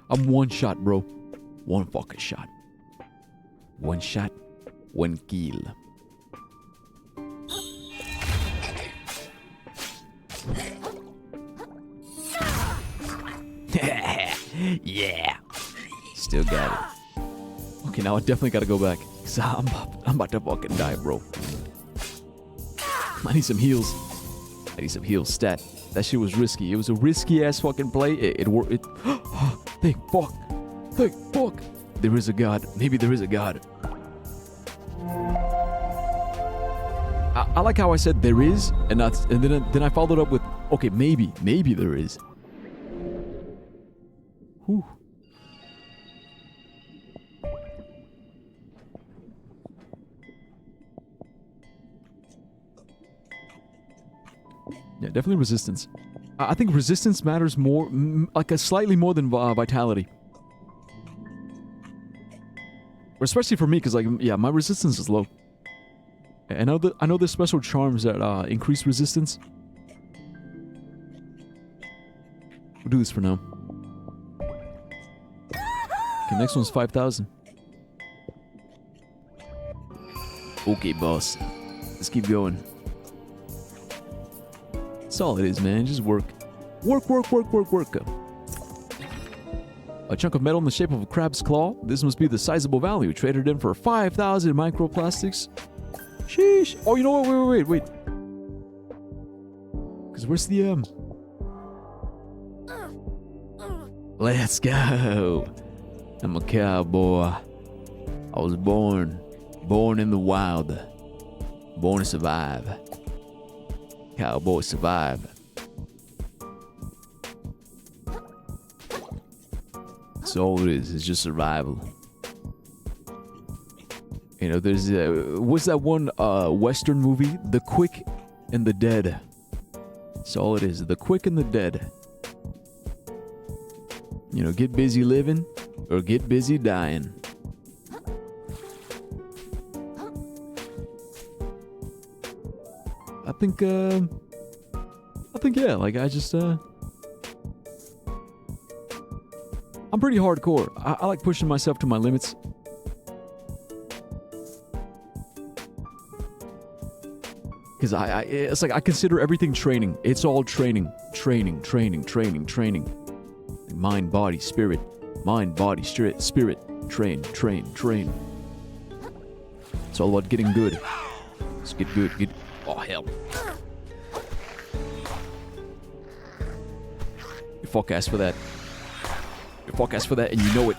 I'm one shot, bro. One fucking shot. One shot, one kill. Yeah. Still got it. Okay, now I definitely gotta go back. Cause I'm about to fucking die, bro. I need some heals. I need some heals stat. That shit was risky. It was a risky ass fucking play. It worked. Thank fuck. Hey, fuck! There is a god. Maybe there is a god. I like how I said there is, and then I followed up with, okay, maybe there is. Whew. Yeah, definitely resistance. I think resistance matters more, like slightly more than vitality. Especially for me, because like, yeah, my resistance is low. I know there's special charms that increase resistance. We'll do this for now. Okay, next one's 5,000. Okay, boss. Let's keep going. That's all it is, man. Just work. Work. A chunk of metal in the shape of a crab's claw. This must be the sizable value. Traded in for 5,000 microplastics. Sheesh. Oh, you know what? Wait. Because where's the Let's go. I'm a cowboy. I was born in the wild. Born to survive. Cowboy survive. That's all it is. It's just survival. You know, there's what's that one Western movie? The Quick and the Dead. That's all it is. The Quick and the Dead. You know, get busy living or get busy dying. I think yeah, like I just I'm pretty hardcore. I like pushing myself to my limits. Because it's like I consider everything training. It's all training. Mind, body, spirit. Mind, body, spirit. Train. It's all about getting good. Let's get good. Oh, hell. You fuck ass for that. And you know it.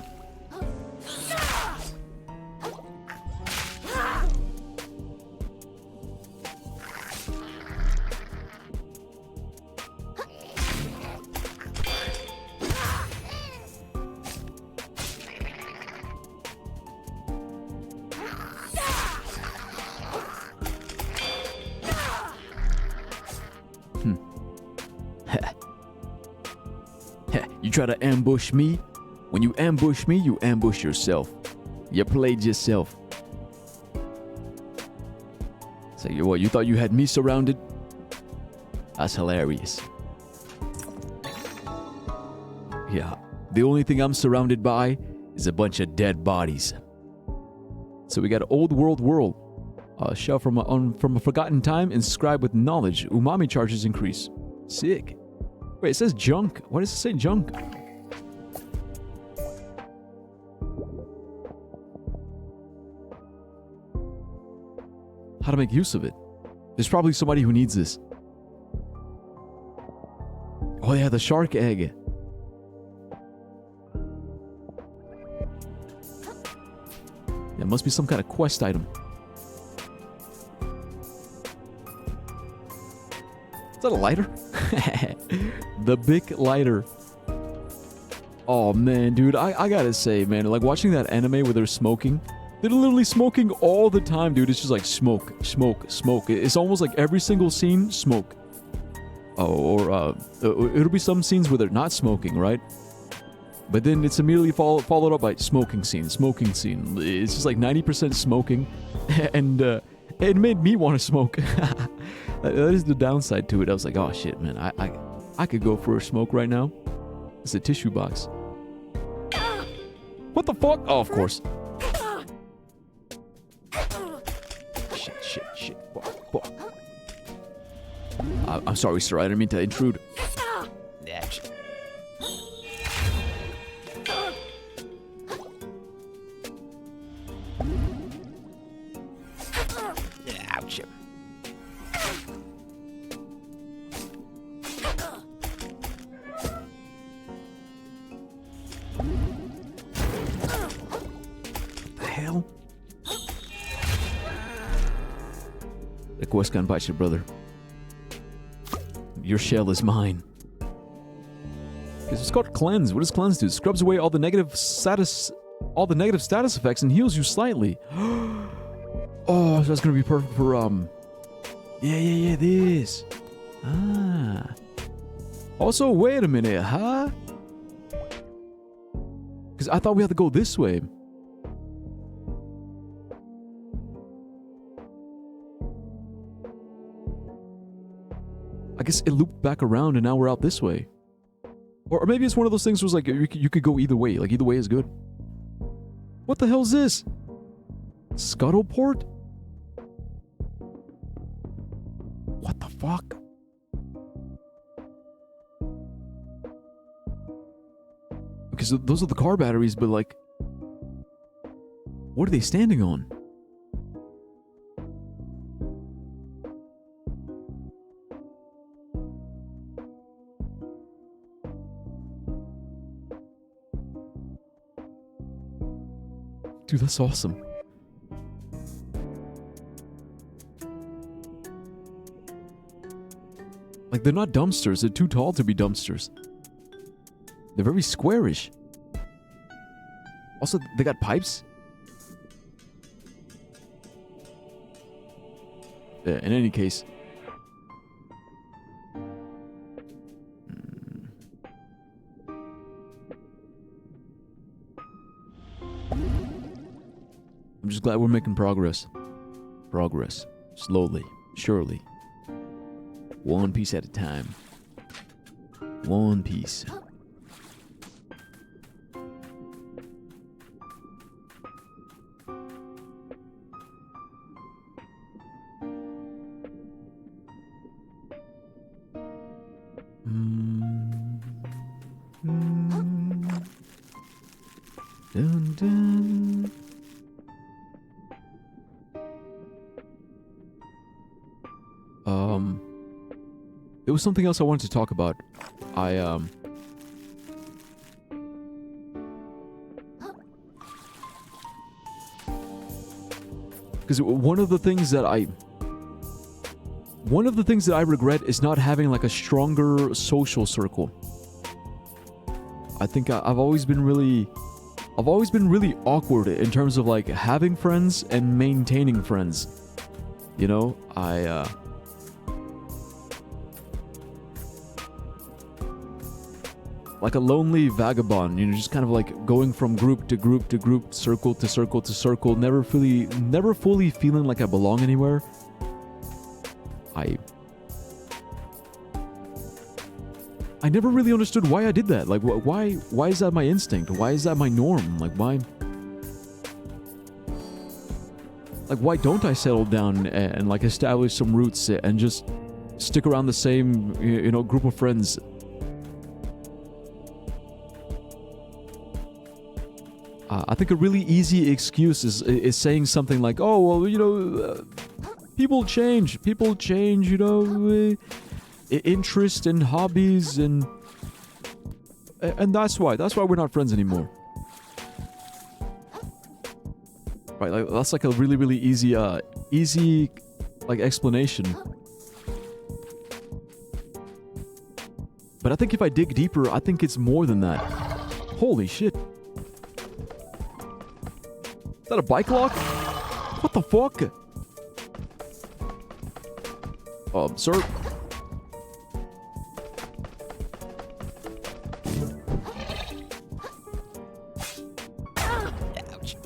You try to ambush me. When you ambush me, you ambush yourself. You played yourself. So what? You thought you had me surrounded? That's hilarious. Yeah. The only thing I'm surrounded by is a bunch of dead bodies. So we got Old World. A shell from a forgotten time inscribed with knowledge. Umami charges increase. Sick. Wait, it says junk. Why does it say junk? How to make use of it? There's probably somebody who needs this. Oh yeah, the shark egg. It must be some kind of quest item. Is that a lighter? The big lighter. Oh man, dude, I gotta say, man, like watching that anime where they're smoking, they're literally smoking all the time, dude. It's just like smoke. It's almost like every single scene, smoke. Oh, or it'll be some scenes where they're not smoking, right? But then it's immediately followed up by smoking scene. It's just like 90% smoking, and it made me want to smoke. That is the downside to it. I was like, oh shit, man, I could go for a smoke right now. It's a tissue box. What the fuck? Oh, of course. Shit. Fuck. I'm sorry, sir. I didn't mean to intrude. Ouch. Quest Kanpachi, brother. Your shell is mine. It's called Cleanse. What does Cleanse do? Scrubs away all the negative status effects and heals you slightly. Oh, so that's gonna be perfect for yeah, this. Ah. Also, wait a minute, huh? Because I thought we had to go this way. I guess it looped back around and now we're out this way. Or maybe it's one of those things was like you could go either way. Like either way is good. What the hell is this? Scuttleport? What the fuck? Because those are the car batteries, but like, what are they standing on? Dude, that's awesome. Like, they're not dumpsters. They're too tall to be dumpsters. They're very squarish. Also, they got pipes. Yeah, in any case. I'm just glad we're making progress. Progress. Slowly. Surely. One piece at a time. One piece. Dun, dun. There was something else I wanted to talk about. Because one of the things that I regret is not having like a stronger social circle. I think I've always been really awkward in terms of like having friends and maintaining friends. You know, like a lonely vagabond, you know, just kind of like going from group to group to group, circle to circle to circle, never fully feeling like I belong anywhere. I never really understood why I did that. Like, why is that my instinct? Why is that my norm? Like, why don't I settle down and like establish some roots and just stick around the same, you know, group of friends? I think a really easy excuse is saying something like, "Oh, well, you know, people change, you know, interest and hobbies, and that's why we're not friends anymore." Right? Like, that's like a really easy like explanation. But I think if I dig deeper, I think it's more than that. Holy shit. Is that a bike lock? What the fuck? Sir? Ouch.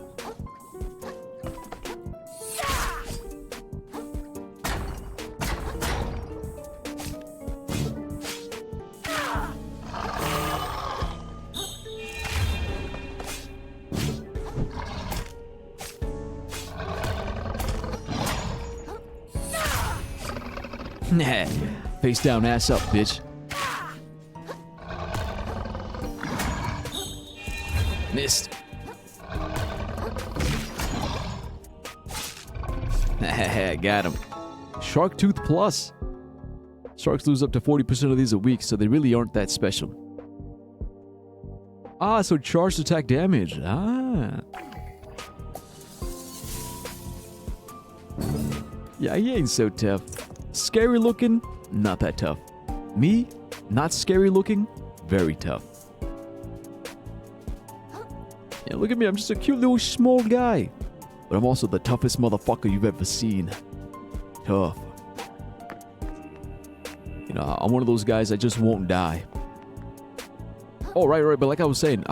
Nah. Face down, ass up, bitch. Missed. Got him. Shark Tooth Plus. Sharks lose up to 40% of these a week, so they really aren't that special. Ah, so charged attack damage. Ah. Yeah, he ain't so tough. Scary looking, not that tough. Me, not scary looking, very tough. Yeah, look at me, I'm just a cute little small guy. But I'm also the toughest motherfucker you've ever seen. Tough. You know, I'm one of those guys that just won't die. Oh, right, but like I was saying,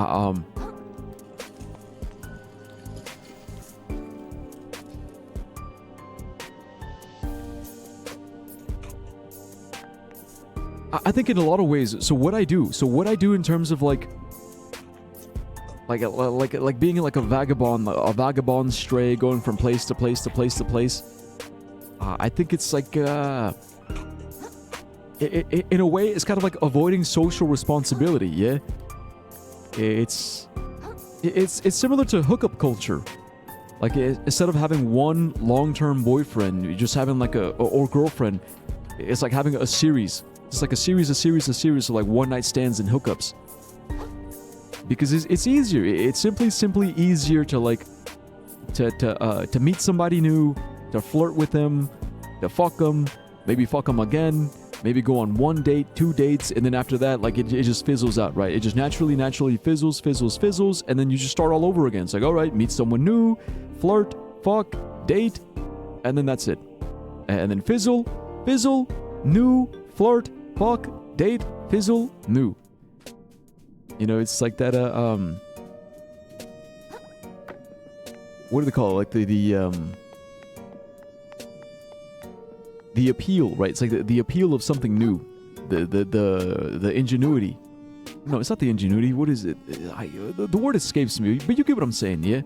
I think in a lot of ways, so what I do in terms of like being like a vagabond stray, going from place to place to place to place. I think it's like, in a way, it's kind of like avoiding social responsibility. Yeah, it's similar to hookup culture. Like instead of having one long-term boyfriend, you're just having like or girlfriend. It's like having a series. It's like a series of like one-night stands and hookups. Because it's easier. It's simply easier to like to meet somebody new, to flirt with them, to fuck them, maybe fuck them again, maybe go on 1 date, 2 dates, and then after that, like it just fizzles out, right? It just naturally fizzles, and then you just start all over again. It's like, all right, meet someone new, flirt, fuck, date, and then that's it. And then fizzle, new, flirt, fuck, date, fizzle, new. You know, it's like that, what do they call it? Like the appeal, right? It's like the appeal of something new. The ingenuity. No, it's not the ingenuity. What is it? The word escapes me, but you get what I'm saying, yeah?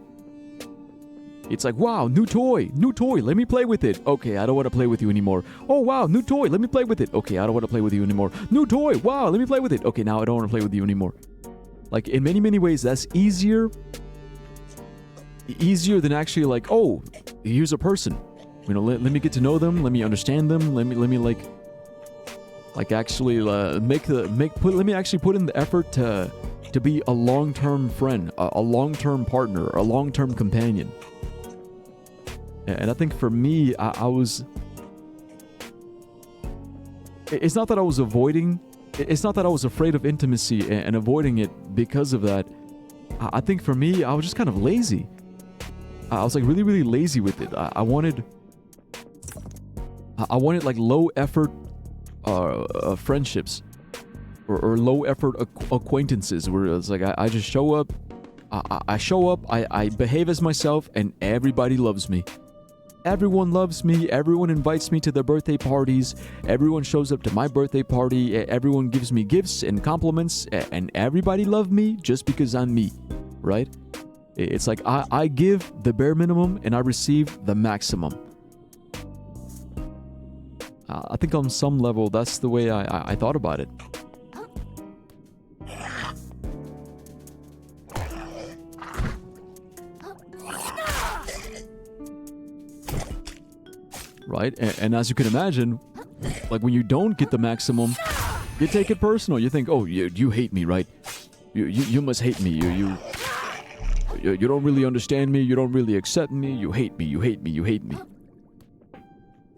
It's like, wow, new toy, let me play with it. Okay, I don't want to play with you anymore. Oh, wow, new toy, let me play with it. Okay, I don't want to play with you anymore. New toy, wow, let me play with it. Okay, now I don't want to play with you anymore. Like, in many, many ways, that's easier than actually like, oh, here's a person. You know, let me get to know them, let me understand them, let me like actually let me actually put in the effort to be a long-term friend, a long-term partner, a long-term companion. And I think for me, I was... It's not that I was avoiding... It's not that I was afraid of intimacy and avoiding it because of that. I think for me, I was just kind of lazy. I was like really, really lazy with it. I wanted like low-effort friendships. Or low-effort acquaintances where it's like I just show up. I behave as myself, and everybody loves me. Everyone loves me, everyone invites me to their birthday parties, everyone shows up to my birthday party, everyone gives me gifts and compliments, and everybody loves me just because I'm me, right? It's like I give the bare minimum and I receive the maximum. I think on some level that's the way I thought about it. Right? And as you can imagine, like when you don't get the maximum, you take it personal. You think, oh, you hate me, right? You must hate me. You don't really understand me. You don't really accept me. You hate me.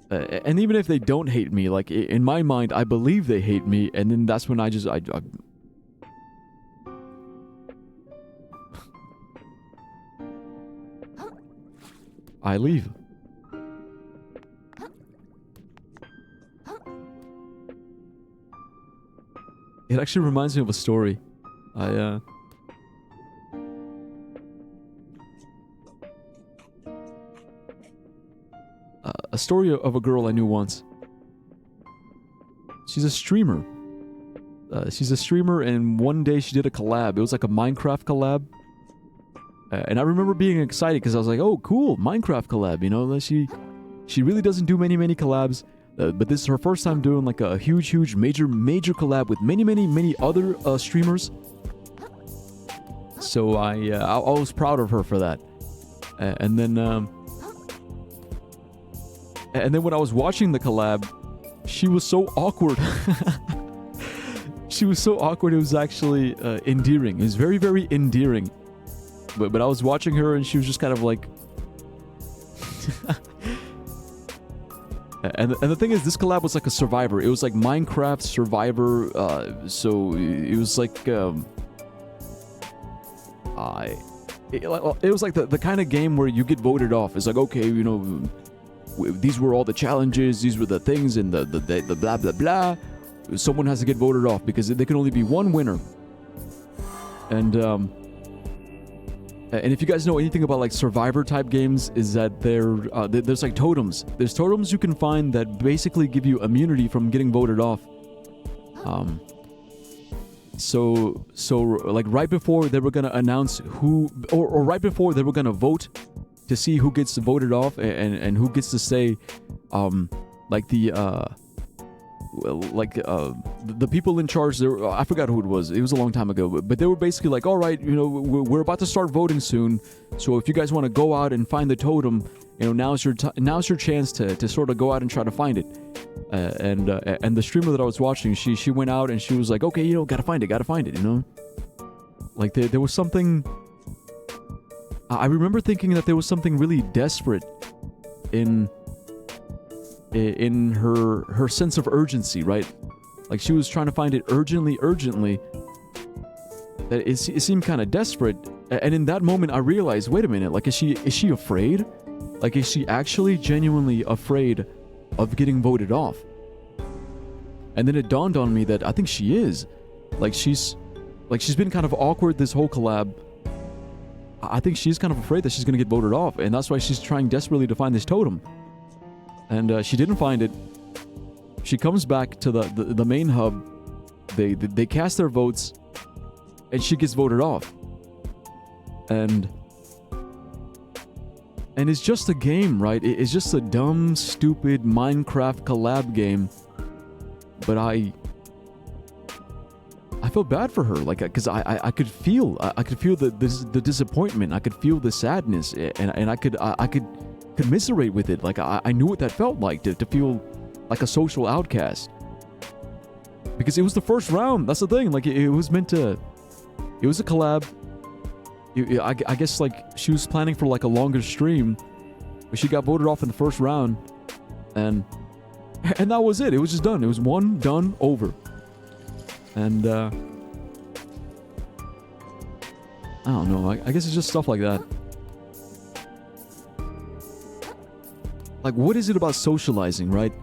And even if they don't hate me, like in my mind, I believe they hate me. And then that's when I leave. It actually reminds me of a story. A story of a girl I knew once. She's a streamer. And one day she did a collab. It was like a Minecraft collab. And I remember being excited because I was like, oh, cool, Minecraft collab. You know, she really doesn't do many collabs. But this is her first time doing like a huge, major collab with many other streamers. So I was proud of her for that. And then when I was watching the collab, she was so awkward. She was so awkward. It was actually endearing. It was very, very endearing. But I was watching her and she was just kind of like... And the thing is, this collab was like a Survivor. It was like Minecraft Survivor. So it was like it was like the kind of game where you get voted off. It's like, okay, you know, these were all the challenges, these were the things, and the blah blah blah. Someone has to get voted off because there can only be one winner. And if you guys know anything about like Survivor type games, is that there's like totems. There's totems you can find that basically give you immunity from getting voted off. So like right before they were gonna announce who, or right before they were gonna vote to see who gets voted off and who gets to say, like the people in charge. I forgot who it was. It was a long time ago, but they were basically like, all right, you know, we're about to start voting soon. So if you guys want to go out and find the totem, you know, now's your chance to sort of go out and try to find it. And the streamer that I was watching, she went out and she was like, okay, you know, gotta find it, you know. Like there was something. I remember thinking that there was something really desperate in her sense of urgency, right? Like she was trying to find it urgently. That it seemed kind of desperate. And in that moment, I realized, wait a minute, like is she afraid? Like is she actually genuinely afraid of getting voted off? And then it dawned on me that I think she is. Like she's been kind of awkward this whole collab. I think she's kind of afraid that she's gonna get voted off, and that's why she's trying desperately to find this totem. And she didn't find it. She comes back to the main hub. They cast their votes, and she gets voted off. And it's just a game, right? It's just a dumb, stupid Minecraft collab game. But I felt bad for her, like, because I could feel the disappointment. I could feel the sadness, and I could commiserate with it. Like I knew what that felt like to feel like a social outcast. Because it was the first round. That's the thing. Like it was meant to. It was a collab. I guess like she was planning for like a longer stream, but she got voted off in the first round, and that was it. It was just done. It was one, done, over. And I don't know. I guess it's just stuff like that. Like, what is it about socializing, right?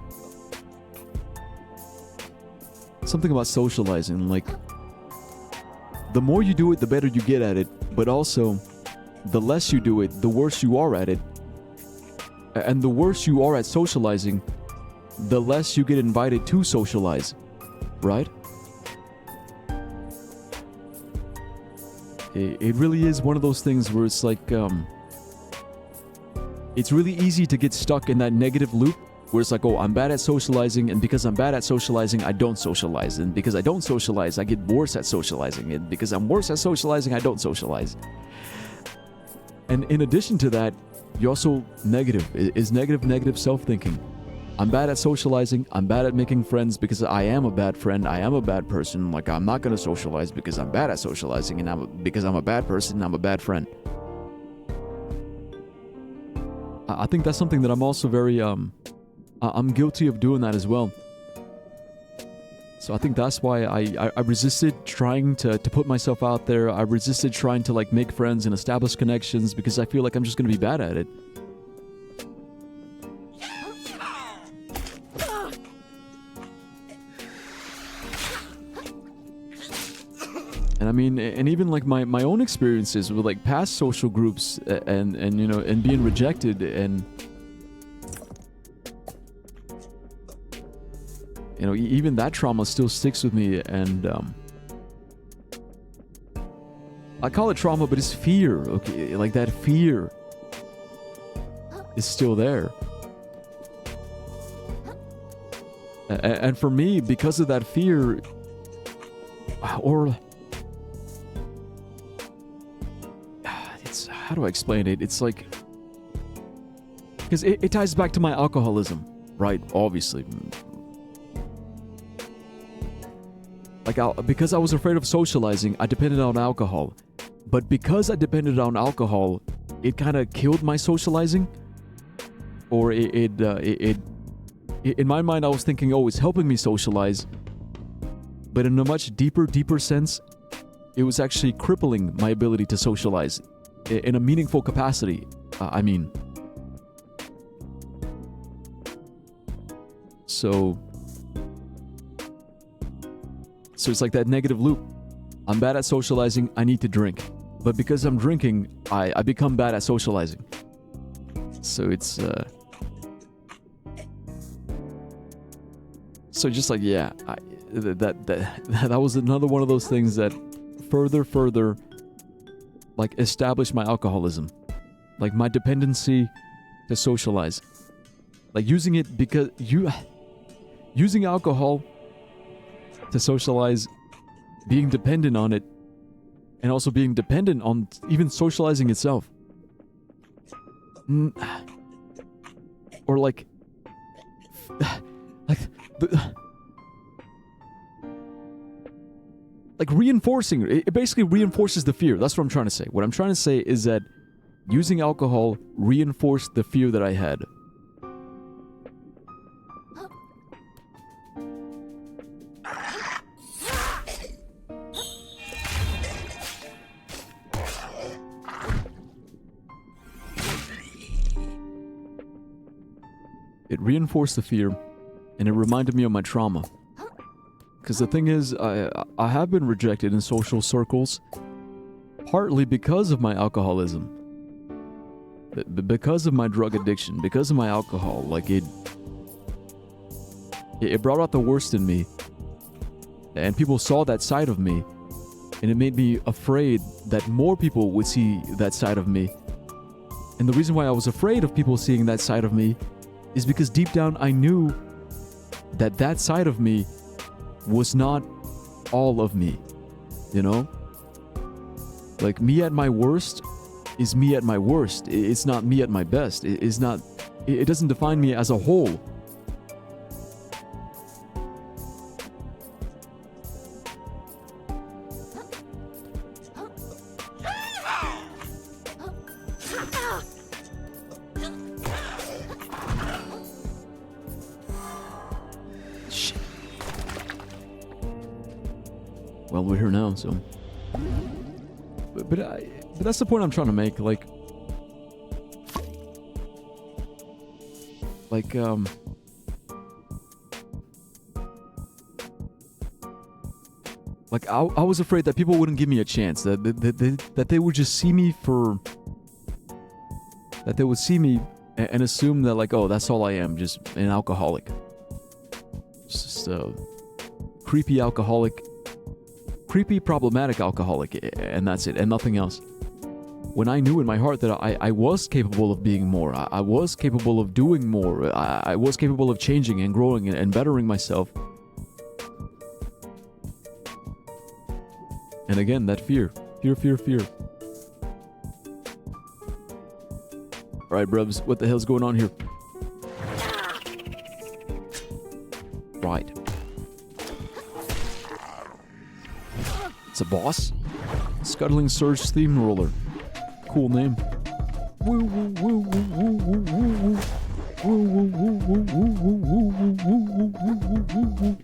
Something about socializing, like, the more you do it, the better you get at it, but also, the less you do it, the worse you are at it. And the worse you are at socializing, the less you get invited to socialize, right? It really is one of those things where it's like, it's really easy to get stuck in that negative loop where it's like, oh, I'm bad at socializing, and because I'm bad at socializing, I don't socialize, and because I don't socialize, I get worse at socializing, and because I'm worse at socializing, I don't socialize. And in addition to that, you're also negative self-thinking. I'm bad at socializing, I'm bad at making friends because I am a bad friend, I am a bad person, like I'm not gonna socialize because I'm bad at socializing, and because I'm a bad person, I'm a bad friend. I think that's something that I'm also very, I'm guilty of doing that as well. So I think that's why I resisted trying to put myself out there. I resisted trying to like make friends and establish connections because I feel like I'm just going to be bad at it. And I mean, and even like my own experiences with like past social groups and you know, and being rejected, and you know, even that trauma still sticks with me. And I call it trauma, but it's fear. Okay, like that fear is still there. And for me, because of that fear, or how do I explain it? It's like, because it ties back to my alcoholism, right? Obviously. Like, because I was afraid of socializing, I depended on alcohol. But because I depended on alcohol, it kind of killed my socializing. Or it in my mind, I was thinking, oh, it's helping me socialize. But in a much deeper sense, it was actually crippling my ability to socialize in a meaningful capacity. I mean. So it's like that negative loop. I'm bad at socializing, I need to drink. But because I'm drinking, I become bad at socializing. So it's so just like, yeah, that was another one of those things that further like established my alcoholism. Like my dependency to socialize. Like using it because using alcohol to socialize, being dependent on it, and also being dependent on even socializing itself. Or like reinforcing it basically reinforces the fear. That's what I'm trying to say. What I'm trying to say is that using alcohol reinforced the fear that I had. It reinforced the fear, and it reminded me of my trauma. Because the thing is, I have been rejected in social circles, partly because of my alcoholism. Because of my drug addiction, because of my alcohol. Like it brought out the worst in me. And people saw that side of me. And it made me afraid that more people would see that side of me. And the reason why I was afraid of people seeing that side of me is because deep down I knew that side of me was not all of me, you know? Like me at my worst is me at my worst. It's not me at my best. It doesn't define me as a whole. Well, we're here now, so. But that's the point I'm trying to make. Like I was afraid that people wouldn't give me a chance. That they would just see me for. That they would see me and assume that like, oh, that's all I am, just an alcoholic. Just a creepy alcoholic. Creepy, problematic alcoholic, and that's it, and nothing else. When I knew in my heart that I was capable of being more, I was capable of doing more, I was capable of changing and growing and bettering myself. And again, that fear. Alright, brubs, what the hell's going on here? Right. It's a boss? Scuttling Surge Steamroller. Cool name. Woo woo woo woo woo woo woo woo woo woo woo woo woo woo woo woo.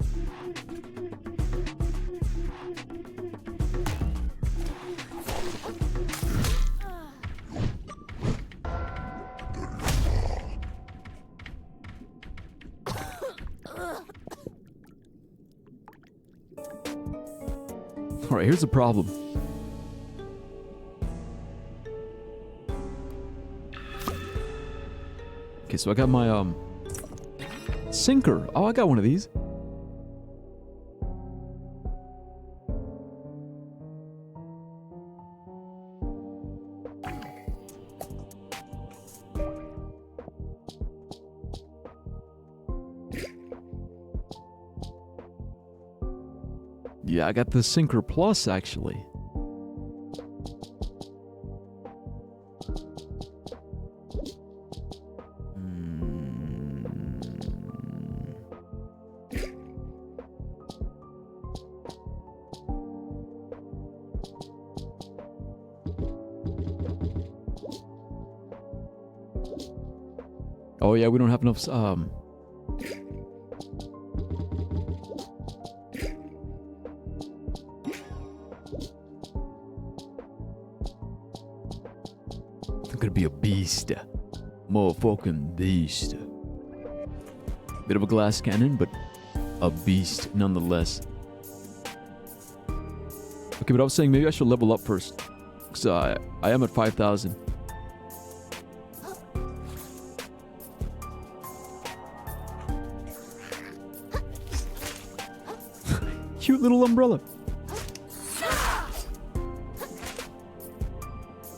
Alright, here's the problem. Okay, so I got my, sinker. Oh, I got one of these. Yeah, I got the Sinker Plus, actually. Oh yeah, we don't have enough, gonna be a beast. Motherfucking beast. Bit of a glass cannon, but a beast nonetheless. Okay, but I was saying maybe I should level up first. Because I am at 5,000. Cute little umbrella.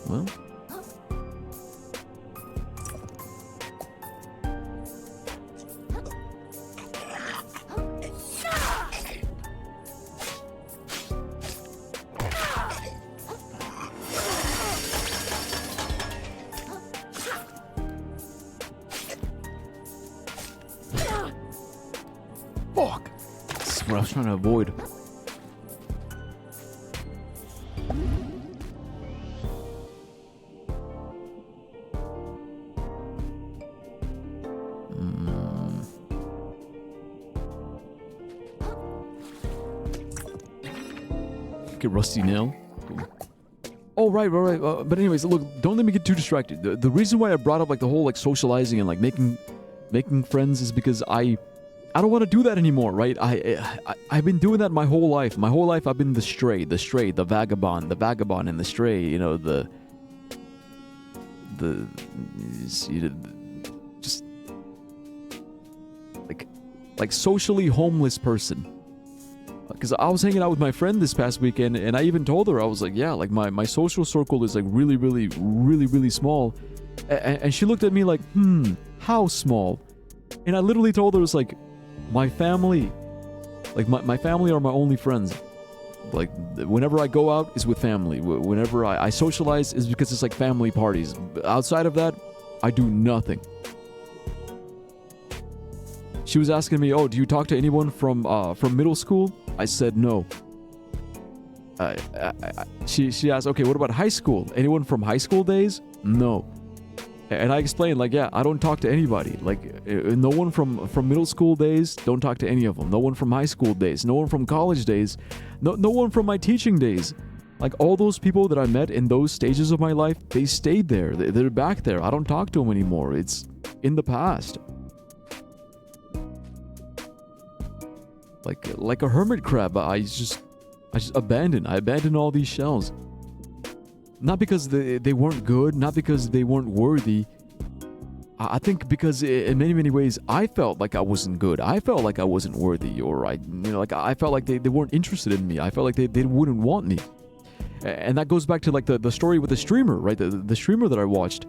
Well. Fuck! This is what I was trying to avoid. Okay, rusty nail. Cool. Oh, right. But anyways, look, don't let me get too distracted. The reason why I brought up like the whole like socializing and like making friends is because I don't want to do that anymore, right? I've been doing that my whole life. My whole life I've been the stray, the vagabond and the stray, you know, just like socially homeless person. Because I was hanging out with my friend this past weekend, and I even told her, I was like, yeah, like my social circle is like really small. And she looked at me like, how small? And I literally told her, it's like, my family, like my family are my only friends. Like, whenever I go out is with family. Whenever I socialize is because it's like family parties. Outside of that, I do nothing. She was asking me, oh, do you talk to anyone from middle school? I said no. She asked, okay, what about high school? Anyone from high school days? No. And I explained, like, yeah, I don't talk to anybody. Like, no one from middle school days, don't talk to any of them. No one from high school days. No one from college days. No one from my teaching days. Like, all those people that I met in those stages of my life, they stayed there. They're back there. I don't talk to them anymore. It's in the past. Like a hermit crab, I just abandoned. I abandoned all these shells. Not because they weren't good, not because they weren't worthy. I think because in many ways I felt like I wasn't good. I felt like I wasn't worthy, or I felt like they weren't interested in me. I felt like they wouldn't want me. And that goes back to like the story with the streamer, right? The streamer that I watched.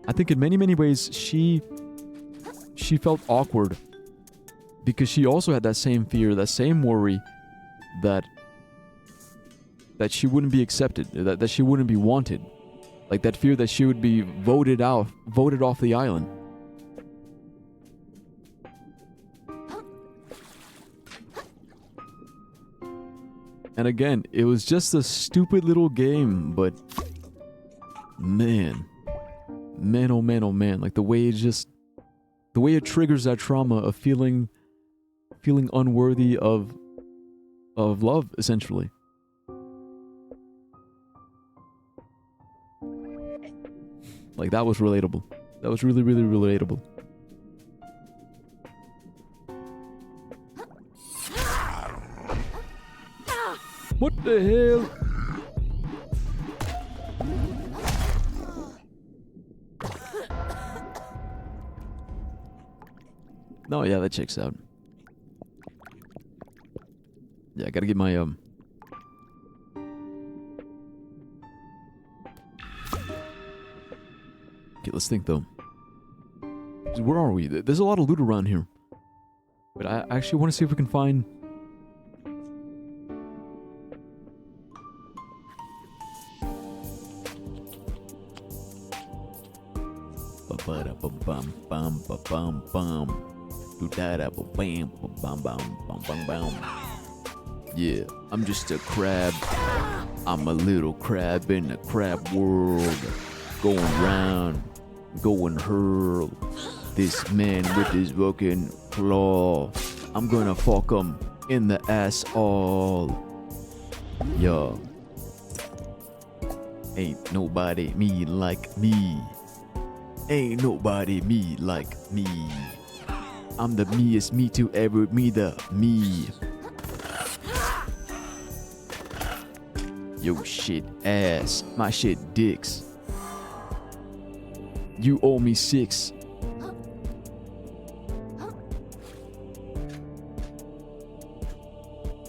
I think in many ways she felt awkward. Because she also had that same fear, that same worry that she wouldn't be accepted, that she wouldn't be wanted. Like that fear that she would be voted off the island. And again, it was just a stupid little game, but man, oh man, like the way it triggers that trauma of feeling unworthy of love, essentially. Like, that was relatable. That was really relatable. What the hell? No, yeah, that checks out. Yeah, I gotta get my, Okay, let's think, though. Where are we? There's a lot of loot around here. But I actually want to see if we can find... Yeah, I'm just a crab. I'm a little crab in the crab world. Going round, going hurl. This man with his fucking claw. I'm gonna fuck him in the ass all. Yo. Ain't nobody me like me. Ain't nobody me like me. I'm the meest me to ever me the me. Yo shit ass. My shit dicks. You owe me 6.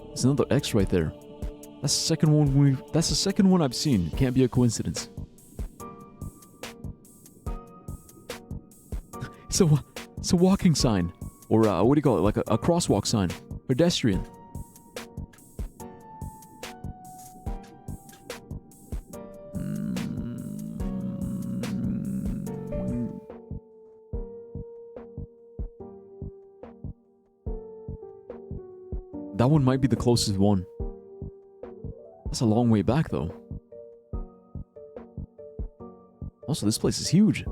There's another X right there. That's the second one I've seen. Can't be a coincidence. It's a walking sign. Or what do you call it? Like a crosswalk sign. Pedestrian. That one might be the closest one. That's a long way back, though. Also, this place is huge.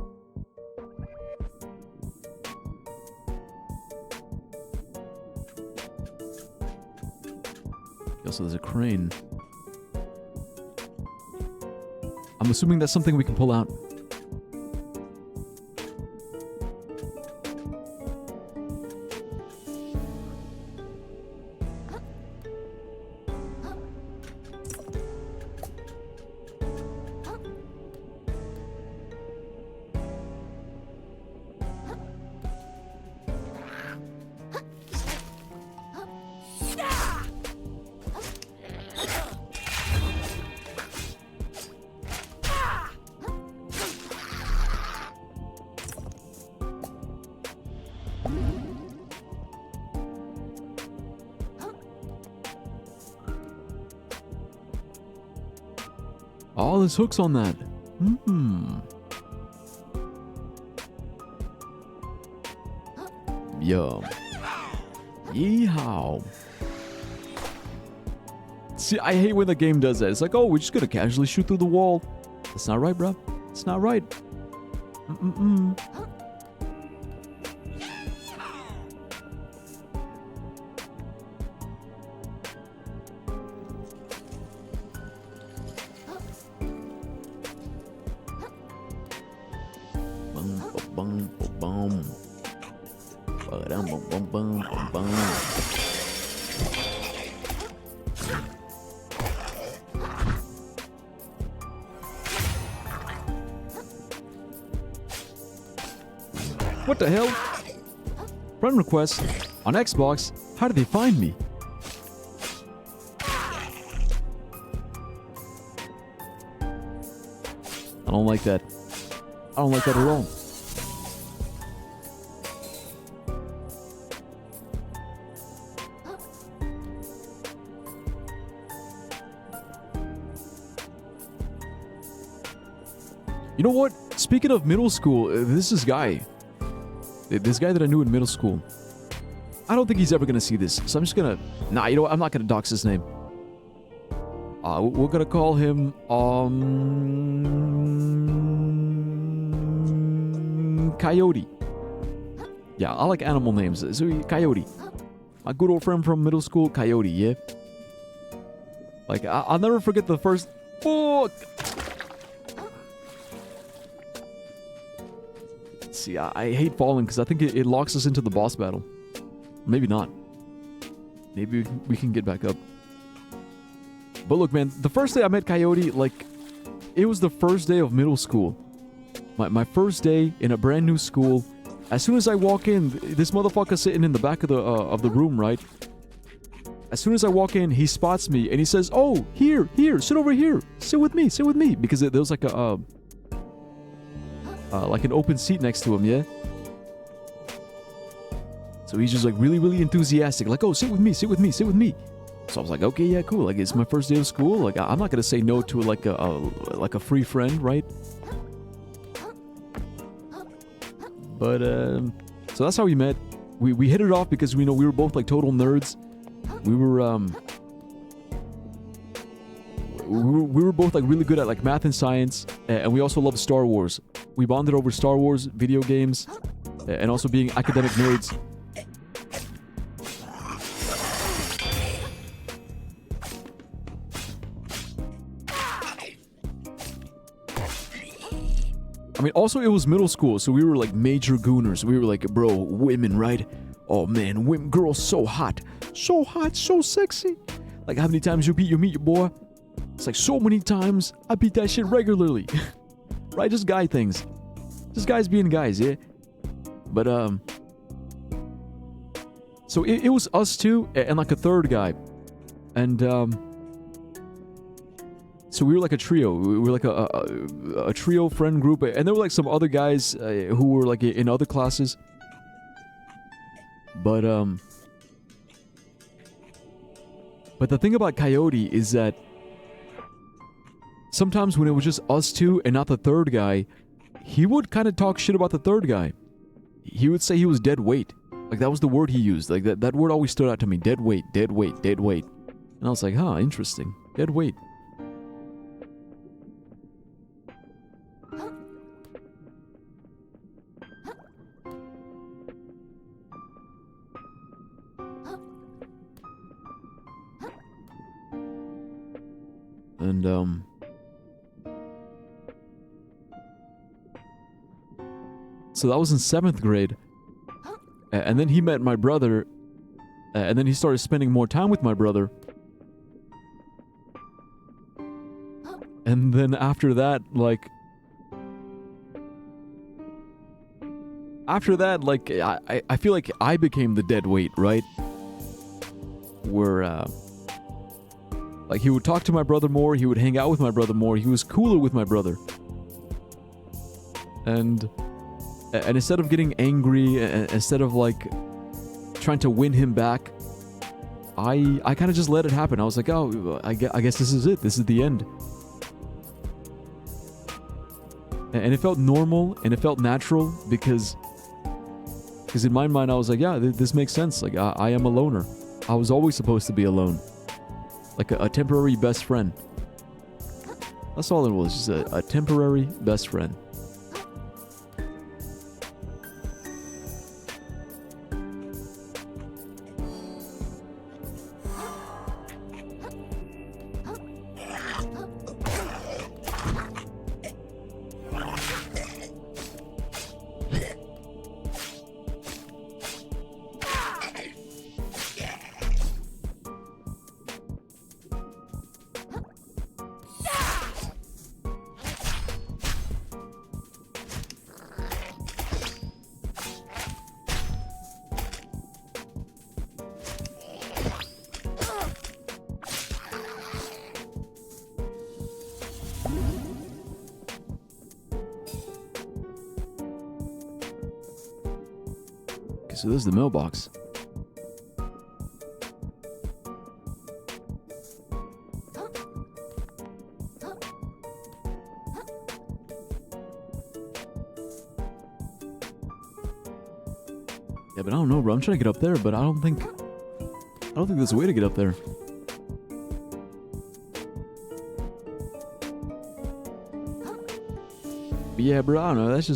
Also, there's a crane. I'm assuming that's something we can pull out. Oh, there's hooks on that. Yum. Yeehaw. See, I hate when the game does that. It's like, oh, we're just gonna casually shoot through the wall. That's not right, bro. It's not right. What the hell? Friend request on Xbox. How did they find me? I don't like that. I don't like that at all. You know what? Speaking of middle school, this guy that I knew in middle school, I don't think he's ever gonna see this, so I'm just gonna... Nah, you know what? I'm not gonna dox his name. We're gonna call him, Coyote. Yeah, I like animal names. So, Coyote. My good old friend from middle school, Coyote, yeah? Like, I'll never forget the first... Fuck! See, I hate falling because I think it locks us into the boss battle. Maybe not. Maybe we can get back up. But look, man, the first day I met Coyote, like, it was the first day of middle school. My first day in a brand new school. As soon as I walk in, this motherfucker's sitting in the back of the room, right? As soon as I walk in, he spots me and he says, "Oh, here, sit over here, sit with me," because there was like like an open seat next to him, yeah? So he's just like really enthusiastic, like, "Oh, sit with me. So I was like, okay, yeah, cool. Like, it's my first day of school. Like, I'm not gonna say no to like a free friend, right? But so that's how we met. We hit it off because we were both like total nerds. We were both like really good at like math and science, and we also loved Star Wars. We bonded over Star Wars video games, and also being academic nerds. I mean, also it was middle school, so we were like major gooners. We were like, bro, women, right? Oh man, women, girls, so hot, so sexy. Like, how many times you meet your boy? It's like so many times. I beat that shit regularly. Right? Just guy things. Just guys being guys, yeah. But so it was us two and like a third guy, and so we were like a trio. We were like a trio friend group, and there were like some other guys who were like in other classes. But the thing about Coyote is that sometimes when it was just us two and not the third guy, he would kind of talk shit about the third guy. He would say he was dead weight. Like, that was the word he used. Like, that word always stood out to me. Dead weight, dead weight, dead weight. And I was like, huh, interesting. Dead weight. And, so that was in 7th grade. And then he met my brother. And then he started spending more time with my brother. And then after that, like... I feel like I became the dead weight, right? Where, like, he would talk to my brother more, he would hang out with my brother more, he was cooler with my brother. And instead of getting angry, instead of, like, trying to win him back, I kind of just let it happen. I was like, oh, I guess this is it. This is the end. And it felt normal, and it felt natural, because in my mind, I was like, yeah, this makes sense. Like, I am a loner. I was always supposed to be alone. Like a temporary best friend. That's all it was, just a temporary best friend. So this is the mailbox. Yeah, but I don't know, bro. I'm trying to get up there, but I don't think there's a way to get up there. But yeah, bro, I don't know. That's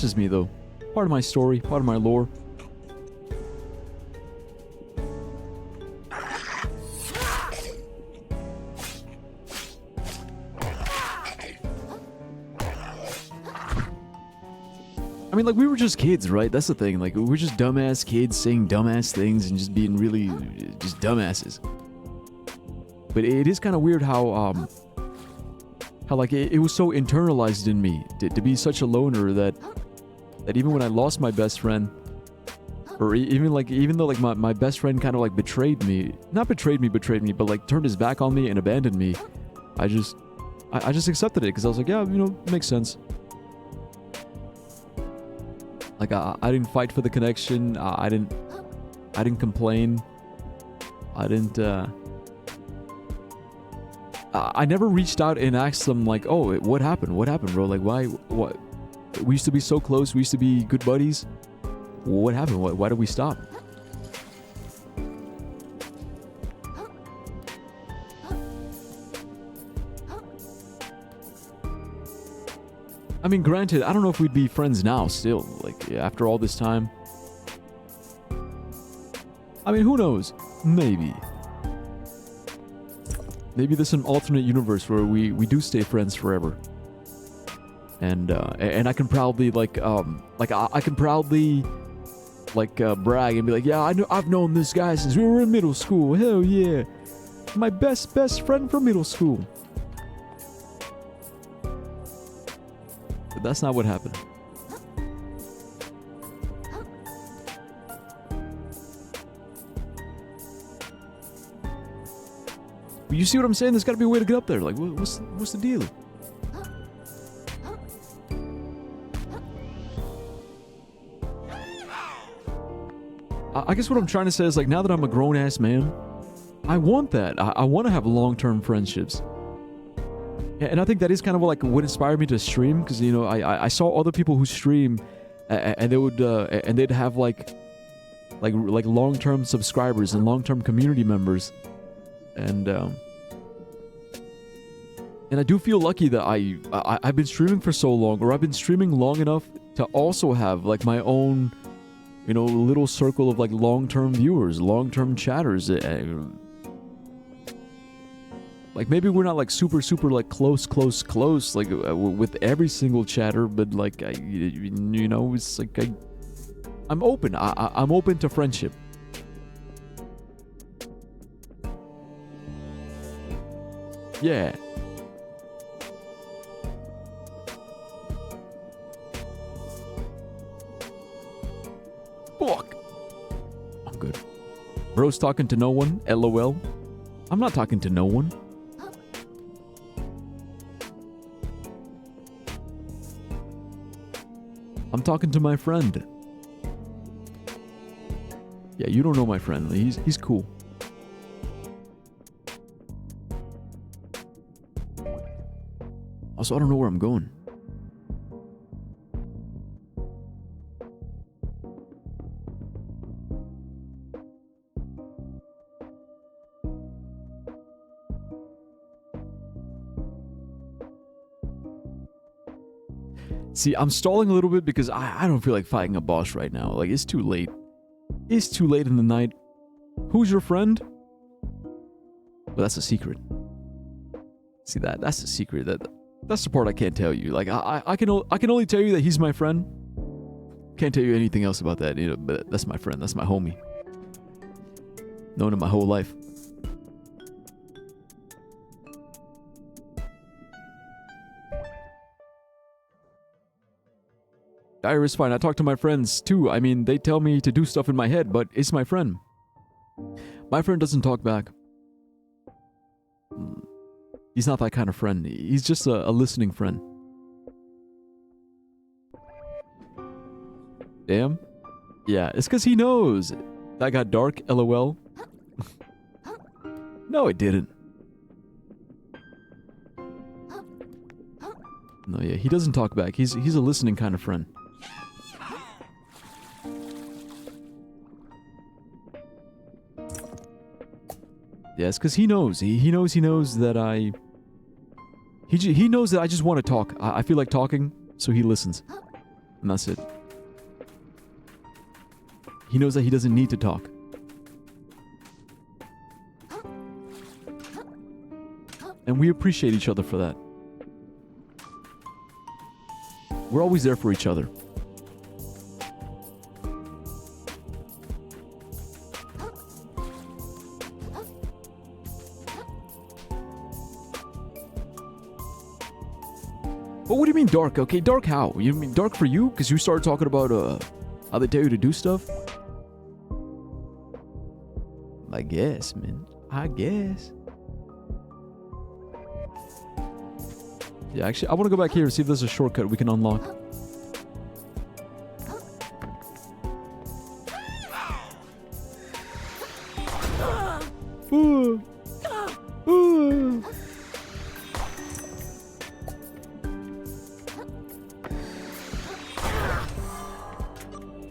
just me though. Part of my story, part of my lore. I mean, like, we were just kids, right? That's the thing. Like, we were just dumbass kids saying dumbass things and just being really just dumbasses. But it is kind of weird how like it was so internalized in me to be such a loner that even when I lost my best friend, or even though like my best friend kind of like betrayed me, but like turned his back on me and abandoned me, I just accepted it because I was like, yeah, you know, it makes sense. Like, I didn't fight for the connection. I didn't complain. I never reached out and asked them, like, oh, what happened? What happened, bro? Like, why? What? We used to be so close. We used to be good buddies. What happened? Why did we stop? I mean, granted, I don't know if we'd be friends now still, like, after all this time. I mean, who knows? Maybe. Maybe there's an alternate universe where we do stay friends forever. and I can proudly I can proudly brag and be like, yeah, I've known this guy since we were in middle school. Hell yeah, my best friend from middle school. But that's not what happened. But you see what I'm saying? There's got to be a way to get up there. Like, what's the deal? I guess what I'm trying to say is, like, now that I'm a grown-ass man, I want that. I want to have long-term friendships. And I think that is kind of like what inspired me to stream, because, you know, I saw other people who stream, and they would and they'd have like long-term subscribers and long-term community members, and I do feel lucky that I've been streaming for so long, or I've been streaming long enough to also have like my own, you know, little circle of like long-term viewers, long-term chatters. Like, maybe we're not like super like close like with every single chatter, but like you know, it's like I'm open. I'm open to friendship. Yeah. Fuck. I'm good. Bro's talking to no one. LOL. I'm not talking to no one. I'm talking to my friend. Yeah, you don't know my friend. He's cool. Also, I don't know where I'm going. See, I'm stalling a little bit because I don't feel like fighting a boss right now. Like, it's too late. It's too late in the night. Who's your friend? Well, that's a secret. See, that's the secret. That's the part I can't tell you. Like, I can only tell you that he's my friend. Can't tell you anything else about that. You know, but that's my friend. That's my homie. Known him my whole life. Iris, fine. I talk to my friends too. I mean, they tell me to do stuff in my head, but it's my friend. My friend doesn't talk back. He's not that kind of friend. He's just a listening friend. Damn. Yeah, it's because he knows. That got dark, LOL. No, it didn't. No, yeah, he doesn't talk back. He's a listening kind of friend. Yeah, it's because he knows. He knows that I... He knows that I just want to talk. I feel like talking, so he listens. And that's it. He knows that he doesn't need to talk. And we appreciate each other for that. We're always there for each other. But what do you mean dark? Okay, dark how? You mean dark for you? Because you started talking about how they tell you to do stuff? I guess, man. I guess. Yeah, actually, I want to go back here and see if there's a shortcut we can unlock. Ooh. Ooh.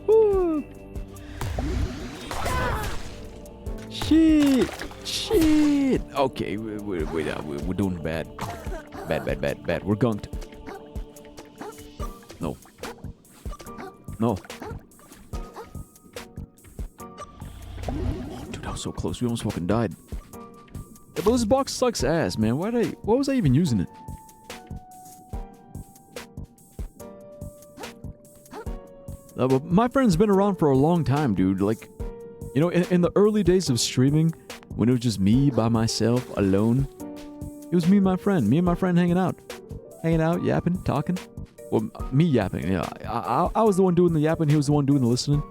Ooh. Shit. Okay, we're doing bad. Bad. We're gunked. No. Dude, I was so close. We almost fucking died. Yeah, but this box sucks ass, man. What was I even using it? But my friend's been around for a long time, dude. Like, you know, in the early days of streaming, when it was just me by myself, alone, it was me and my friend. Me and my friend hanging out, yapping, talking. Well, me yapping. Yeah, I was the one doing the yapping. He was the one doing the listening.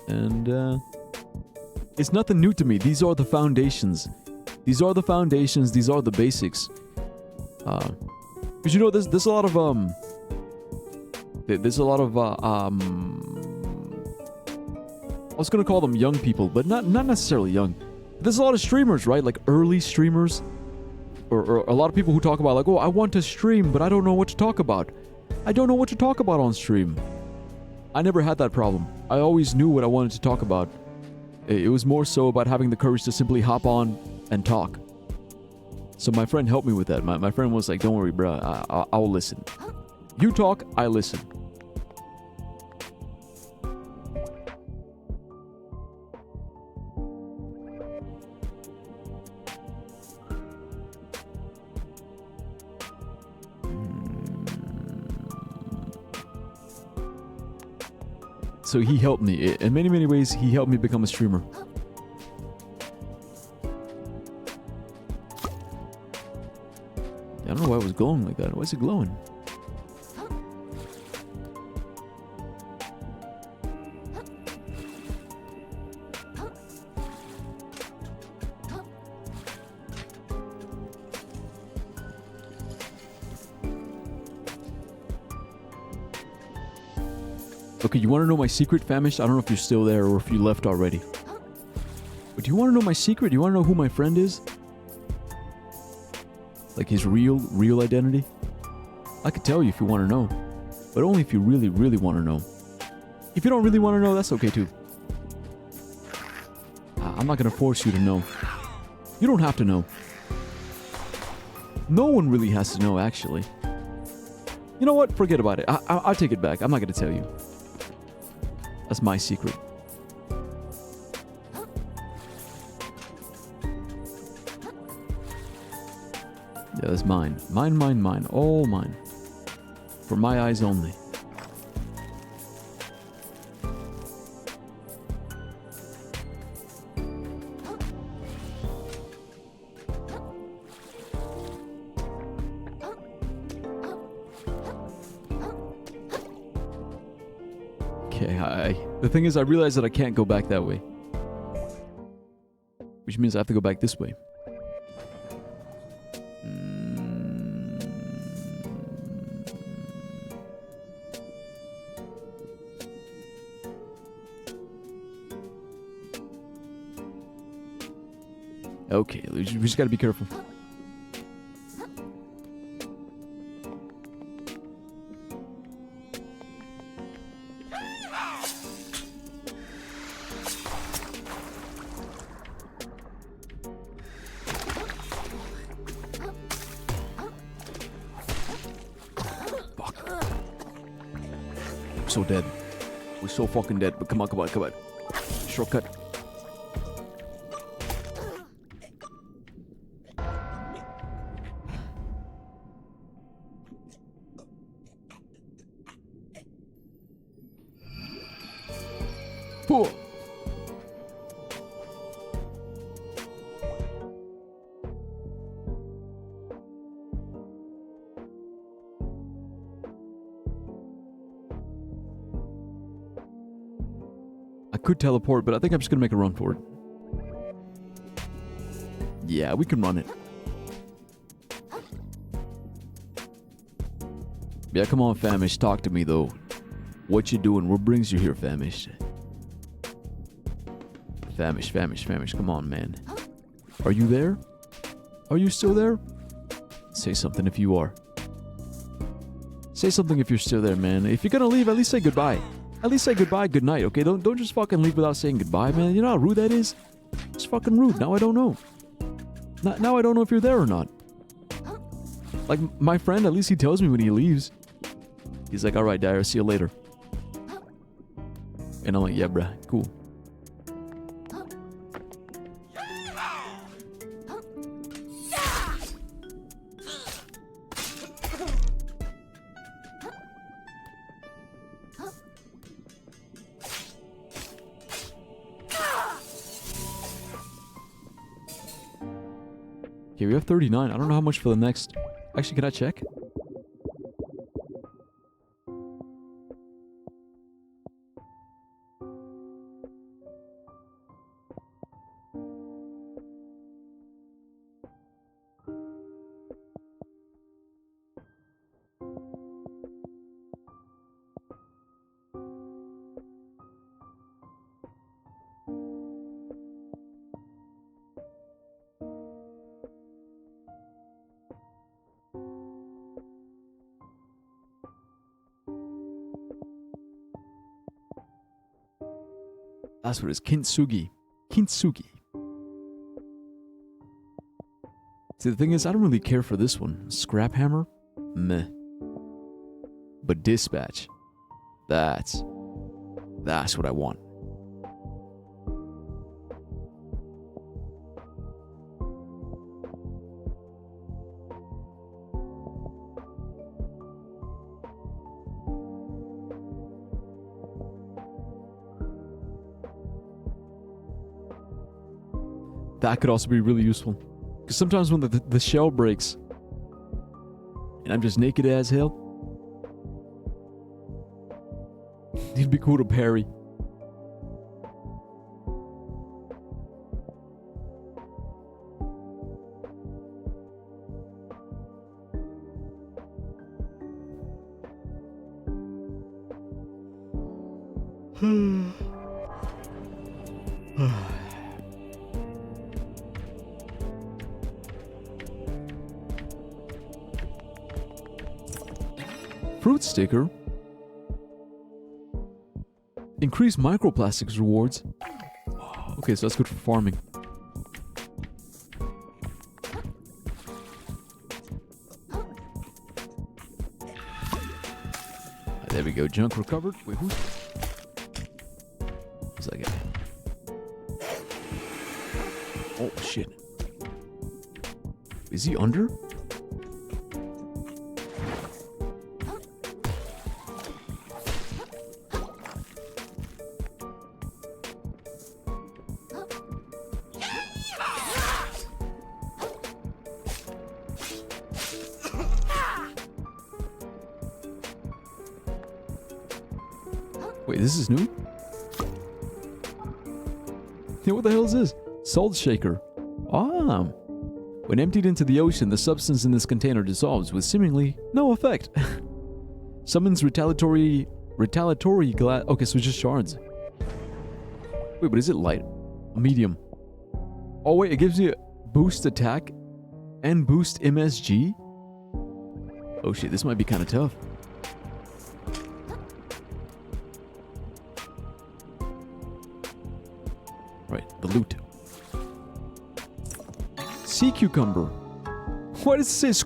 And it's nothing new to me. These are the foundations. These are the foundations. These are the basics. Because you know, there's a lot of I was gonna call them young people, but not necessarily young. There's a lot of streamers, right? Like early streamers, or a lot of people who talk about like, oh, I want to stream, but I don't know what to talk about. I don't know what to talk about on stream. I never had that problem. I always knew what I wanted to talk about. It was more so about having the courage to simply hop on and talk. So my friend helped me with that. My friend was like, don't worry, bro, I'll listen. You talk, I listen. So he helped me. In many, many ways, he helped me become a streamer. I don't know why it was glowing like that. Why is it glowing? Okay, you want to know my secret, Famished? I don't know if you're still there or if you left already. But do you want to know my secret? Do you want to know who my friend is? Like his real identity? I could tell you if you want to know. But only if you really, really want to know. If you don't really want to know, that's okay too. I'm not going to force you to know. You don't have to know. No one really has to know, actually. You know what? Forget about it. I'll take it back. I'm not going to tell you. That's my secret. Yeah, that's mine. Mine. All mine. For my eyes only. Okay, the thing is, I realize that I can't go back that way. Which means I have to go back this way. Okay, we just gotta be careful. So dead. We're so fucking dead. But come on. Shortcut. Four. I could teleport, but I think I'm just gonna make a run for it. Yeah, we can run it. Yeah, come on, Famished. Talk to me, though. What you doing? What brings you here, Famished? Famished. Come on, man. Are you there? Are you still there? Say something if you are. Say something if you're still there, man. If you're gonna leave, at least say goodbye. At least say goodbye, good night, okay? Don't just fucking leave without saying goodbye, man. You know how rude that is? It's fucking rude. Now I don't know. Now I don't know if you're there or not. Like, my friend, at least he tells me when he leaves. He's like, alright, Dyer, see you later. And I'm like, yeah, bruh, cool. Okay, we have 39. I don't know how much for the next. Actually, can I check? That's what it is. Kintsugi. Kintsugi. See, the thing is, I don't really care for this one. Scrap hammer? Meh. But dispatch. That's what I want. That could also be really useful. Because sometimes when the shell breaks, and I'm just naked as hell, it'd be cool to parry. Fruit sticker. Increase microplastics rewards. Okay, so that's good for farming. There we go. Junk recovered. Wait, who's that guy? Oh shit. Is he under? Wait, this is new? Yeah, what the hell is this? Salt shaker. Ah. When emptied into the ocean, the substance in this container dissolves with seemingly no effect. Summons retaliatory glass. Okay, so it's just shards. Wait, but is it light? Medium. Oh wait, it gives you boost attack and boost MSG? Oh shit, this might be kind of tough. Right, the loot. Sea cucumber. Why does it say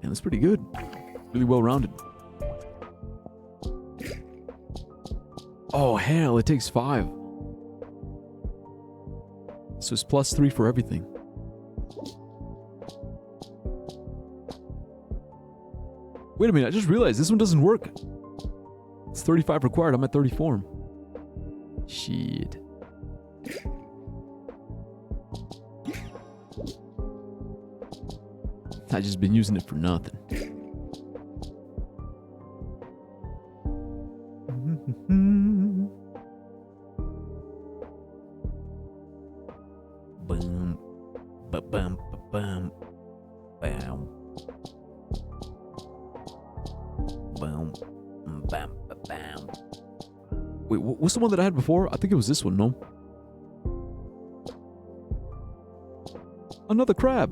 Man, that's pretty good. Really well rounded. Oh hell, it takes 5. So it's +3 for everything. Wait a minute, I just realized this one doesn't work. It's 35 required, I'm at 34. Shit. I just been using it for nothing. Boom. Ba-bum, ba-bum. Bam. Boom. Bam, ba-bam. Wait, what's the one that I had before? I think it was this one, no? Another crab.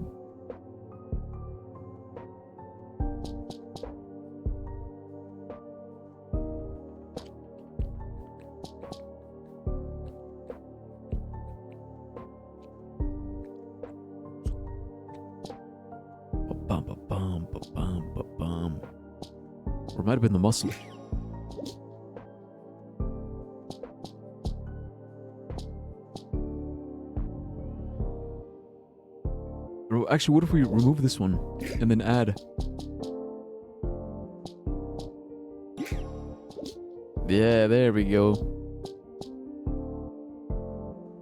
Ba-bum, ba-bum, ba-bum, ba-bum. Or it might have been the mussel. Actually, what if we remove this one and then add? Yeah, there we go.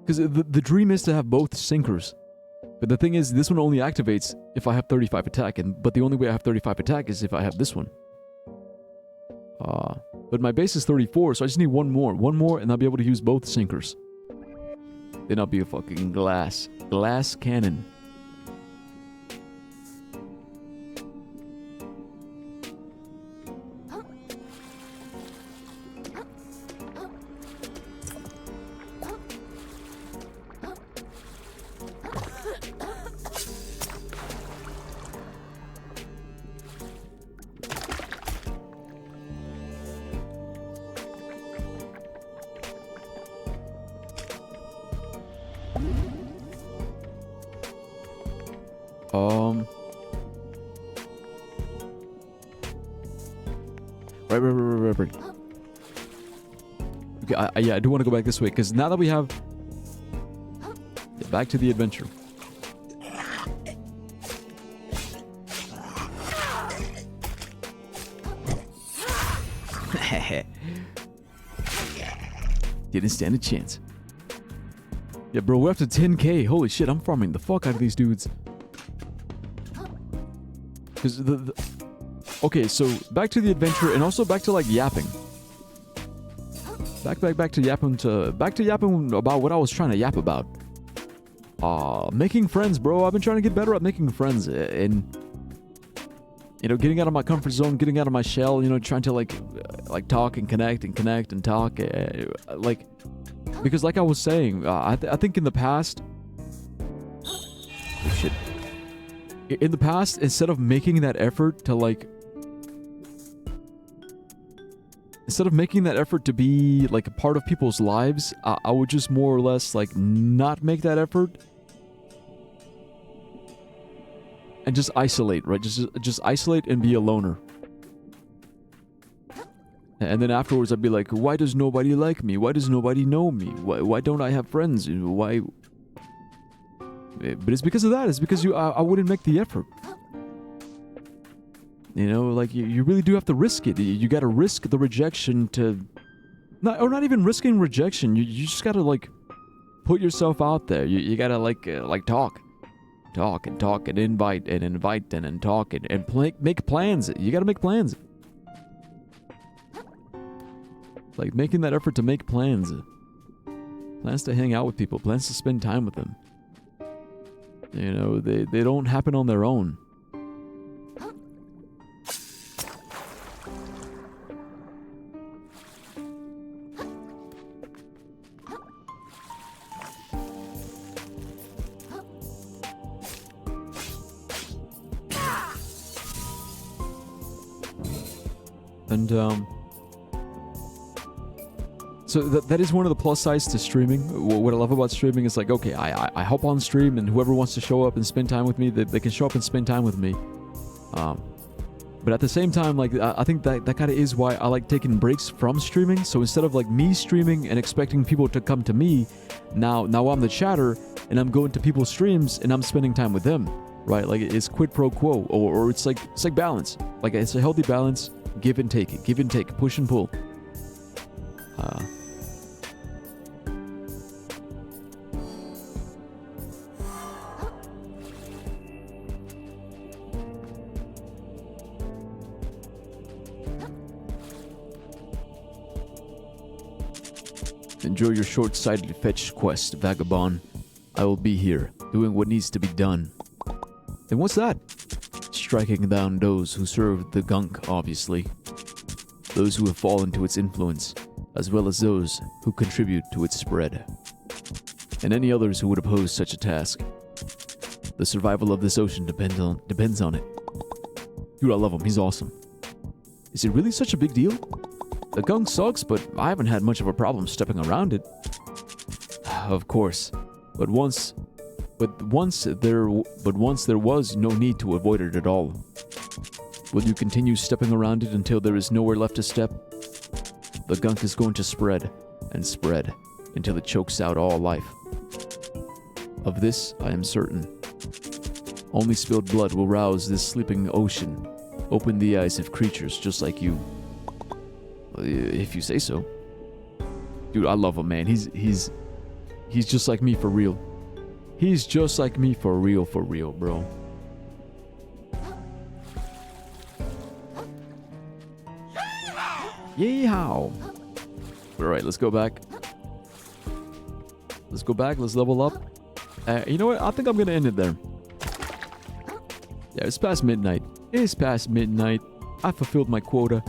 Because the dream is to have both sinkers. But the thing is, this one only activates if I have 35 attack, but the only way I have 35 attack is if I have this one. But my base is 34, so I just need one more. One more, and I'll be able to use both sinkers. Then I'll be a fucking glass cannon. Right. Okay, yeah, I do want to go back this way, because now that we have... Yeah, back to the adventure. Didn't stand a chance. Yeah, bro, we're up to 10k. Holy shit, I'm farming the fuck out of these dudes. Because okay, so back to the adventure, and also back to like yapping. Back to yapping about what I was trying to yap about. Making friends, bro. I've been trying to get better at making friends, and you know, getting out of my comfort zone, getting out of my shell. You know, trying to like talk and connect and talk, like, because like I was saying, I think in the past, oh shit. In the past, instead of making that effort to like. Instead of making that effort to be like a part of people's lives, I would just more or less like not make that effort and just isolate, right? Just isolate and be a loner. And then afterwards, I'd be like, why does nobody like me? Why does nobody know me? Why don't I have friends? Why? But it's because of that. It's because I wouldn't make the effort. You know, like, you really do have to risk it. You gotta risk the rejection to... Not even risking rejection. You just gotta, like, put yourself out there. You gotta, like talk. Talk and invite and talk and make plans. You gotta make plans. Like, making that effort to make plans. Plans to hang out with people. Plans to spend time with them. You know, they don't happen on their own. And, so that is one of the plus sides to streaming. What I love about streaming is like, okay, I hop on stream and whoever wants to show up and spend time with me, they can show up and spend time with me. But at the same time, like, I think that kind of is why I like taking breaks from streaming. So instead of like me streaming and expecting people to come to me, now I'm the chatter and I'm going to people's streams and I'm spending time with them, right? Like, it's quid pro quo, or it's like balance. Like, it's a healthy balance. Give and take, push and pull. Enjoy your short-sighted fetch quest, vagabond. I will be here, doing what needs to be done. And what's that? Striking down those who serve the gunk, obviously. Those who have fallen to its influence, as well as those who contribute to its spread. And any others who would oppose such a task. The survival of this ocean depends on it. Dude, I love him. He's awesome. Is it really such a big deal? The gunk sucks, but I haven't had much of a problem stepping around it. Of course. But once there was no need to avoid it at all. Will you continue stepping around it until there is nowhere left to step? The gunk is going to spread and spread until it chokes out all life. Of this, I am certain. Only spilled blood will rouse this sleeping ocean, open the eyes of creatures just like you. If you say so. Dude, I love him, man. He's He's just like me for real. He's just like me for real, bro. Yeehaw! Alright, let's go back. Let's go back, let's level up. You know what? I think I'm gonna end it there. Yeah, it's past midnight. It's past midnight. I fulfilled my quota.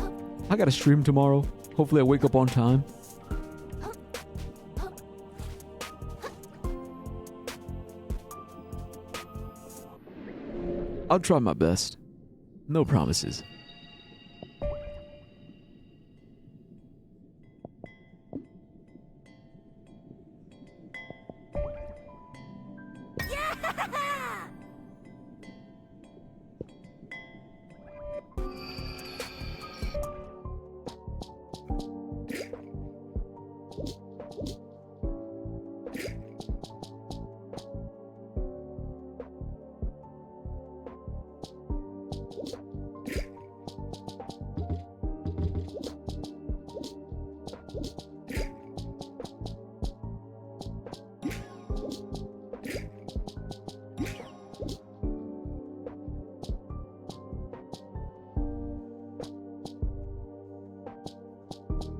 I gotta stream tomorrow. Hopefully I wake up on time. I'll try my best. No promises.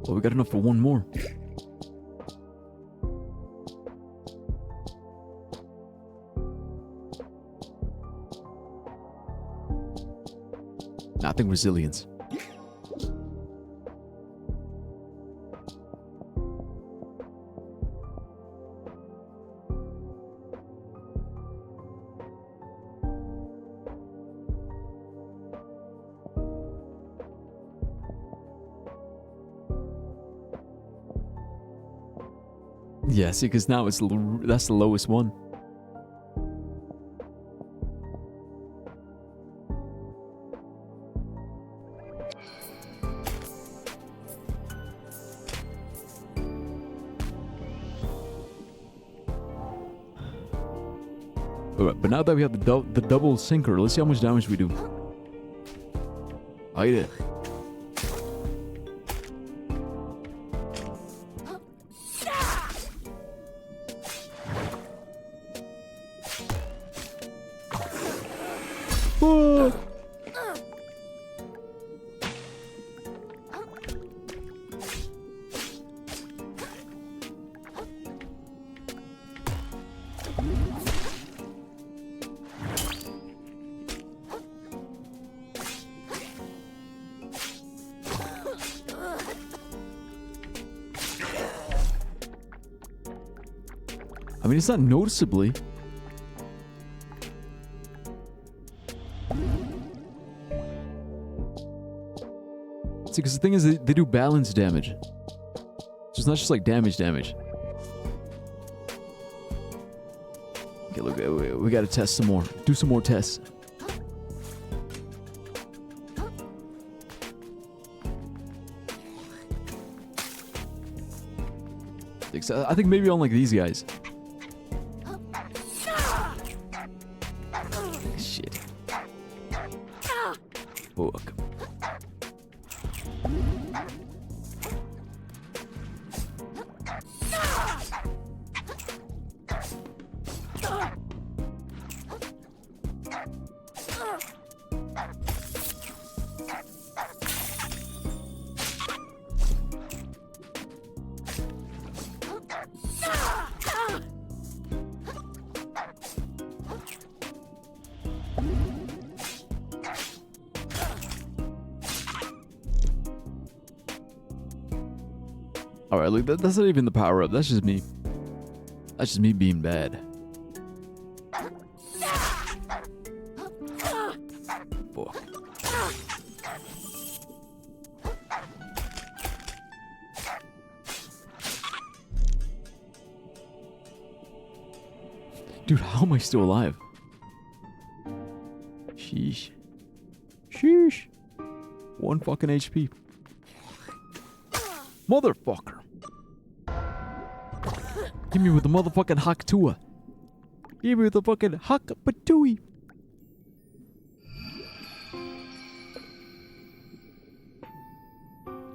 Well, we got enough for one more. Nah, I think resilience. Yeah, see, because now that's the lowest one. Alright, but now that we have the double sinker, let's see how much damage we do. Oh, yeah. Fuck. I mean, it's not noticeably. See, because the thing is, they do balance damage. So it's not just like damage. Okay, look, we gotta test some more. Do some more tests. I think maybe on like these guys. Shit. Fuck. Alright, look, that's not even the power up. That's just me. That's just me being bad. Fuck. Dude, how am I still alive? Sheesh. Sheesh. 1 fucking HP. Motherfucker. Give me with the motherfucking Haktua. Give me with the fucking Hakpatui.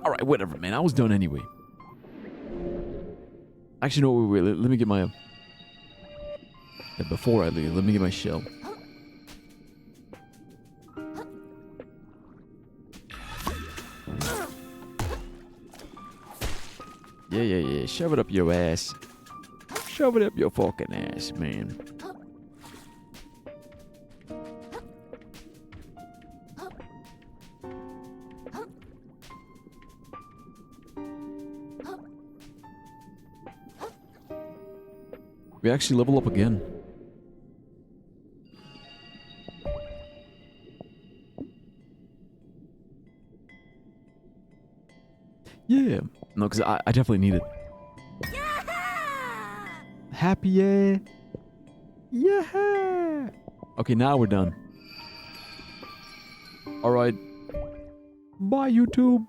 Alright, whatever, man. I was done anyway. Actually, no, wait. Let me get my... before I leave, let me get my shell. Yeah. Shove it up your ass. Shove it up your fucking ass, man. We actually level up again. Yeah. No, because I definitely need it. Happy, yeah. Yeah. Okay, now we're done. Alright. Bye, YouTube.